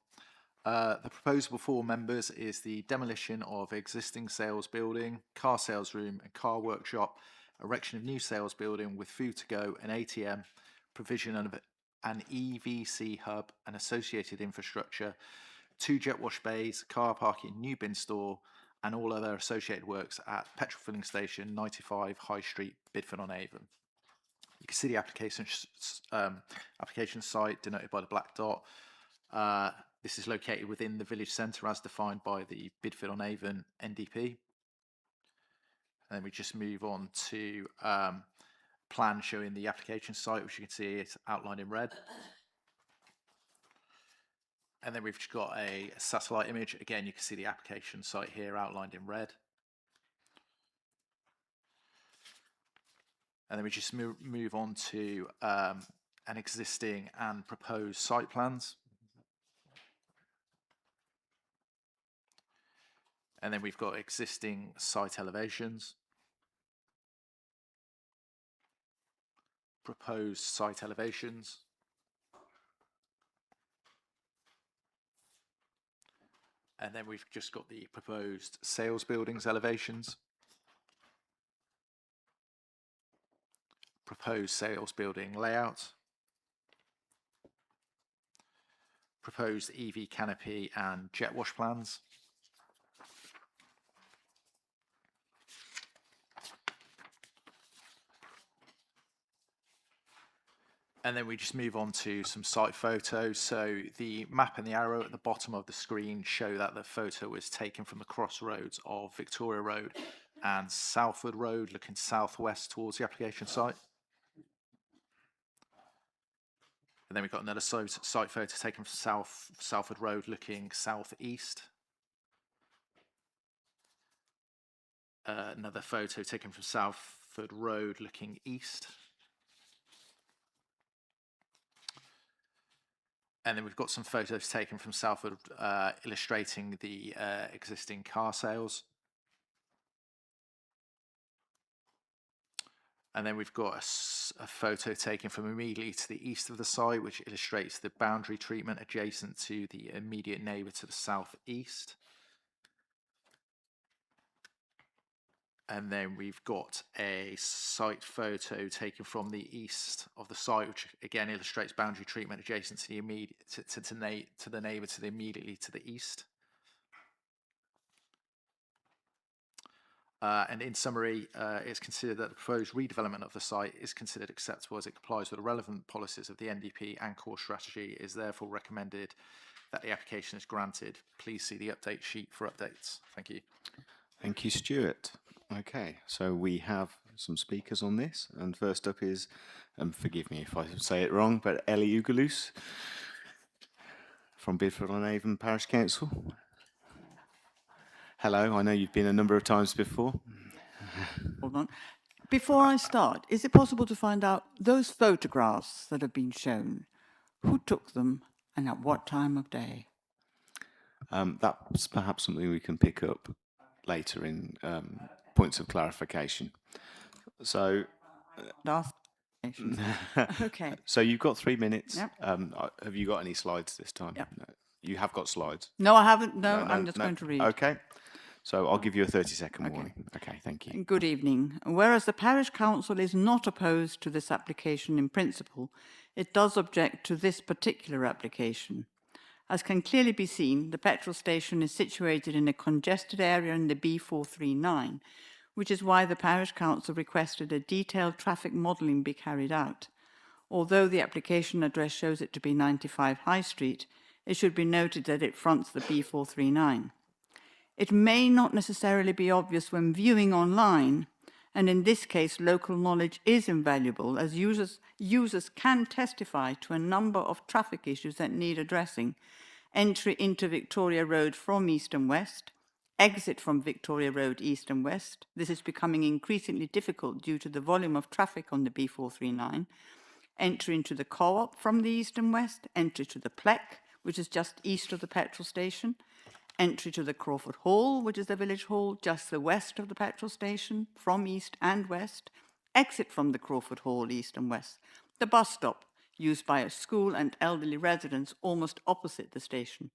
The proposal before members is the demolition of existing sales building, car sales room and car workshop, erection of new sales building with food to go, an ATM, provision of an EVC hub and associated infrastructure, 2 jet wash bays, car parking, new bin store, and all other associated works at petrol filling station 95 High Street, Bidford-on-Avon. You can see the application site denoted by the black dot. This is located within the village centre as defined by the Bidford-on-Avon NDP. And then we just move on to plan showing the application site, which you can see it's outlined in red. And then we've just got a satellite image. Again, you can see the application site here outlined in red. And then we just move on to an existing and proposed site plans. And then we've got existing site elevations, proposed site elevations, and then we've just got the proposed sales buildings elevations, proposed sales building layout, proposed EV canopy and jet wash plans, and then we just move on to some site photos. So the map and the arrow at the bottom of the screen show that the photo was taken from the crossroads of Victoria Road and Salford Road, looking southwest towards the application site. And then we've got another site photo taken from Salford Road, looking southeast. Another photo taken from Salford Road, looking east. And then we've got some photos taken from Salford illustrating the existing car sales. And then we've got a photo taken from immediately to the east of the site, which illustrates the boundary treatment adjacent to the immediate neighbour to the southeast. And then we've got a site photo taken from the east of the site, which again illustrates boundary treatment adjacent to the immediate to the neighbour to the immediately to the east. And in summary, it's considered that the proposed redevelopment of the site is considered acceptable as it complies with the relevant policies of the NDP and core strategy. It is therefore recommended that the application is granted. Please see the update sheet for updates. Thank you. Thank you, Stuart. Okay, so we have some speakers on this, and first up is, forgive me if I say it wrong, but Ellie Ugalus from Bidford-on-Avon Parish Council. Hello, I know you've been a number of times before. Hold on. Before I start, is it possible to find out those photographs that have been shown, who took them and at what time of day? That's perhaps something we can pick up later in points of clarification. So, okay. So you've got 3 minutes. Yep. Have you got any slides this time? Yep. No. You have got slides. No, I haven't. No, I'm just going to read. Okay. So I'll give you a 30-second warning. Okay, thank you. Good evening. Whereas the Parish Council is not opposed to this application in principle, it does object to this particular application. As can clearly be seen, the petrol station is situated in a congested area in the B439, which is why the Parish Council requested a detailed traffic modelling be carried out. Although the application address shows it to be 95 High Street, it should be noted that it fronts the B439. It may not necessarily be obvious when viewing online, and in this case, local knowledge is invaluable as users can testify to a number of traffic issues that need addressing. Entry into Victoria Road from east and west, exit from Victoria Road east and west. This is becoming increasingly difficult due to the volume of traffic on the B439. Entry into the co-op from the east and west, entry to the Plec, which is just east of the petrol station, entry to the Crawford Hall, which is the village hall just the west of the petrol station, from east and west, exit from the Crawford Hall east and west, the bus stop, used by a school and elderly residents almost opposite the station.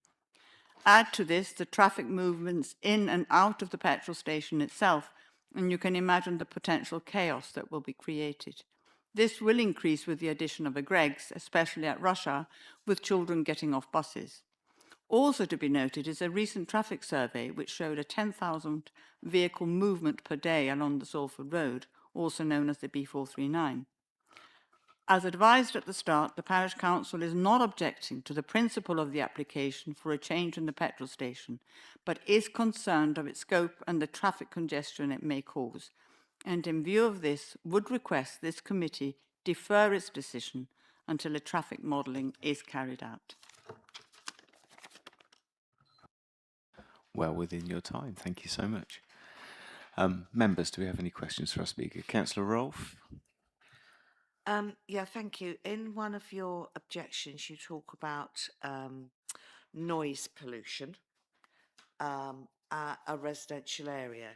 Add to this the traffic movements in and out of the petrol station itself, and you can imagine the potential chaos that will be created. This will increase with the addition of a Greggs, especially at rush hour, with children getting off buses. Also to be noted is a recent traffic survey which showed a 10,000 vehicle movement per day along the Salford Road, also known as the B439. As advised at the start, the Parish Council is not objecting to the principle of the application for a change in the petrol station, but is concerned of its scope and the traffic congestion it may cause, and in view of this, would request this committee defer its decision until a traffic modelling is carried out. Well within your time. Thank you so much. Members, do we have any questions for our speaker? Councillor Rolfe? Yeah, thank you. In one of your objections, you talk about noise pollution, a residential area.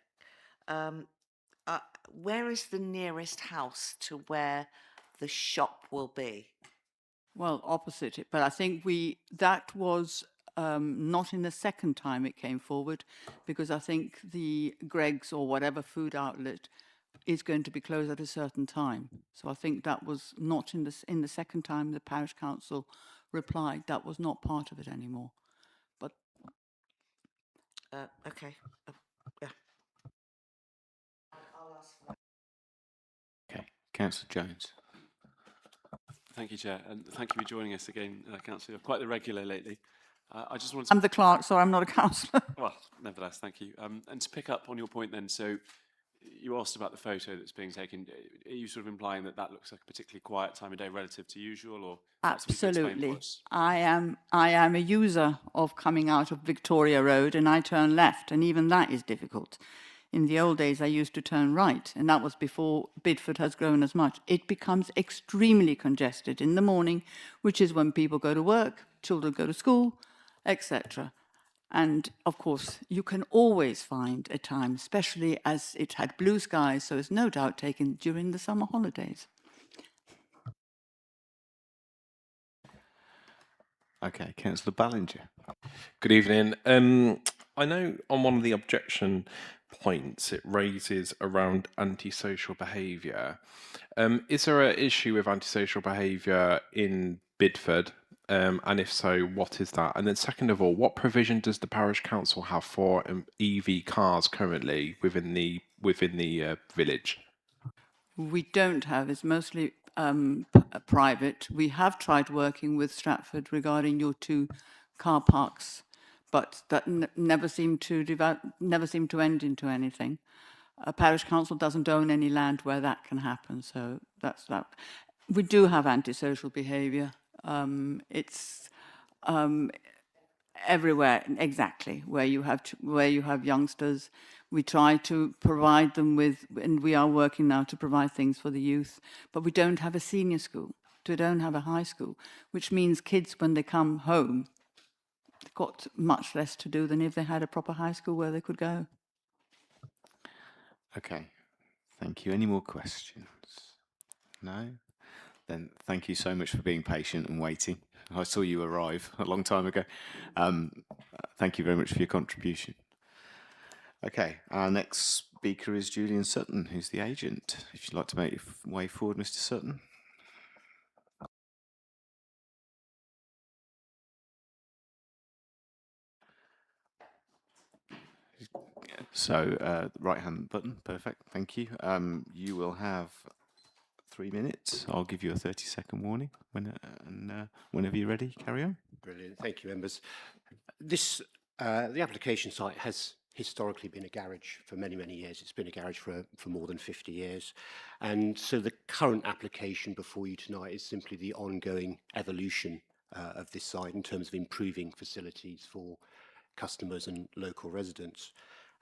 Where is the nearest house to where the shop will be? Well, opposite it, but I think that was not in the second time it came forward, because I think the Greggs or whatever food outlet is going to be closed at a certain time. So I think that was not in the second time the Parish Council replied. That was not part of it anymore. But okay, yeah. Okay, Councillor Jones. Thank you, Chair, and thank you for joining us again, Councillor. Quite the regular lately. I just wanted to... I'm the clerk, so I'm not a councillor. Well, nevertheless, thank you. And to pick up on your point then, so you asked about the photo that's being taken. Are you sort of implying that that looks like a particularly quiet time of day relative to usual, or Absolutely. I am a user of coming out of Victoria Road, and I turn left, and even that is difficult. In the old days, I used to turn right, and that was before Bidford has grown as much. It becomes extremely congested in the morning, which is when people go to work, children go to school, etc. And of course, you can always find a time, especially as it had blue skies, so it's no doubt taken during the summer holidays. Okay, Councillor Ballinger. Good evening. I know on one of the objection points it raises around antisocial behaviour. Is there an issue with antisocial behaviour in Bidford? And if so, what is that? And then second of all, what provision does the Parish Council have for EV cars currently within the village? We don't have. It's mostly private. We have tried working with Stratford regarding your 2 car parks, but that never seemed to end into anything. A parish council doesn't own any land where that can happen, so that's that. We do have antisocial behaviour. It's everywhere, exactly, where you have youngsters. We try to provide them with, and we are working now to provide things for the youth, but we don't have a senior school. We don't have a high school, which means kids, when they come home, they've got much less to do than if they had a proper high school where they could go. Okay, thank you. Any more questions? No? Then thank you so much for being patient and waiting. I saw you arrive a long time ago. Thank you very much for your contribution. Okay, our next speaker is Julian Sutton, who's the agent. If you'd like to make your way forward, Mr. Sutton. So right hand button, perfect, thank you. You will have 3 minutes. I'll give you a 30-second warning whenever you're ready, carry on. Brilliant, thank you, members. This, the application site has historically been a garage for many, many years. It's been a garage for more than 50 years. And so the current application before you tonight is simply the ongoing evolution of this site in terms of improving facilities for customers and local residents.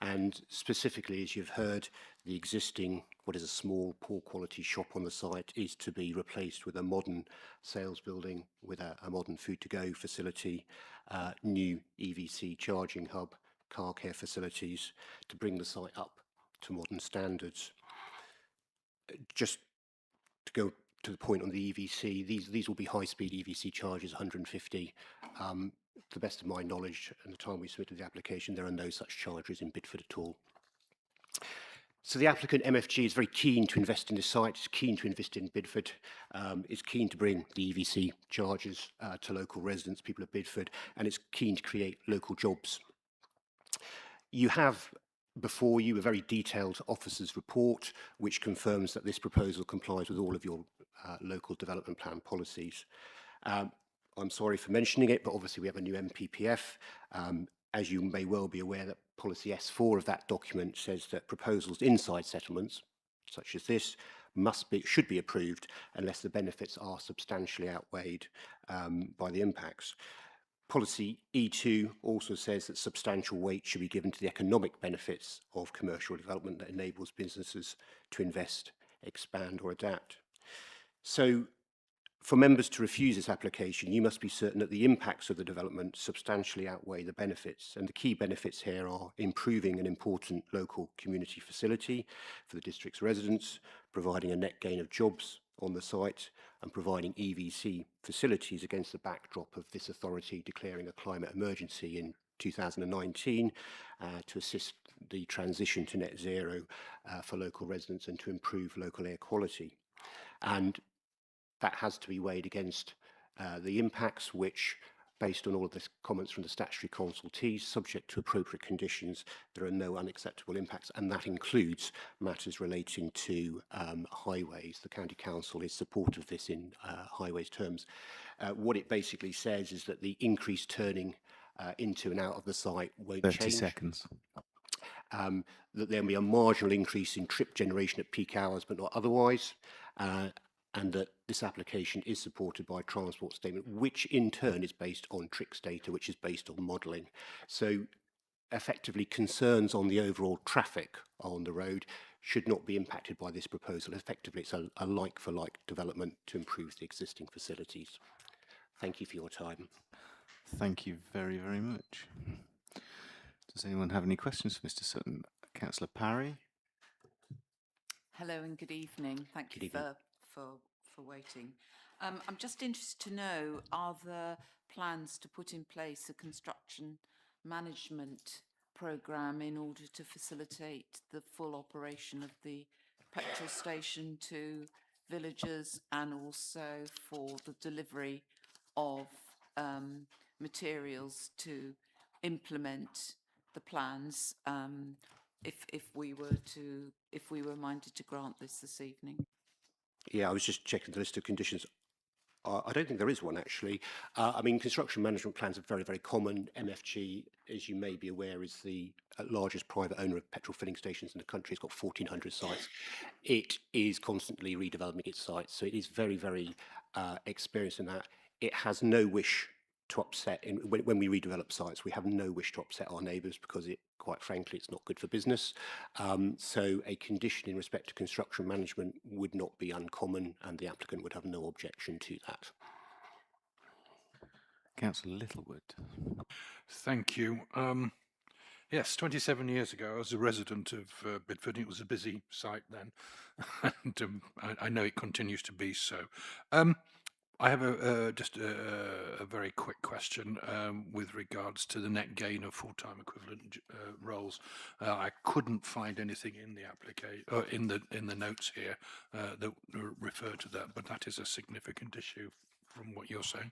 And specifically, as you've heard, the existing, what is a small, poor quality shop on the site is to be replaced with a modern sales building with a modern food-to-go facility, new EVC charging hub, car care facilities to bring the site up to modern standards. Just to go to the point on the EVC, these will be high-speed EVC chargers, 150. To the best of my knowledge, at the time we submitted the application, there are no such chargers in Bidford at all. So the applicant, MFG, is very keen to invest in this site, is keen to invest in Bidford, is keen to bring the EVC chargers to local residents, people of Bidford, and it's keen to create local jobs. You have before you a very detailed officer's report, which confirms that this proposal complies with all of your local development plan policies. I'm sorry for mentioning it, but obviously we have a new MPPF. As you may well be aware, that policy S4 of that document says that proposals inside settlements, such as this, should be approved unless the benefits are substantially outweighed by the impacts. Policy E2 also says that substantial weight should be given to the economic benefits of commercial development that enables businesses to invest, expand or adapt. So for members to refuse this application, you must be certain that the impacts of the development substantially outweigh the benefits. And the key benefits here are improving an important local community facility for the district's residents, providing a net gain of jobs on the site, and providing EVC facilities against the backdrop of this authority declaring a climate emergency in 2019 to assist the transition to net zero for local residents and to improve local air quality. And that has to be weighed against the impacts which, based on all of the comments from the statutory consultees, subject to appropriate conditions, there are no unacceptable impacts, and that includes matters relating to highways. The County Council is supportive of this in highways terms. What it basically says is that the increased turning into and out of the site won't 30 change. seconds. That there will be a marginal increase in trip generation at peak hours, but not otherwise. And that this application is supported by a transport statement, which in turn is based on TRIX data, which is based on modelling. So effectively concerns on the overall traffic on the road should not be impacted by this proposal. Effectively, it's a like-for-like development to improve the existing facilities. Thank you for your time. Thank you very, very much. Does anyone have any questions for Mr. Sutton? Councillor Parry? Hello and good evening. Thank you for waiting. I'm just interested to know, are there plans to put in place a construction management programme in order to facilitate the full operation of the petrol station to villagers and also for the delivery of materials to implement the plans if we were minded to grant this evening? Yeah, I was just checking the list of conditions. I don't think there is one, actually. I mean, construction management plans are very, very common. MFG, as you may be aware, is the largest private owner of petrol filling stations in the country. It's got 1,400 sites. It is constantly redeveloping its sites, so it is very, very experienced in that. It has no wish to upset, when we redevelop sites, we have no wish to upset our neighbours because quite frankly, it's not good for business. So a condition in respect to construction management would not be uncommon and the applicant would have no objection to that. Councillor Littlewood. Thank you. Yes, 27 years ago, I was a resident of Bidford. It was a busy site then, and I know it continues to be so. I have just a very quick question with regards to the net gain of full-time equivalent roles. I couldn't find anything in the application, in the notes here that refer to that, but that is a significant issue from what you're saying.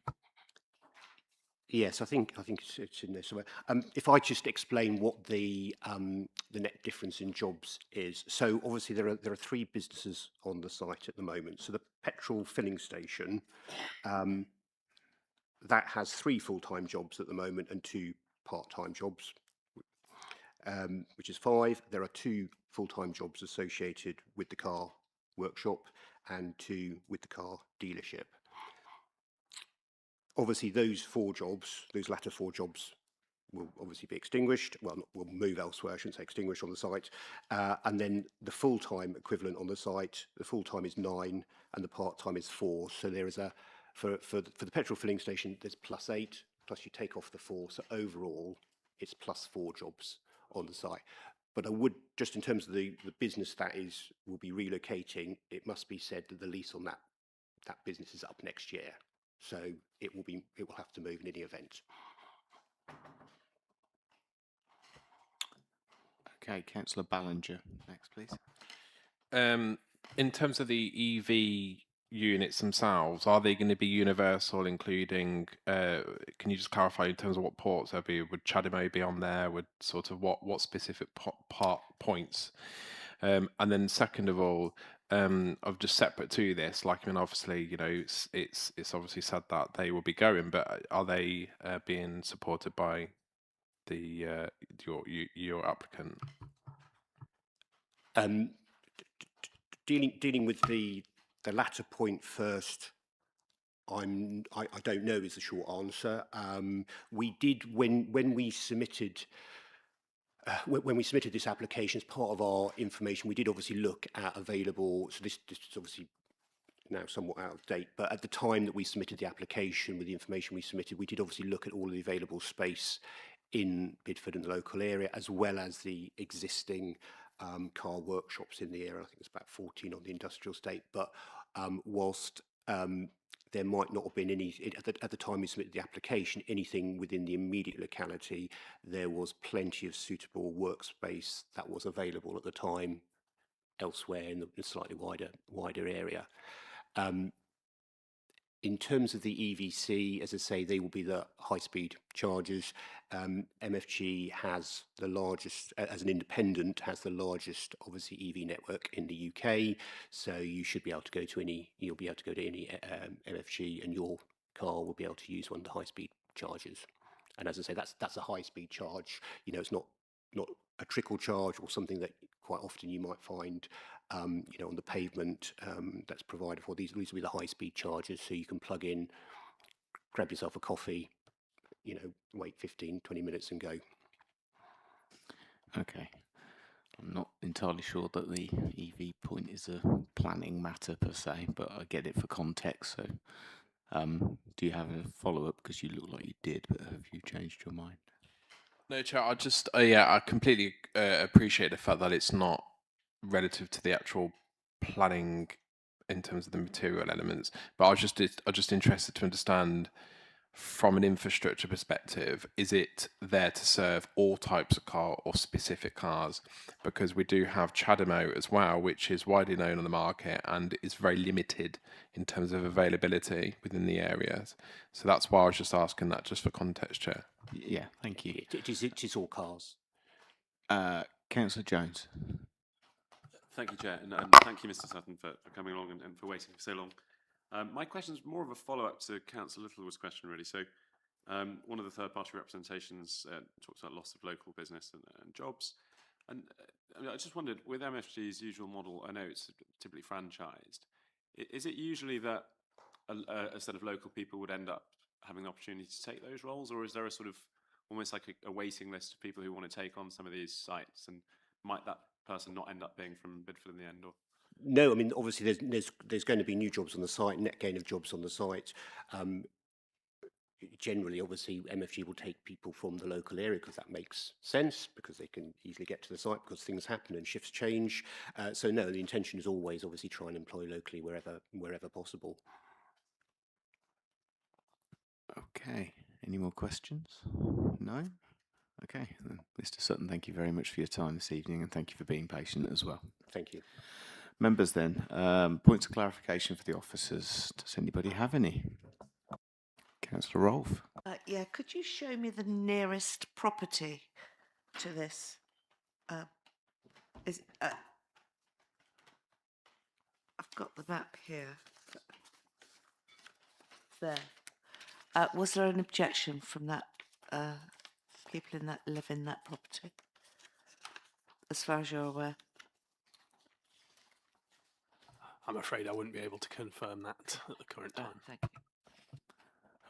Yes, I think it's in there somewhere. If I just explain what the net difference in jobs is. So obviously there are 3 businesses on the site at the moment. So the petrol filling station that has 3 full-time jobs at the moment and 2 part-time jobs, which is 5. There are 2 full-time jobs associated with the car workshop and 2 with the car dealership. Obviously, those latter 4 jobs, will obviously be extinguished. Well, will move elsewhere. I shouldn't say extinguished on the site. And then the full-time equivalent on the site, the full-time is 9 and the part-time is 4. So there is for the petrol filling station, there's +8, plus you take off the 4. So overall, it's +4 jobs on the site. But I would, just in terms of the business that will be relocating, it must be said that the lease on that business is up next year. So it will have to move in any event. Okay, Councillor Ballinger, next, please. In terms of the EV units themselves, are they going to be universal, including, can you just clarify in terms of what ports there'll be? Would CHAdeMO be on there? Would sort of what specific part points? And then second of all, of just separate to this, like, I mean, obviously, you know, it's obviously said that they will be going, but are they being supported by the your applicant? Dealing with the latter point first, I don't know is the short answer. We did when we submitted this application as part of our information, we did obviously look at available. So this is obviously now somewhat out of date, but at the time that we submitted the application with the information we submitted, we did obviously look at all of the available space in Bidford and the local area, as well as the existing car workshops in the area. I think it's about 14 on the industrial estate. But whilst there might not have been any, at the time we submitted the application, anything within the immediate locality, there was plenty of suitable workspace that was available at the time elsewhere in the slightly wider area. In terms of the EVC, as I say, they will be the high-speed chargers. MFG has the largest, as an independent, has the largest, obviously, EV network in the UK. So you should be able to go to any, you'll be able to go to any MFG, and your car will be able to use one of the high-speed chargers. And as I say, that's a high-speed charge. You know, it's not a trickle charge or something that quite often you might find, you know, on the pavement that's provided for. These will be the high-speed chargers, so you can plug in, grab yourself a coffee, you know, wait 15, 20 minutes and go. Okay. I'm not entirely sure that the EV point is a planning matter per se, but I get it for context. So do you have a follow-up? Because you look like you did, but have you changed your mind? No, Chair, I just, I completely appreciate the fact that it's not relative to the actual planning in terms of the material elements, but I was just interested to understand from an infrastructure perspective, is it there to serve all types of car or specific cars? Because we do have CHAdeMO as well, which is widely known on the market and is very limited in terms of availability within the areas. So that's why I was just asking that, just for context, Chair. Yeah, thank you. It is all cars. Councillor Jones. Thank you, Chair, and thank you, Mr. Sutton, for coming along and for waiting for so long. My question is more of a follow-up to Councillor Littlewood's question, really. So one of the third-party representations talks about loss of local business and jobs. And I just wondered, with MFG's usual model, I know it's typically franchised, is it usually that a set of local people would end up having the opportunity to take those roles, or is there a sort of almost like a waiting list of people who want to take on some of these sites, and might that person not end up being from Bidford in the end? Or No, I mean, obviously there's going to be new jobs on the site, net gain of jobs on the site. Generally, obviously, MFG will take people from the local area because that makes sense, because they can easily get to the site because things happen and shifts change. So no, the intention is always obviously try and employ locally wherever possible. Okay, any more questions? No? Okay, then, Mr. Sutton, thank you very much for your time this evening, and thank you for being patient as well. Thank you. Members then, points of clarification for the officers. Does anybody have any? Councillor Rolfe. Yeah, could you show me the nearest property to this? I've got the map here. There. Was there an objection from that people in that live in that property, as far as you're aware? I'm afraid I wouldn't be able to confirm that at the current time. Thank you.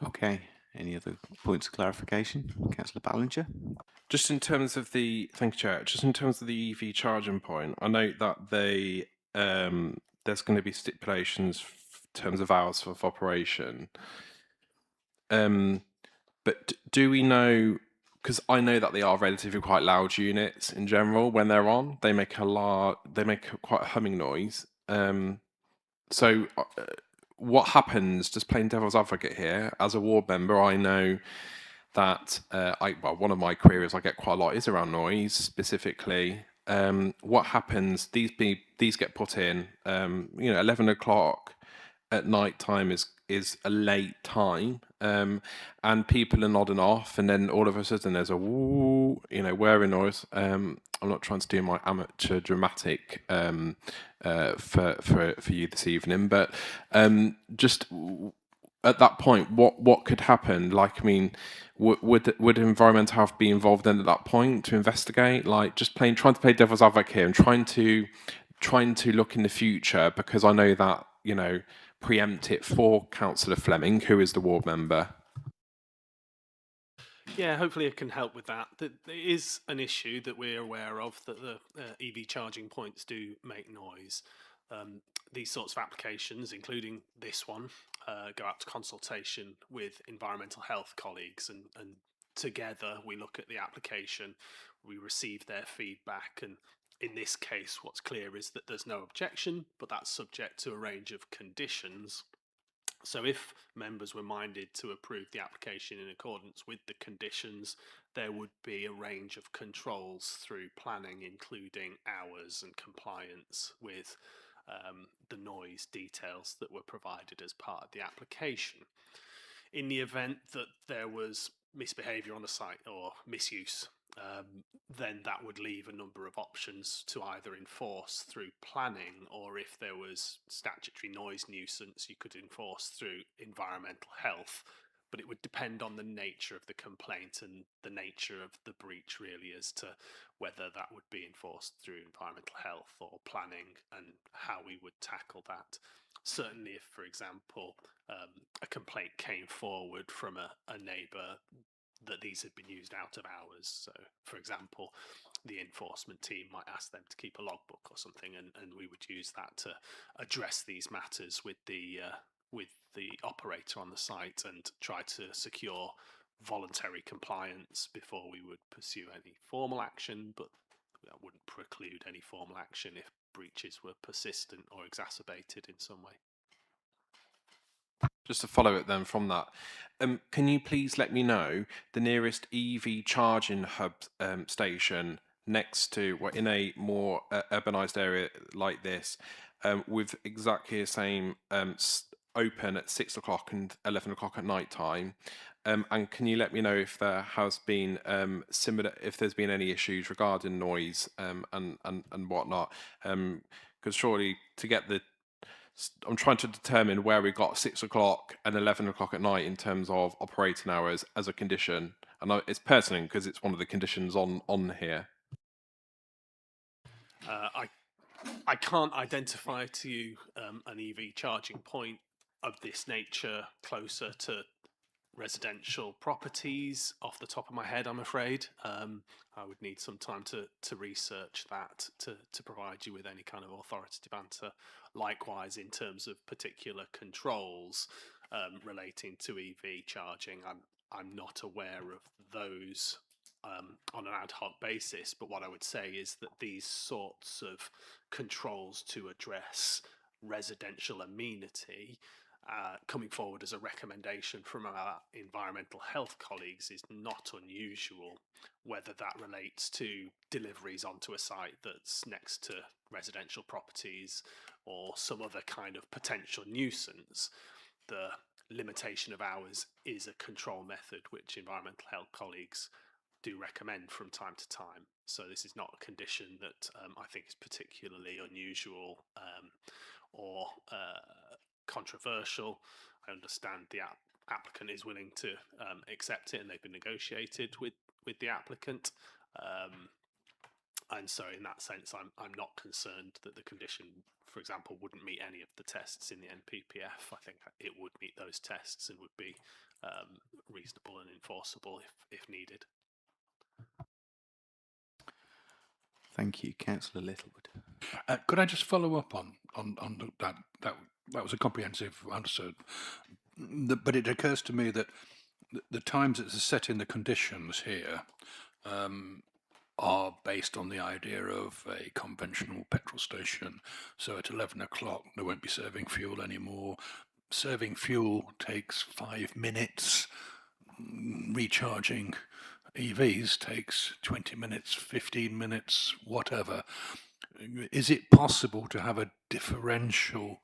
Okay. Any other points of clarification? Councillor Ballinger. Just in terms of the, thank you, Chair. Just in terms of the EV charging point, I note that there's going to be stipulations in terms of hours of operation. But do we know? Because I know that they are relatively quite loud units in general. When they're on, they make quite a humming noise. So what happens? Just playing devil's advocate here, as a ward member, I know that one of my queries I get quite a lot is around noise specifically. What happens? These get put in. 11 o'clock at night time is a late time, and people are nodding off, and then all of a sudden there's a woo, whirring noise. I'm not trying to do my amateur dramatic for you this evening, but just at that point, what could happen? Like, I mean, would environmental health be involved then at that point to investigate? Like, just trying to play devil's advocate here and trying to look in the future, because I know that, preempt it for Councillor Fleming, who is the ward member. Yeah, hopefully it can help with that. There is an issue that we're aware of, that the EV charging points do make noise. These sorts of applications, including this one, go out to consultation with environmental health colleagues, and together we look at the application, we receive their feedback, and in this case what's clear is that there's no objection, but that's subject to a range of conditions. So if members were minded to approve the application in accordance with the conditions, there would be a range of controls through planning, including hours and compliance with the noise details that were provided as part of the application. In the event that there was misbehaviour on the site or misuse, then that would leave a number of options to either enforce through planning, or if there was statutory noise nuisance, you could enforce through environmental health. But it would depend on the nature of the complaint and the nature of the breach, really, as to whether that would be enforced through environmental health or planning, and how we would tackle that. Certainly if, for example, a complaint came forward from a neighbour that these had been used out of hours. So, for example, the enforcement team might ask them to keep a logbook or something, and we would use that to address these matters with the operator on the site and try to secure voluntary compliance before we would pursue any formal action, but that wouldn't preclude any formal action if breaches were persistent or exacerbated in some way. Just to follow it then from that, can you please let me know the nearest EV charging hub station next to, in a more urbanised area like this, with exactly the same open at 6 o'clock and 11 o'clock at night time? And can you let me know if there has been if there's been any issues regarding noise and whatnot? Because surely to get I'm trying to determine where we got 6 o'clock and 11 o'clock at night in terms of operating hours as a condition. And it's pertinent because it's one of the conditions on here. I can't identify to you an EV charging point of this nature closer to residential properties off the top of my head, I'm afraid. I would need some time to research that to provide you with any kind of authoritative answer. Likewise, in terms of particular controls relating to EV charging, I'm not aware of those on an ad hoc basis, but what I would say is that these sorts of controls to address residential amenity coming forward as a recommendation from our environmental health colleagues is not unusual, whether that relates to deliveries onto a site that's next to residential properties or some other kind of potential nuisance. The limitation of hours is a control method which environmental health colleagues do recommend from time to time. So this is not a condition that I think is particularly unusual or controversial. I understand the applicant is willing to accept it, and they've been negotiated with the applicant. And so in that sense, I'm not concerned that the condition, for example, wouldn't meet any of the tests in the NPPF. I think it would meet those tests and would be reasonable and enforceable if needed. Thank you. Councillor Littlewood. Could I just follow up on that? That was a comprehensive answer. But it occurs to me that the times that are set in the conditions here are based on the idea of a conventional petrol station. So at 11 o'clock, they won't be serving fuel anymore. Serving fuel takes 5 minutes. Recharging EVs takes 20 minutes, 15 minutes, whatever. Is it possible to have a differential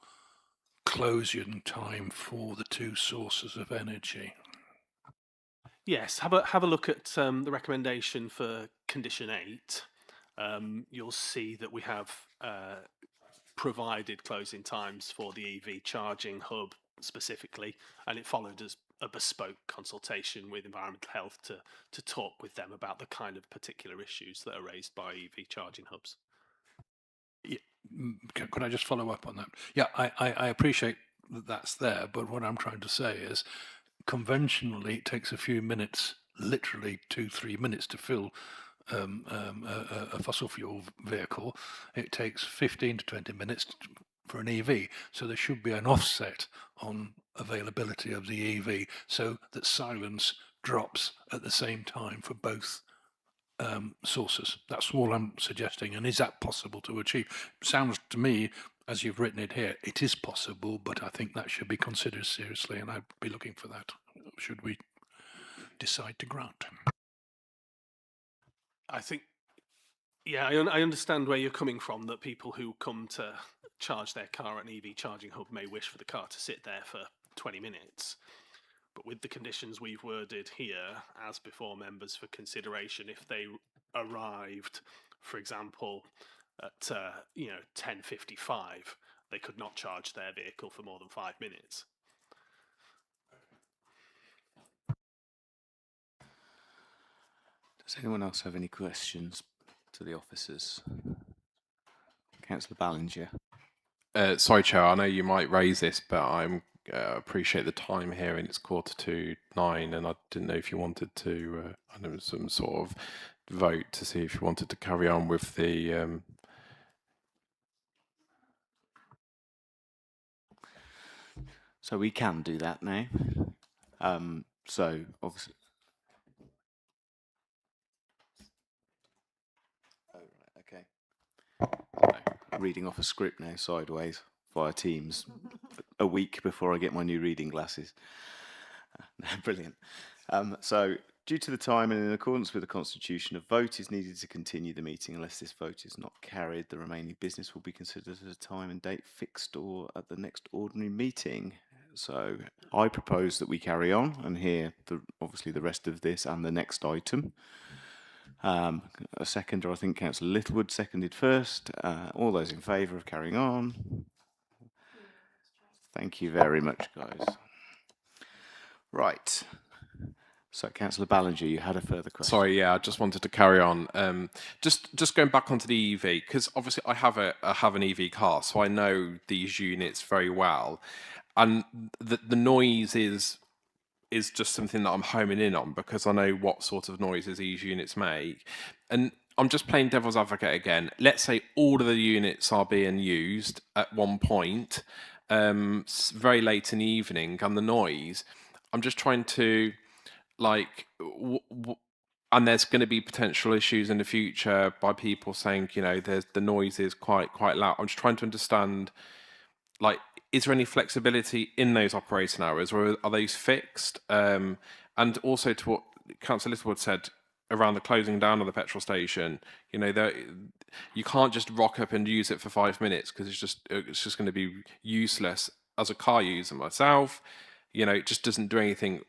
closing time for the two sources of energy? Yes, have a look at the recommendation for condition 8. You'll see that we have provided closing times for the EV charging hub specifically, and it followed as a bespoke consultation with environmental health to talk with them about the kind of particular issues that are raised by EV charging hubs. Yeah, could I just follow up on that? Yeah, I appreciate that that's there, but what I'm trying to say is conventionally it takes a few minutes, literally 2-3 minutes to fill a fossil fuel vehicle. It takes 15 to 20 minutes for an EV. So there should be an offset on availability of the EV so that silence drops at the same time for both sources. That's all I'm suggesting. And is that possible to achieve? Sounds to me, as you've written it here, it is possible, but I think that should be considered seriously, and I'd be looking for that, should we decide to grant. I think, yeah, I understand where you're coming from, that people who come to charge their car at an EV charging hub may wish for the car to sit there for 20 minutes. But with the conditions we've worded here, as before members for consideration, if they arrived, for example, at 10:55, they could not charge their vehicle for more than 5 minutes. Does anyone else have any questions to the officers? Councillor Ballinger. Sorry, Chair, I know you might raise this, but I appreciate the time here, and it's 9:15, and I didn't know if you wanted to, some sort of vote to see if you wanted to carry on with the. So we can do that now. So obviously. Oh, right, okay. Reading off a script now, sideways, via Teams, a week before I get my new reading glasses. Brilliant. So, due to the time and in accordance with the Constitution, a vote is needed to continue the meeting. Unless this vote is not carried, the remaining business will be considered at a time and date fixed or at the next ordinary meeting. So, I propose that we carry on and hear obviously the rest of this and the next item. A seconder, I think Councillor Littlewood seconded first. All those in favour of carrying on? Thank you very much, guys. Right. So, Councillor Ballinger, you had a further question. Sorry, yeah, I just wanted to carry on. Just going back onto the EV, because obviously I have an EV car, so I know these units very well, and the noise is just something that I'm homing in on, because I know what sort of noises these units make. And I'm just playing devil's advocate again. Let's say all of the units are being used at one point, very late in the evening, and the noise. I'm just trying to, and there's going to be potential issues in the future by people saying, the noise is quite loud. I'm just trying to understand, is there any flexibility in those operating hours, or are those fixed? And also to what Councillor Littlewood said around the closing down of the petrol station, you can't just rock up and use it for 5 minutes, because it's just going to be useless. As a car user myself, it just doesn't do anything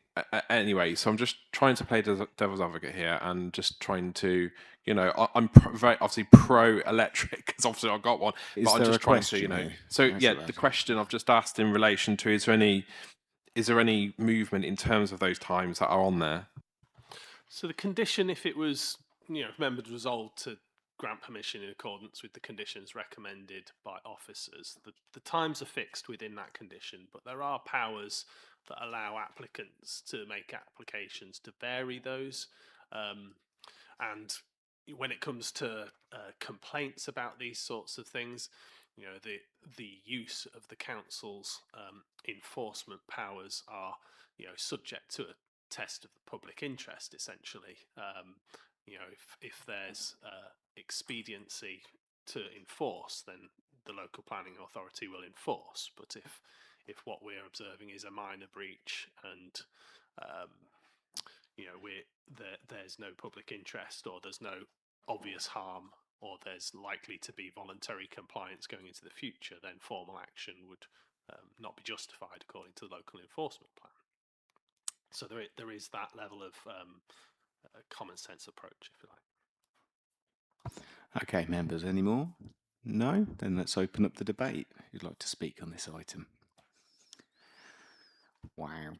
anyway. So I'm just trying to play devil's advocate here and just trying to, I'm very obviously pro-electric because obviously I've got one, Is but I'm there just a trying to, question here? So That's yeah, allowed. the question I've just asked in relation to is there any movement in terms of those times that are on there? So the condition, if it was, if members resolved to grant permission in accordance with the conditions recommended by officers, the times are fixed within that condition, but there are powers that allow applicants to make applications to vary those. And when it comes to complaints about these sorts of things, the use of the council's enforcement powers are, subject to a test of the public interest, essentially. If there's expediency to enforce, then the local planning authority will enforce. But if what we're observing is a minor breach and there's no public interest, or there's no obvious harm, or there's likely to be voluntary compliance going into the future, then formal action would not be justified according to the local enforcement plan. So there is that level of common sense approach, if you like. Okay, members, any more? No? Then let's open up the debate. Who'd like to speak on this item? Wow.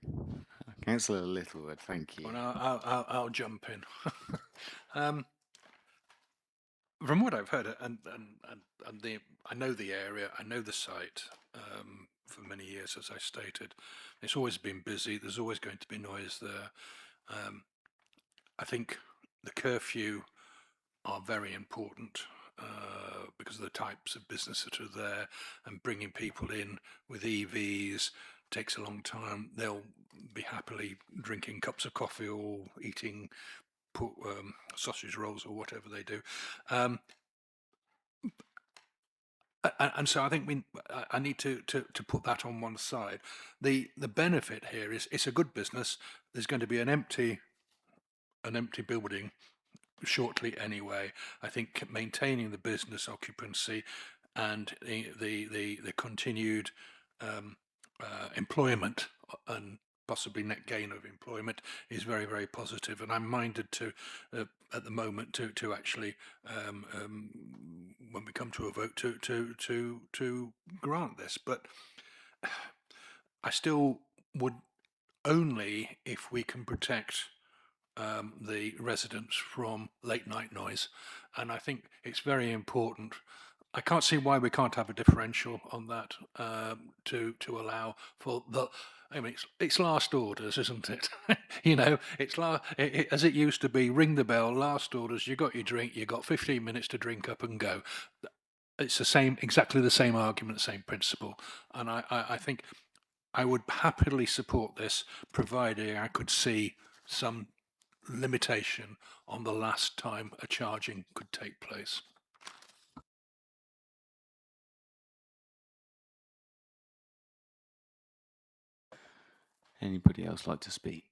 Councillor Littlewood, thank you. Well, I'll jump in. From what I've heard, and I know the area, I know the site for many years, as I stated. It's always been busy. There's always going to be noise there. I think the curfew are very important because of the types of business that are there, and bringing people in with EVs takes a long time. They'll be happily drinking cups of coffee or eating sausage rolls or whatever they do. And so I think I need to put that on one side. The benefit here is it's a good business. There's going to be an empty building shortly anyway. I think maintaining the business occupancy and the continued employment and possibly net gain of employment is very, very positive. And I'm minded to at the moment to actually when we come to a vote to grant this. But I still would, only if we can protect the residents from late night noise. And I think it's very important. I can't see why we can't have a differential on that to allow for the. I mean, it's last orders, isn't it? It's as it used to be. Ring the bell, last orders. You got your drink. You got 15 minutes to drink up and go. It's exactly the same argument, same principle. And I think I would happily support this, provided I could see some limitation on the last time a charging could take place. Anybody else like to speak?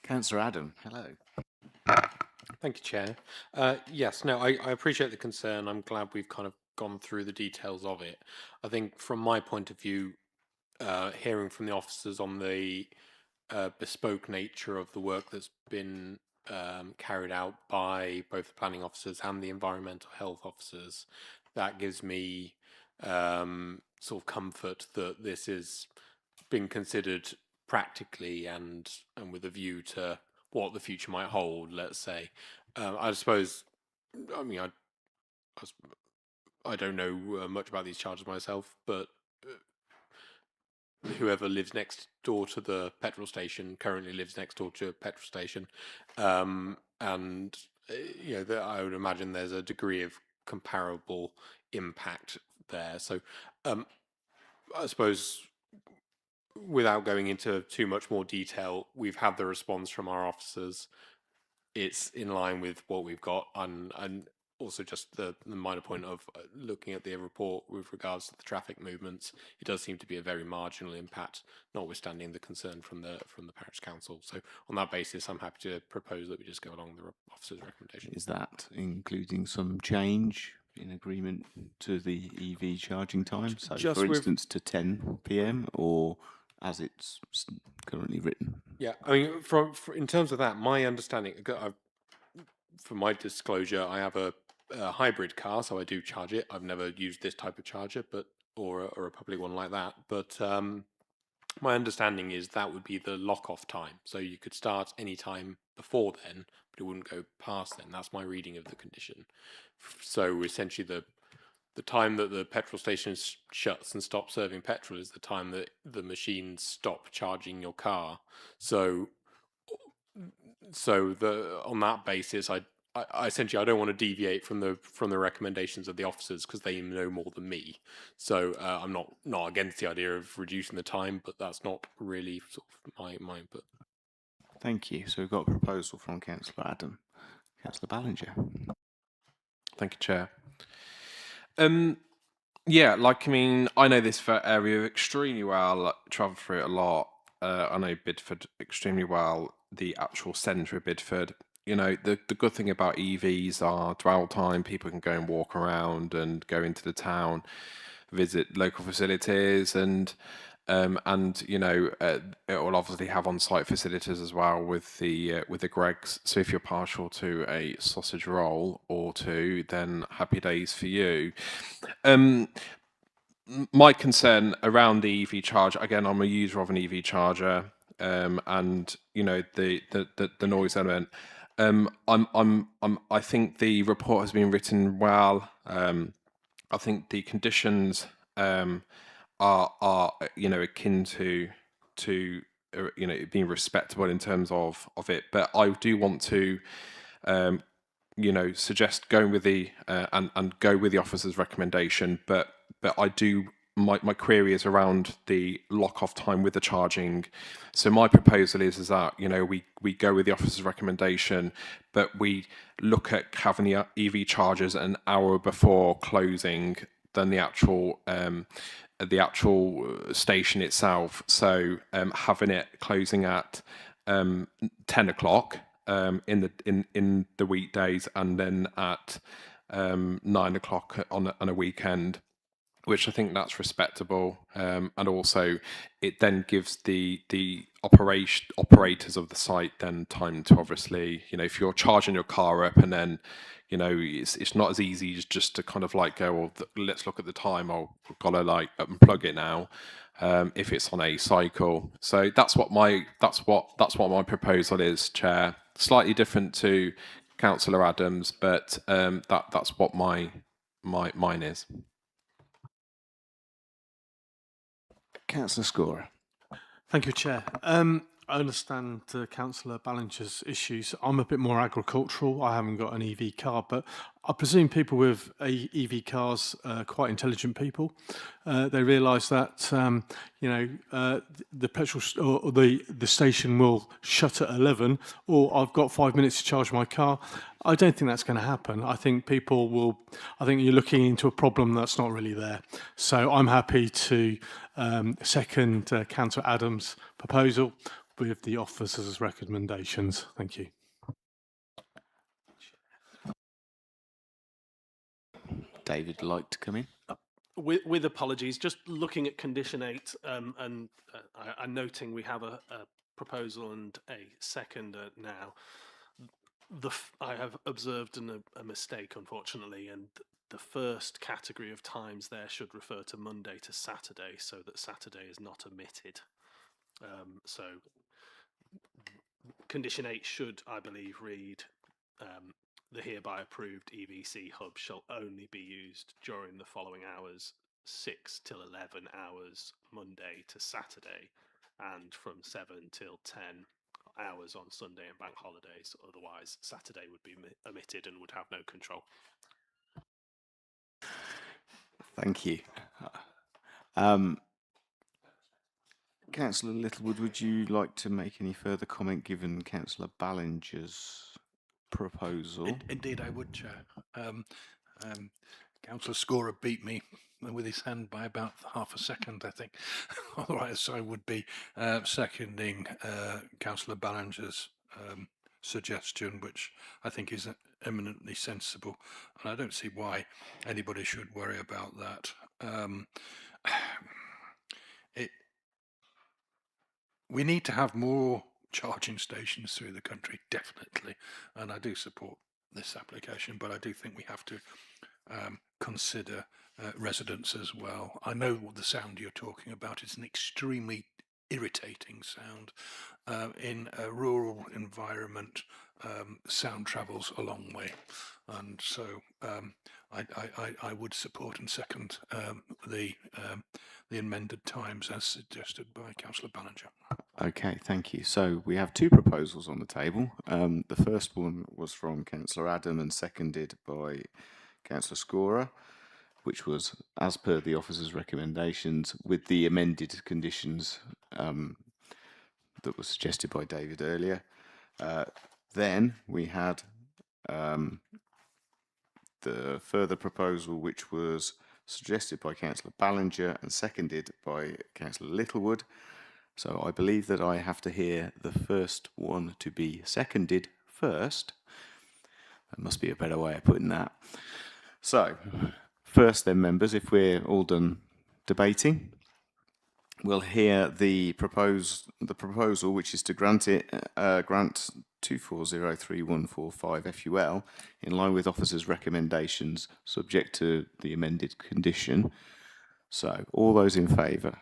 Councillor Adam, hello. Thank you, Chair. Yes, no, I appreciate the concern. I'm glad we've kind of gone through the details of it. I think from my point of view, hearing from the officers on the bespoke nature of the work that's been carried out by both the planning officers and the environmental health officers, that gives me sort of comfort that this is being considered practically and with a view to what the future might hold, let's say. I suppose, I mean, I don't know much about these charges myself, but whoever lives next door to the petrol station currently lives next door to a petrol station, and I would imagine there's a degree of comparable impact there. So I suppose, without going into too much more detail, we've had the response from our officers. It's in line with what we've got, and also just the minor point of looking at the report with regards to the traffic movements, it does seem to be a very marginal impact, notwithstanding the concern from the parish council. So on that basis, I'm happy to propose that we just go along the officer's recommendation. Is that including some change in agreement to the EV charging time? So, Just for with- instance, to 10 p.m. or as it's currently written? Yeah, I mean, in terms of that, my understanding, for my disclosure, I have a hybrid car, so I do charge it. I've never used this type of charger, or a public one like that. But my understanding is that would be the lock-off time. So you could start any time before then, but it wouldn't go past then. That's my reading of the condition. So essentially, the time that the petrol station shuts and stops serving petrol is the time that the machines stop charging your car. So on that basis, I essentially I don't want to deviate from the recommendations of the officers because they know more than me. So I'm not against the idea of reducing the time, but that's not really sort of my input. Thank you. So we've got a proposal from Councillor Adam. Councillor Ballinger. Thank you, Chair. Yeah, I mean, I know this area extremely well. Travel through it a lot. I know Bidford extremely well. The actual centre of Bidford. You know, the good thing about EVs are dwell time. People can go and walk around and go into the town, visit local facilities, and you know, it will obviously have on-site facilities as well with the Greggs. So if you're partial to a sausage roll or two, then happy days for you. My concern around the EV charge, again, I'm a user of an EV charger, and you know the noise element. I think the report has been written well. I think the conditions are you know akin to you know being respectable in terms of it, but I do want to you know suggest going with the and go with the officer's recommendation, but I do my query is around the lock off time with the charging. So my proposal is that you know we go with the officer's recommendation, but we look at having the EV chargers an hour before closing than the actual station itself. So having it closing at 10 o'clock in the weekdays, and then at 9 o'clock on a weekend, which I think that's respectable, and also it then gives the operators of the site then time to obviously, you know, if you're charging your car up and then, you know, it's not as easy as just to kind of like go, well, let's look at the time. I've got to like unplug it now. If it's on a cycle, so that's what my proposal is, Chair. Slightly different to Councillor Adams, but that's what mine is. Councillor Scorer. Thank you, Chair. I understand Councillor Ballinger's issues. I'm a bit more agricultural. I haven't got an EV car, but I presume people with EV cars are quite intelligent people. They realise that you know the petrol or the station will shut at 11, or I've got 5 minutes to charge my car. I don't think that's going to happen. I think people will. I think you're looking into a problem that's not really there. So I'm happy to second Councillor Adams' proposal with the officer's recommendations. Thank you. David would like to come in. With apologies, just looking at condition 8 and noting we have a proposal and a second now. I have observed a mistake, unfortunately, and the first category of times there should refer to Monday to Saturday, so that Saturday is not omitted. So condition 8 should, I believe, read the hereby approved EVC hub shall only be used during the following hours, 6 till 11 hours Monday to Saturday, and from 7 till 10 hours on Sunday and bank holidays. Otherwise, Saturday would be omitted and would have no control. Thank you. Councillor Littlewood, would you like to make any further comment given Councillor Ballinger's proposal? Indeed, I would, Chair. Councillor Scorer beat me with his hand by about half a second, I think. Otherwise, I would be seconding Councillor Ballinger's suggestion, which I think is eminently sensible, and I don't see why anybody should worry about that. We need to have more charging stations through the country, definitely, and I do support this application, but I do think we have to consider residents as well. I know what the sound you're talking about. It's an extremely irritating sound. In a rural environment, sound travels a long way, and so I would support and second the amended times as suggested by Councillor Ballinger. Okay, thank you. So we have two proposals on the table. The first one was from Councillor Adam and seconded by Councillor Scorer, which was as per the officer's recommendations with the amended conditions that was suggested by David earlier. Then we had the further proposal, which was suggested by Councillor Ballinger and seconded by Councillor Littlewood. So I believe that I have to hear the first one to be seconded first. There must be a better way of putting that. So, first then, members, if we're all done debating, we'll hear the proposal, which is to grant 2403-145 FUL in line with officers' recommendations, subject to the amended condition. So, all those in favour?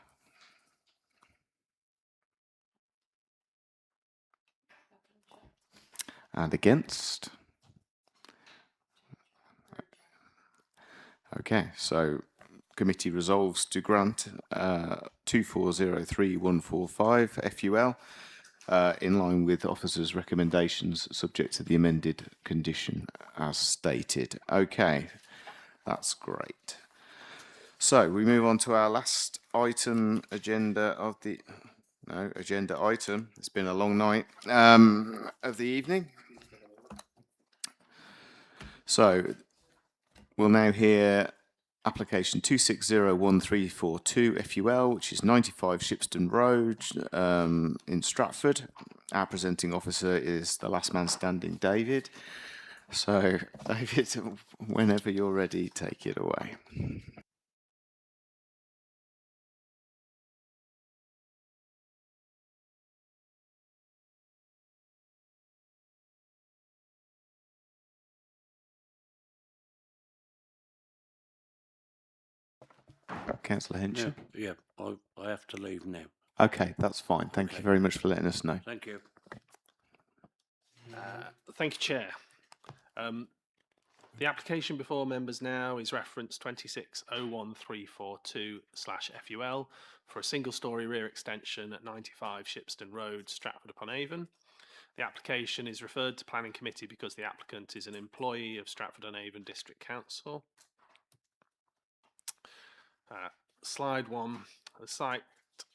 And against? Okay, so committee resolves to grant 2403-145 FUL in line with officers' recommendations, subject to the amended condition as stated. Okay, that's great. So we move on to our last item agenda item. It's been a long night of the evening. So we'll now hear application 2601-342 FUL, which is 95 Shipston Road in Stratford. Our presenting officer is the last man standing, David. So, David, whenever you're ready, take it away. Councillor Henshaw? Yeah, I have to leave now. Okay, that's fine. Thank you very much for letting us know. Thank you. Thank you, Chair. The application before members now is reference 2601-342/FUL for a single-storey rear extension at 95 Shipston Road, Stratford-upon-Avon. The application is referred to Planning Committee because the applicant is an employee of Stratford-on-Avon District Council. Slide 1. The site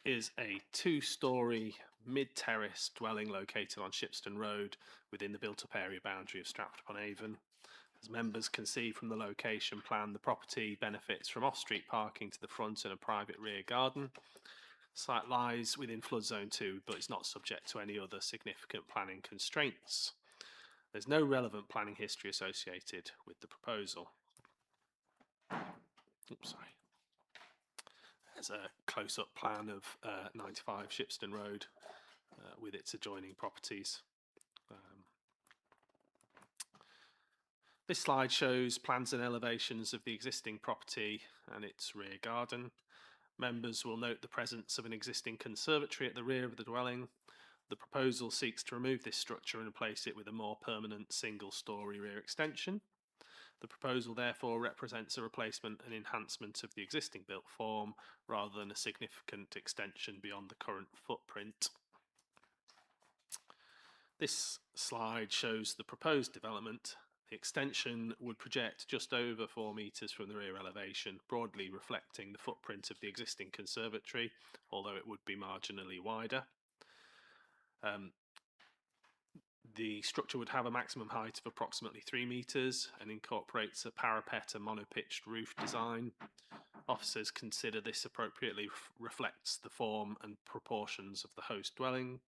is a two-storey mid-terrace dwelling located on Shipston Road within the built-up area boundary of Stratford-upon-Avon. As members can see from the location plan, the property benefits from off-street parking to the front and a private rear garden. The site lies within flood zone 2, but it's not subject to any other significant planning constraints. There's no relevant planning history associated with the proposal. Oops, sorry. There's a close-up plan of 95 Shipston Road with its adjoining properties. This slide shows plans and elevations of the existing property and its rear garden. Members will note the presence of an existing conservatory at the rear of the dwelling. The proposal seeks to remove this structure and replace it with a more permanent single-storey rear extension. The proposal therefore represents a replacement and enhancement of the existing built form rather than a significant extension beyond the current footprint. This slide shows the proposed development. The extension would project just over 4 metres from the rear elevation, broadly reflecting the footprint of the existing conservatory, although it would be marginally wider. The structure would have a maximum height of approximately 3 metres and incorporates a parapet and monopitched roof design. Officers consider this appropriately reflects the form and proportions of the host dwelling.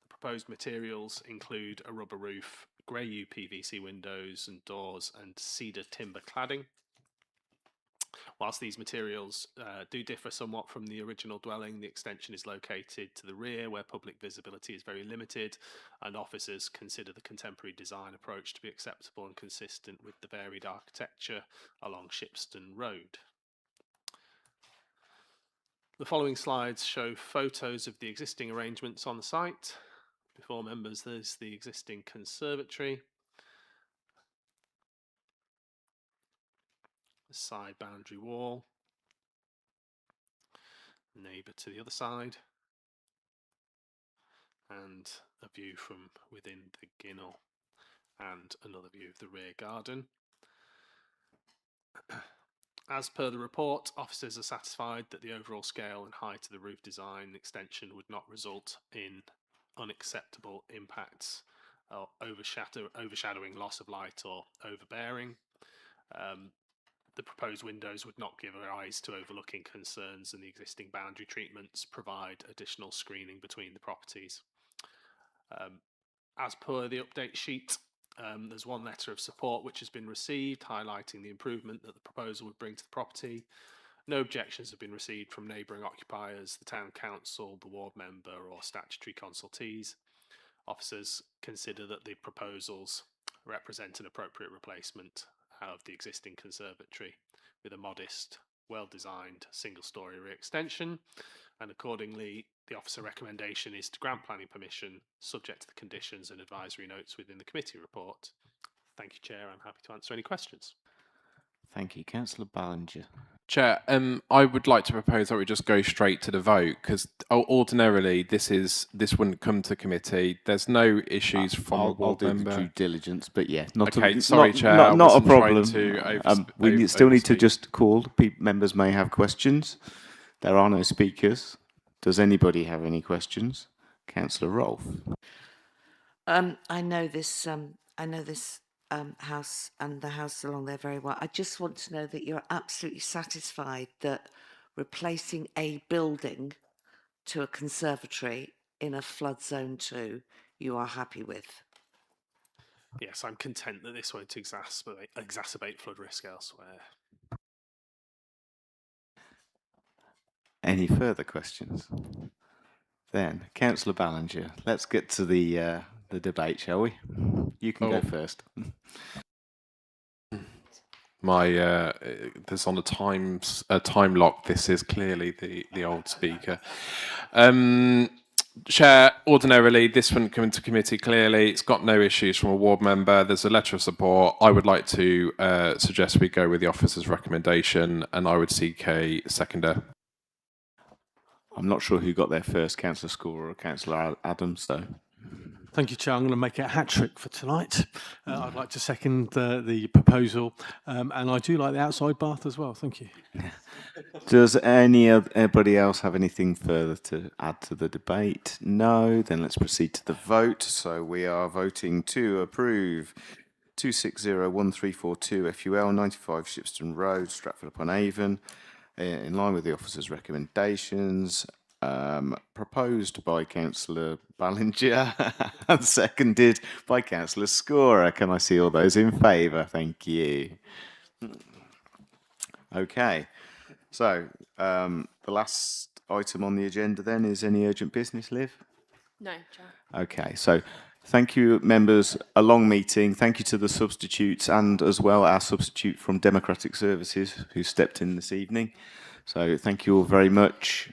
The proposed materials include a rubber roof, grey UPVC windows and doors, and cedar timber cladding. Whilst these materials do differ somewhat from the original dwelling, the extension is located to the rear where public visibility is very limited, and officers consider the contemporary design approach to be acceptable and consistent with the varied architecture along Shipston Road. The following slides show photos of the existing arrangements on the site. Before members, there's the existing conservatory, the side boundary wall, neighbour to the other side, and a view from within the ginnel, and another view of the rear garden. As per the report, officers are satisfied that the overall scale and height of the roof design extension would not result in unacceptable impacts or overshadowing loss of light or overbearing. The proposed windows would not give rise to overlooking concerns, and the existing boundary treatments provide additional screening between the properties. As per the update sheet, there's one letter of support which has been received, highlighting the improvement that the proposal would bring to the property. No objections have been received from neighbouring occupiers, the town council, the ward member or statutory consultees. Officers consider that the proposals represent an appropriate replacement of the existing conservatory with a modest, well-designed single-storey re-extension, and accordingly the officer recommendation is to grant planning permission subject to the conditions and advisory notes within the committee report. Thank you, Chair. I'm happy to answer any questions. Thank you. Councillor Ballinger. Chair, I would like to propose that we just go straight to the vote, because ordinarily this wouldn't come to committee. There's no issues from a ward member. I'll do the due diligence, but yeah, not okay. a, Sorry, not, Chair. Not a I wasn't problem. trying to we still need to just call. Members may have questions. There are no speakers. Does anybody have any questions? Councillor Rolfe. I know this house and the house along there very well. I just want to know that you're absolutely satisfied that replacing a building to a conservatory in a flood zone 2, you are happy with. Yes, I'm content that this won't exacerbate flood risk elsewhere. Any further questions? Then, Councillor Ballinger, let's get to the debate, shall we? You can go first. There's on a time lock. This is clearly the old speaker. Chair, ordinarily this wouldn't come into committee. Clearly, it's got no issues from a ward member. There's a letter of support. I would like to suggest we go with the officer's recommendation, and I would seek a seconder. I'm not sure who got there first, Councillor Score or Councillor Adams, though. Thank you, Chair. I'm going to make it a hat-trick for tonight. I'd like to second the proposal, and I do like the outside bath as well. Thank you. Does anybody else have anything further to add to the debate? No? Then let's proceed to the vote. So we are voting to approve 2601342 FUL 95 Shipston Road, Stratford-upon-Avon, in line with the officer's recommendations, proposed by Councillor Ballinger and seconded by Councillor Scorer. Can I see all those in favour? Thank you. Okay, so the last item on the agenda then is any urgent business, Liv? No, Chair. Okay, so thank you, members. A long meeting. Thank you to the substitutes and as well our substitute from Democratic Services who stepped in this evening. So thank you all very much.